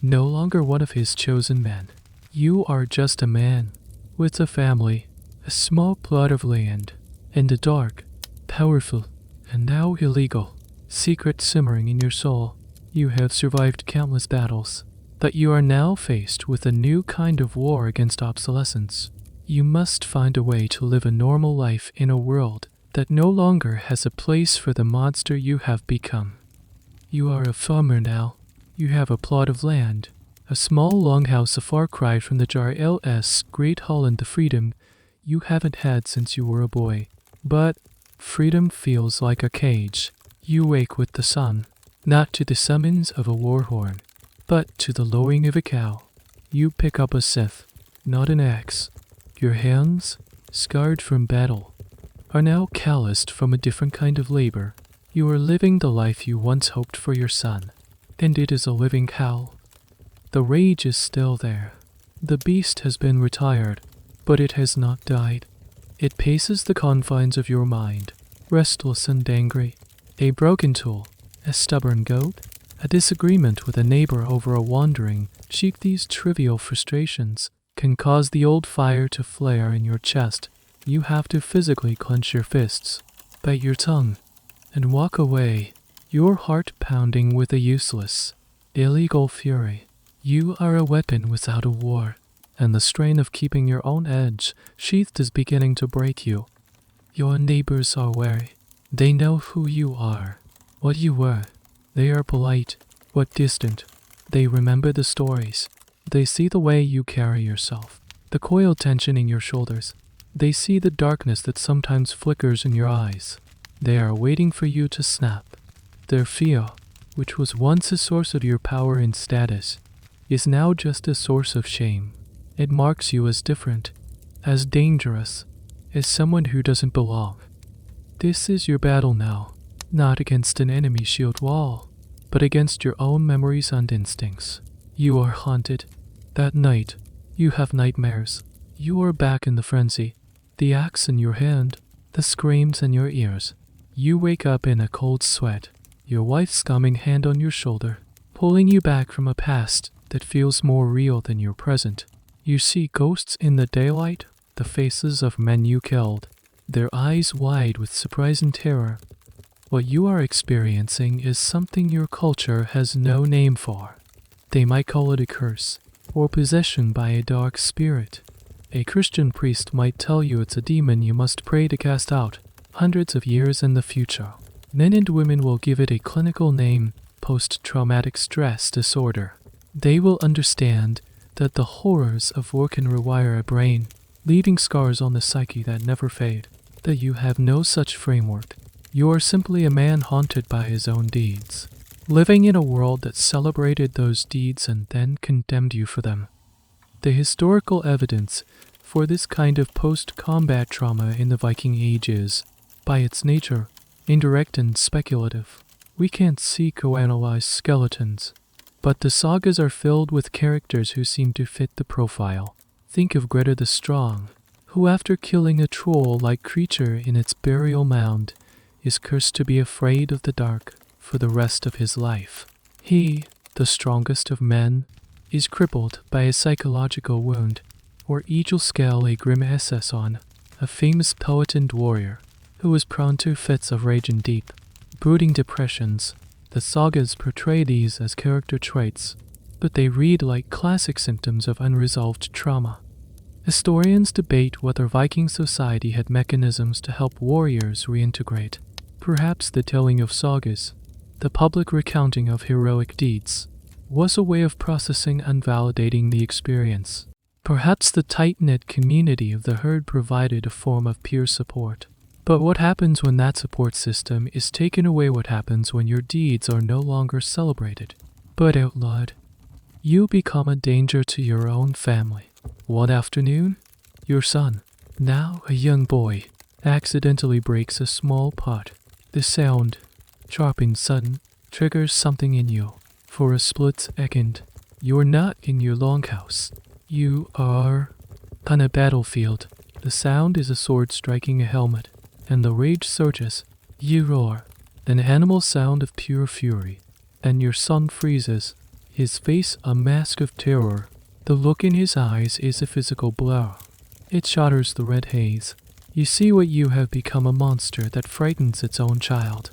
[SPEAKER 1] no longer one of his chosen men. You are just a man, with a family, a small plot of land, and a dark, powerful, and now illegal secret simmering in your soul. You have survived countless battles, but you are now faced with a new kind of war against obsolescence. You must find a way to live a normal life in a world that no longer has a place for the monster you have become. You are a farmer now. You have a plot of land, A small longhouse, a far cry from the JRLS Great Hall and the freedom you haven't had since you were a boy. But freedom feels like a cage. You wake with the sun, not to the summons of a war horn, but to the lowing of a cow. You pick up a scythe, not an axe. Your hands, scarred from battle, are now calloused from a different kind of labor. You are living the life you once hoped for your son, and it is a living howl. The rage is still there. The beast has been retired, but it has not died. It paces the confines of your mind, restless and angry. A broken tool, a stubborn goat, a disagreement with a neighbor over a wandering sheep. These trivial frustrations can cause the old fire to flare in your chest. You have to physically clench your fists, bite your tongue, and walk away, your heart pounding with a useless, illegal fury. You are a weapon without a war, and the strain of keeping your own edge sheathed is beginning to break you. Your neighbors are wary. They know who you are, what you were. They are polite, but distant. They remember the stories. They see the way you carry yourself, the coiled tension in your shoulders. They see the darkness that sometimes flickers in your eyes. They are waiting for you to snap. Their fear, which was once a source of your power and status, is now just a source of shame. It marks you as different, as dangerous, as someone who doesn't belong. This is your battle now, not against an enemy shield wall, but against your own memories and instincts. You are haunted. That night, you have nightmares. You are back in the frenzy, the axe in your hand, the screams in your ears. You wake up in a cold sweat, your wife's calming hand on your shoulder, pulling you back from a past that feels more real than your present. You see ghosts in the daylight, the faces of men you killed, their eyes wide with surprise and terror. What you are experiencing is something your culture has no name for. They might call it a curse, or possession by a dark spirit. A Christian priest might tell you it's a demon you must pray to cast out, hundreds of years in the future. Men and women will give it a clinical name, post-traumatic stress disorder. They will understand that the horrors of war can rewire a brain, leaving scars on the psyche that never fade, that you have no such framework. You are simply a man haunted by his own deeds, living in a world that celebrated those deeds and then condemned you for them. The historical evidence for this kind of post-combat trauma in the Viking Age is, by its nature, indirect and speculative. We can't see coanalyzed skeletons, but the sagas are filled with characters who seem to fit the profile. Think of Grettir the Strong, who after killing a troll-like creature in its burial mound, is cursed to be afraid of the dark for the rest of his life. He, the strongest of men, is crippled by a psychological wound. Or Egilskell, a grim Esesson, a famous poet and warrior, who was prone to fits of rage and deep, brooding depressions. The sagas portray these as character traits, but they read like classic symptoms of unresolved trauma. Historians debate whether Viking society had mechanisms to help warriors reintegrate. Perhaps the telling of sagas, the public recounting of heroic deeds, was a way of processing and validating the experience. Perhaps the tight-knit community of the herd provided a form of peer support. But what happens when that support system is taken away? What happens when your deeds are no longer celebrated, but outlawed? You become a danger to your own family. One afternoon, your son, now a young boy, accidentally breaks a small pot. The sound, sharp and sudden, triggers something in you. For a split second, you're not in your longhouse. You are on a battlefield. The sound is a sword striking a helmet, and the rage surges. You roar, an animal sound of pure fury, and your son freezes, his face a mask of terror. The look in his eyes is a physical blur. It shatters the red haze. You see what you have become, a monster that frightens its own child.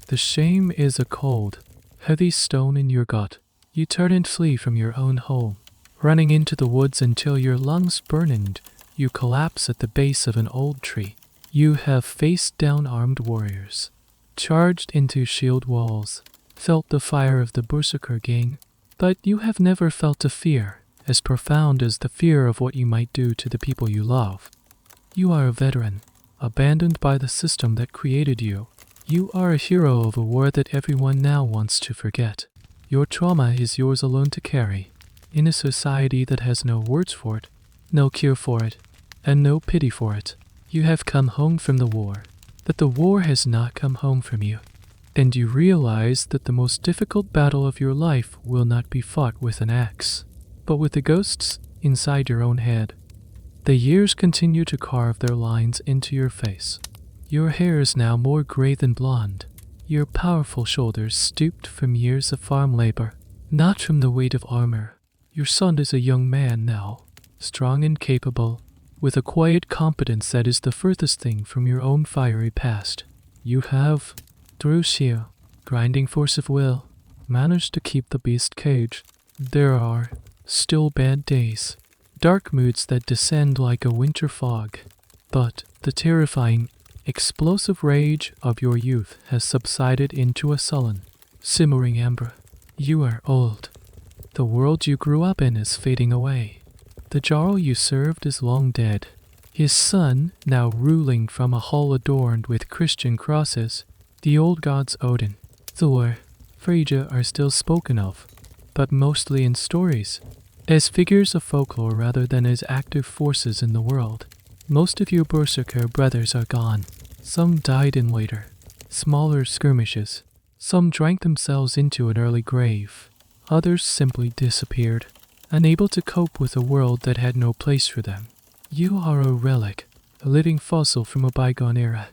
[SPEAKER 1] The shame is a cold, heavy stone in your gut. You turn and flee from your own home, running into the woods until your lungs burn and you collapse at the base of an old tree. You have faced down armed warriors, charged into shield walls, felt the fire of the Berserker gang, But you have never felt a fear as profound as the fear of what you might do to the people you love. You are a veteran, abandoned by the system that created you. You are a hero of a war that everyone now wants to forget. Your trauma is yours alone to carry, in a society that has no words for it, no cure for it, and no pity for it. You have come home from the war, but the war has not come home from you. And you realize that the most difficult battle of your life will not be fought with an axe, but with the ghosts inside your own head. The years continue to carve their lines into your face. Your hair is now more gray than blonde. Your powerful shoulders stooped from years of farm labor, not from the weight of armor. Your son is a young man now, strong and capable, with a quiet competence that is the furthest thing from your own fiery past. You have, through sheer, grinding force of will, managed to keep the beast caged. There are still bad days, dark moods that descend like a winter fog, but the terrifying, explosive rage of your youth has subsided into a sullen, simmering ember. You are old. The world you grew up in is fading away. The Jarl you served is long dead. His son, now ruling from a hall adorned with Christian crosses, the old gods Odin, Thor, Freyja are still spoken of, but mostly in stories, as figures of folklore rather than as active forces in the world. Most of your berserker brothers are gone. Some died in later, smaller skirmishes. Some drank themselves into an early grave. Others simply disappeared, unable to cope with a world that had no place for them. You are a relic, a living fossil from a bygone era.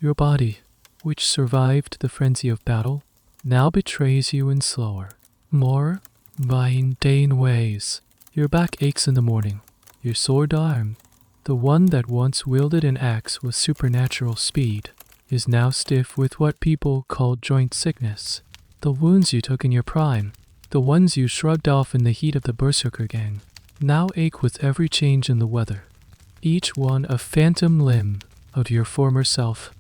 [SPEAKER 1] Your body, which survived the frenzy of battle, now betrays you in slower, more mundane ways. Your back aches in the morning. Your sword arm, the one that once wielded an axe with supernatural speed, is now stiff with what people call joint sickness. The wounds you took in your prime, the ones you shrugged off in the heat of the berserker gang, now ache with every change in the weather. Each one a phantom limb of your former self.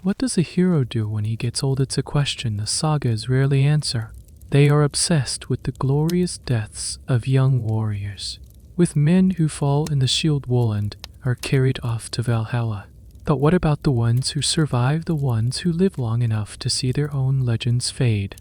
[SPEAKER 1] What does a hero do when he gets old? It's a question the sagas rarely answer. They are obsessed with the glorious deaths of young warriors, with men who fall in the shield wall and are carried off to Valhalla. But what about the ones who survive, the ones who live long enough to see their own legends fade?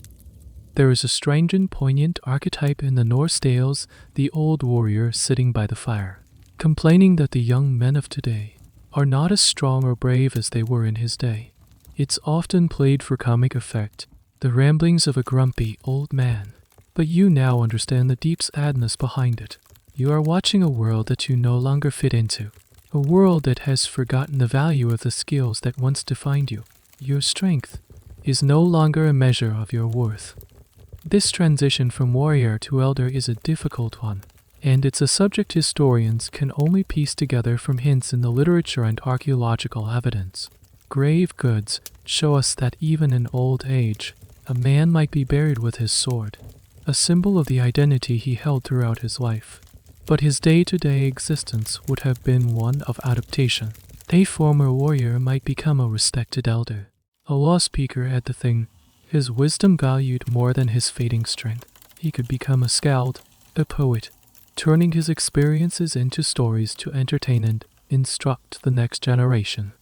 [SPEAKER 1] There is a strange and poignant archetype in the Norse tales, the old warrior sitting by the fire, complaining that the young men of today are not as strong or brave as they were in his day. It's often played for comic effect, the ramblings of a grumpy old man, but you now understand the deep sadness behind it. You are watching a world that you no longer fit into, a world that has forgotten the value of the skills that once defined you. Your strength is no longer a measure of your worth. This transition from warrior to elder is a difficult one, and it's a subject historians can only piece together from hints in the literature and archaeological evidence. Grave goods show us that even in old age, a man might be buried with his sword, a symbol of the identity he held throughout his life. But his day-to-day existence would have been one of adaptation. A former warrior might become a respected elder, a law speaker at the thing, his wisdom valued more than his fading strength. He could become a skald, a poet, turning his experiences into stories to entertain and instruct the next generation.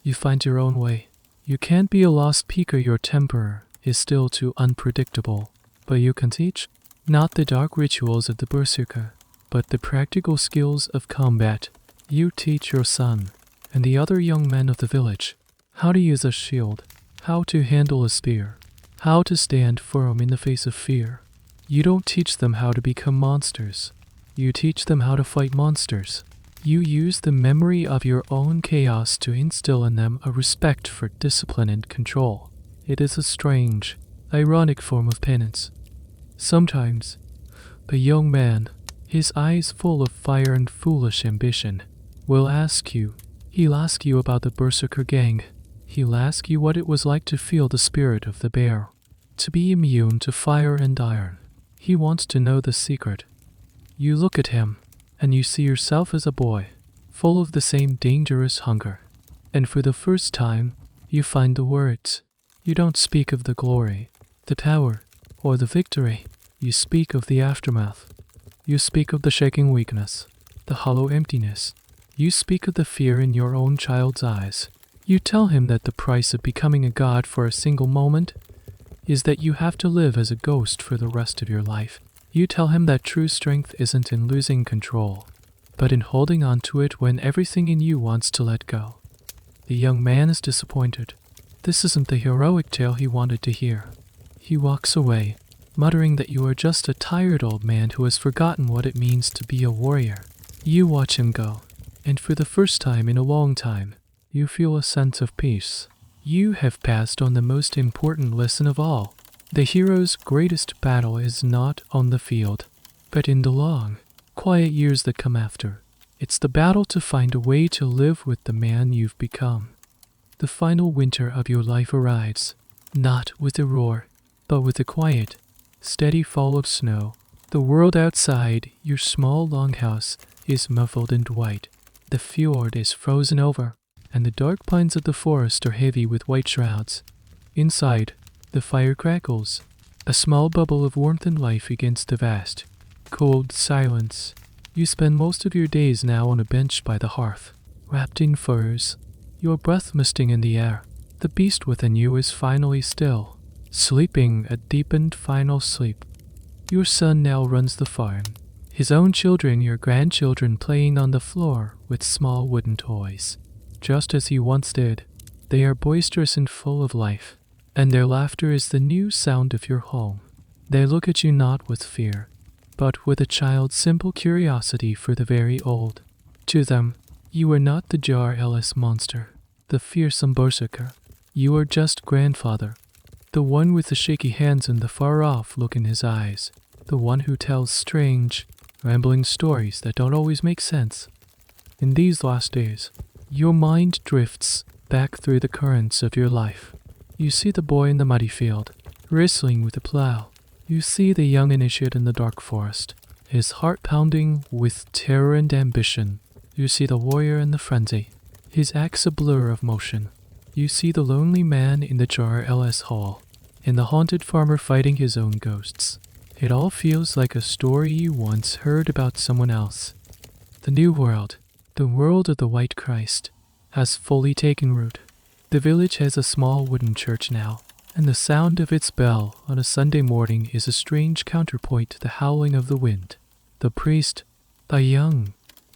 [SPEAKER 1] You find your own way. You can't be a lost peaker, your temper is still too unpredictable, but you can teach, not the dark rituals of the berserker, but the practical skills of combat. You teach your son and the other young men of the village how to use a shield, how to handle a spear, how to stand firm in the face of fear. You don't teach them how to become monsters. You teach them how to fight monsters. You use the memory of your own chaos to instill in them a respect for discipline and control. It is a strange, ironic form of penance. Sometimes, a young man, his eyes full of fire and foolish ambition, he'll ask you about the berserker gang. He'll ask you what it was like to feel the spirit of the bear, to be immune to fire and iron. He wants to know the secret. You look at him, and you see yourself as a boy, full of the same dangerous hunger. And for the first time, you find the words. You don't speak of the glory, the power, or the victory. You speak of the aftermath. You speak of the shaking weakness, the hollow emptiness. You speak of the fear in your own child's eyes. You tell him that the price of becoming a god for a single moment is that you have to live as a ghost for the rest of your life. You tell him that true strength isn't in losing control, but in holding on to it when everything in you wants to let go. The young man is disappointed. This isn't the heroic tale he wanted to hear. He walks away, muttering that you are just a tired old man who has forgotten what it means to be a warrior. You watch him go, and for the first time in a long time, you feel a sense of peace. You have passed on the most important lesson of all. The hero's greatest battle is not on the field, but in the long, quiet years that come after. It's the battle to find a way to live with the man you've become. The final winter of your life arrives, not with a roar, but with a quiet, steady fall of snow. The world outside your small longhouse is muffled in white. The fjord is frozen over, and the dark pines of the forest are heavy with white shrouds. Inside, the fire crackles, a small bubble of warmth and life against the vast, cold silence. You spend most of your days now on a bench by the hearth, wrapped in furs, your breath misting in the air. The beast within you is finally still, sleeping a deepened final sleep. Your son now runs the farm, his own children, your grandchildren playing on the floor with small wooden toys. Just as he once did, they are boisterous and full of life, and their laughter is the new sound of your home. They look at you not with fear, but with a child's simple curiosity for the very old. To them, you are not the Jar-LS monster, the fearsome berserker. You are just grandfather, the one with the shaky hands and the far-off look in his eyes, the one who tells strange, rambling stories that don't always make sense. In these last days, your mind drifts back through the currents of your life. You see the boy in the muddy field, wrestling with a plow. You see the young initiate in the dark forest, his heart pounding with terror and ambition. You see the warrior in the frenzy, his axe a blur of motion. You see the lonely man in the Jar-LS hall, and the haunted farmer fighting his own ghosts. It all feels like a story you once heard about someone else. The new world, the world of the White Christ, has fully taken root. The village has a small wooden church now, and the sound of its bell on a Sunday morning is a strange counterpoint to the howling of the wind. The priest, a young,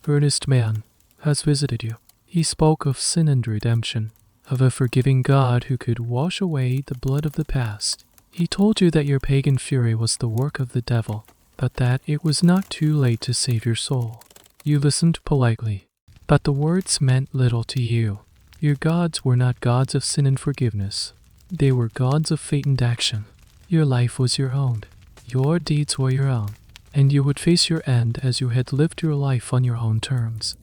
[SPEAKER 1] earnest man, has visited you. He spoke of sin and redemption, of a forgiving God who could wash away the blood of the past. He told you that your pagan fury was the work of the devil, but that it was not too late to save your soul. You listened politely, but the words meant little to you. Your gods were not gods of sin and forgiveness. They were gods of fate and action. Your life was your own. Your deeds were your own. And you would face your end as you had lived your life on your own terms.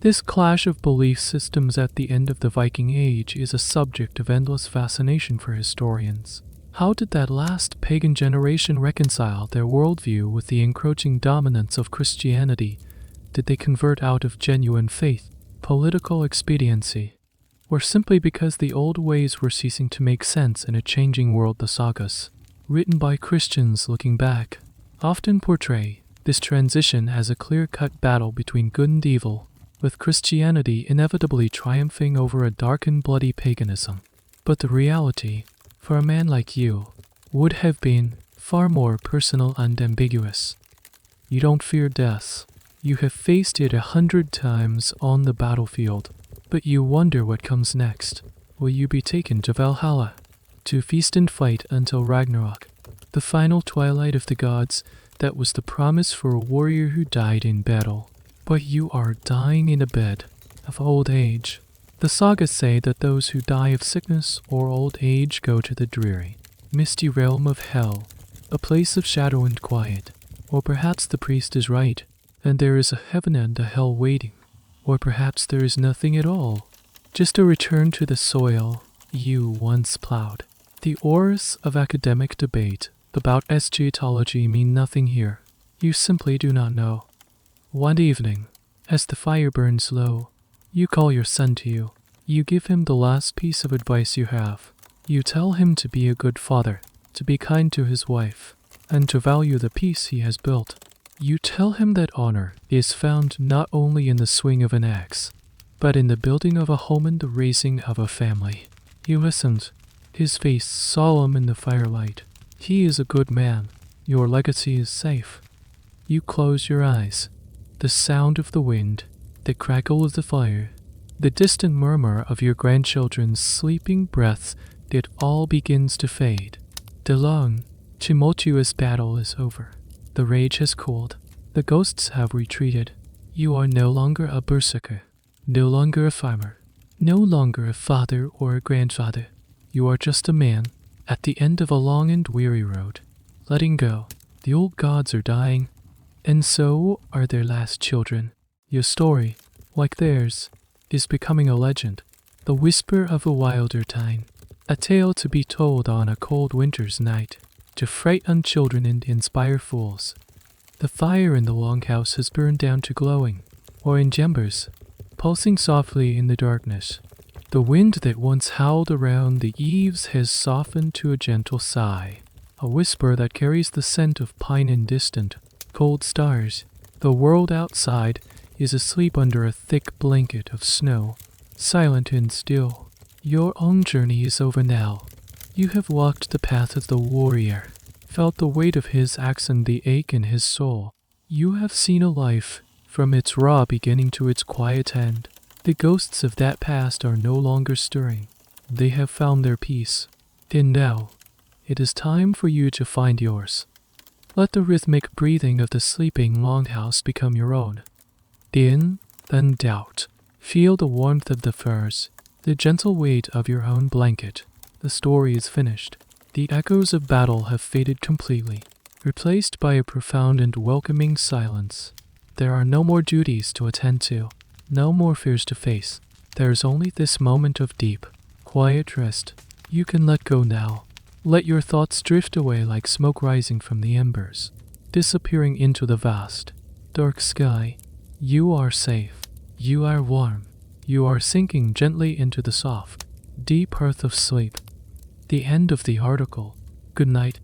[SPEAKER 1] This clash of belief systems at the end of the Viking Age is a subject of endless fascination for historians. How did that last pagan generation reconcile their worldview with the encroaching dominance of Christianity? Did they convert out of genuine faith, political expediency, or simply because the old ways were ceasing to make sense in a changing world? The sagas, written by Christians looking back, often portray this transition as a clear-cut battle between good and evil, with Christianity inevitably triumphing over a dark and bloody paganism. But the reality, for a man like you, would have been far more personal and ambiguous. You don't fear death. You have faced it 100 times on the battlefield, but you wonder what comes next. Will you be taken to Valhalla, to feast and fight until Ragnarok, the final twilight of the gods that was the promise for a warrior who died in battle? But you are dying in a bed of old age. The sagas say that those who die of sickness or old age go to the dreary, misty realm of hell, a place of shadow and quiet. Or perhaps the priest is right, and there is a heaven and a hell waiting. Or perhaps there is nothing at all, just a return to the soil you once plowed. The oars of academic debate about eschatology mean nothing here. You simply do not know. One evening, as the fire burns low, you call your son to you. You give him the last piece of advice you have. You tell him to be a good father, to be kind to his wife, and to value the peace he has built. You tell him that honor is found not only in the swing of an axe, but in the building of a home and the raising of a family. He listens, his face solemn in the firelight. He is a good man. Your legacy is safe. You close your eyes. The sound of the wind, the crackle of the fire, the distant murmur of your grandchildren's sleeping breaths, it all begins to fade. The long, tumultuous battle is over. The rage has cooled. The ghosts have retreated. You are no longer a berserker, no longer a farmer, no longer a father or a grandfather. You are just a man at the end of a long and weary road, letting go. The old gods are dying, and so are their last children. Your story, like theirs, is becoming a legend, the whisper of a wilder time, a tale to be told on a cold winter's night, to frighten children and inspire fools. The fire in the longhouse has burned down to glowing, orange embers, pulsing softly in the darkness. The wind that once howled around the eaves has softened to a gentle sigh, a whisper that carries the scent of pine and distant, cold stars. The world outside is asleep under a thick blanket of snow, silent and still. Your own journey is over now. You have walked the path of the warrior, felt the weight of his axe and the ache in his soul. You have seen a life, from its raw beginning to its quiet end. The ghosts of that past are no longer stirring. They have found their peace. And now, it is time for you to find yours. Let the rhythmic breathing of the sleeping longhouse become your own. In, then doubt. Feel the warmth of the furs, the gentle weight of your own blanket. The story is finished. The echoes of battle have faded completely, replaced by a profound and welcoming silence. There are no more duties to attend to, no more fears to face. There is only this moment of deep, quiet rest. You can let go now. Let your thoughts drift away like smoke rising from the embers, disappearing into the vast, dark sky. You are safe. You are warm. You are sinking gently into the soft, deep earth of sleep. The end of the article. Good night.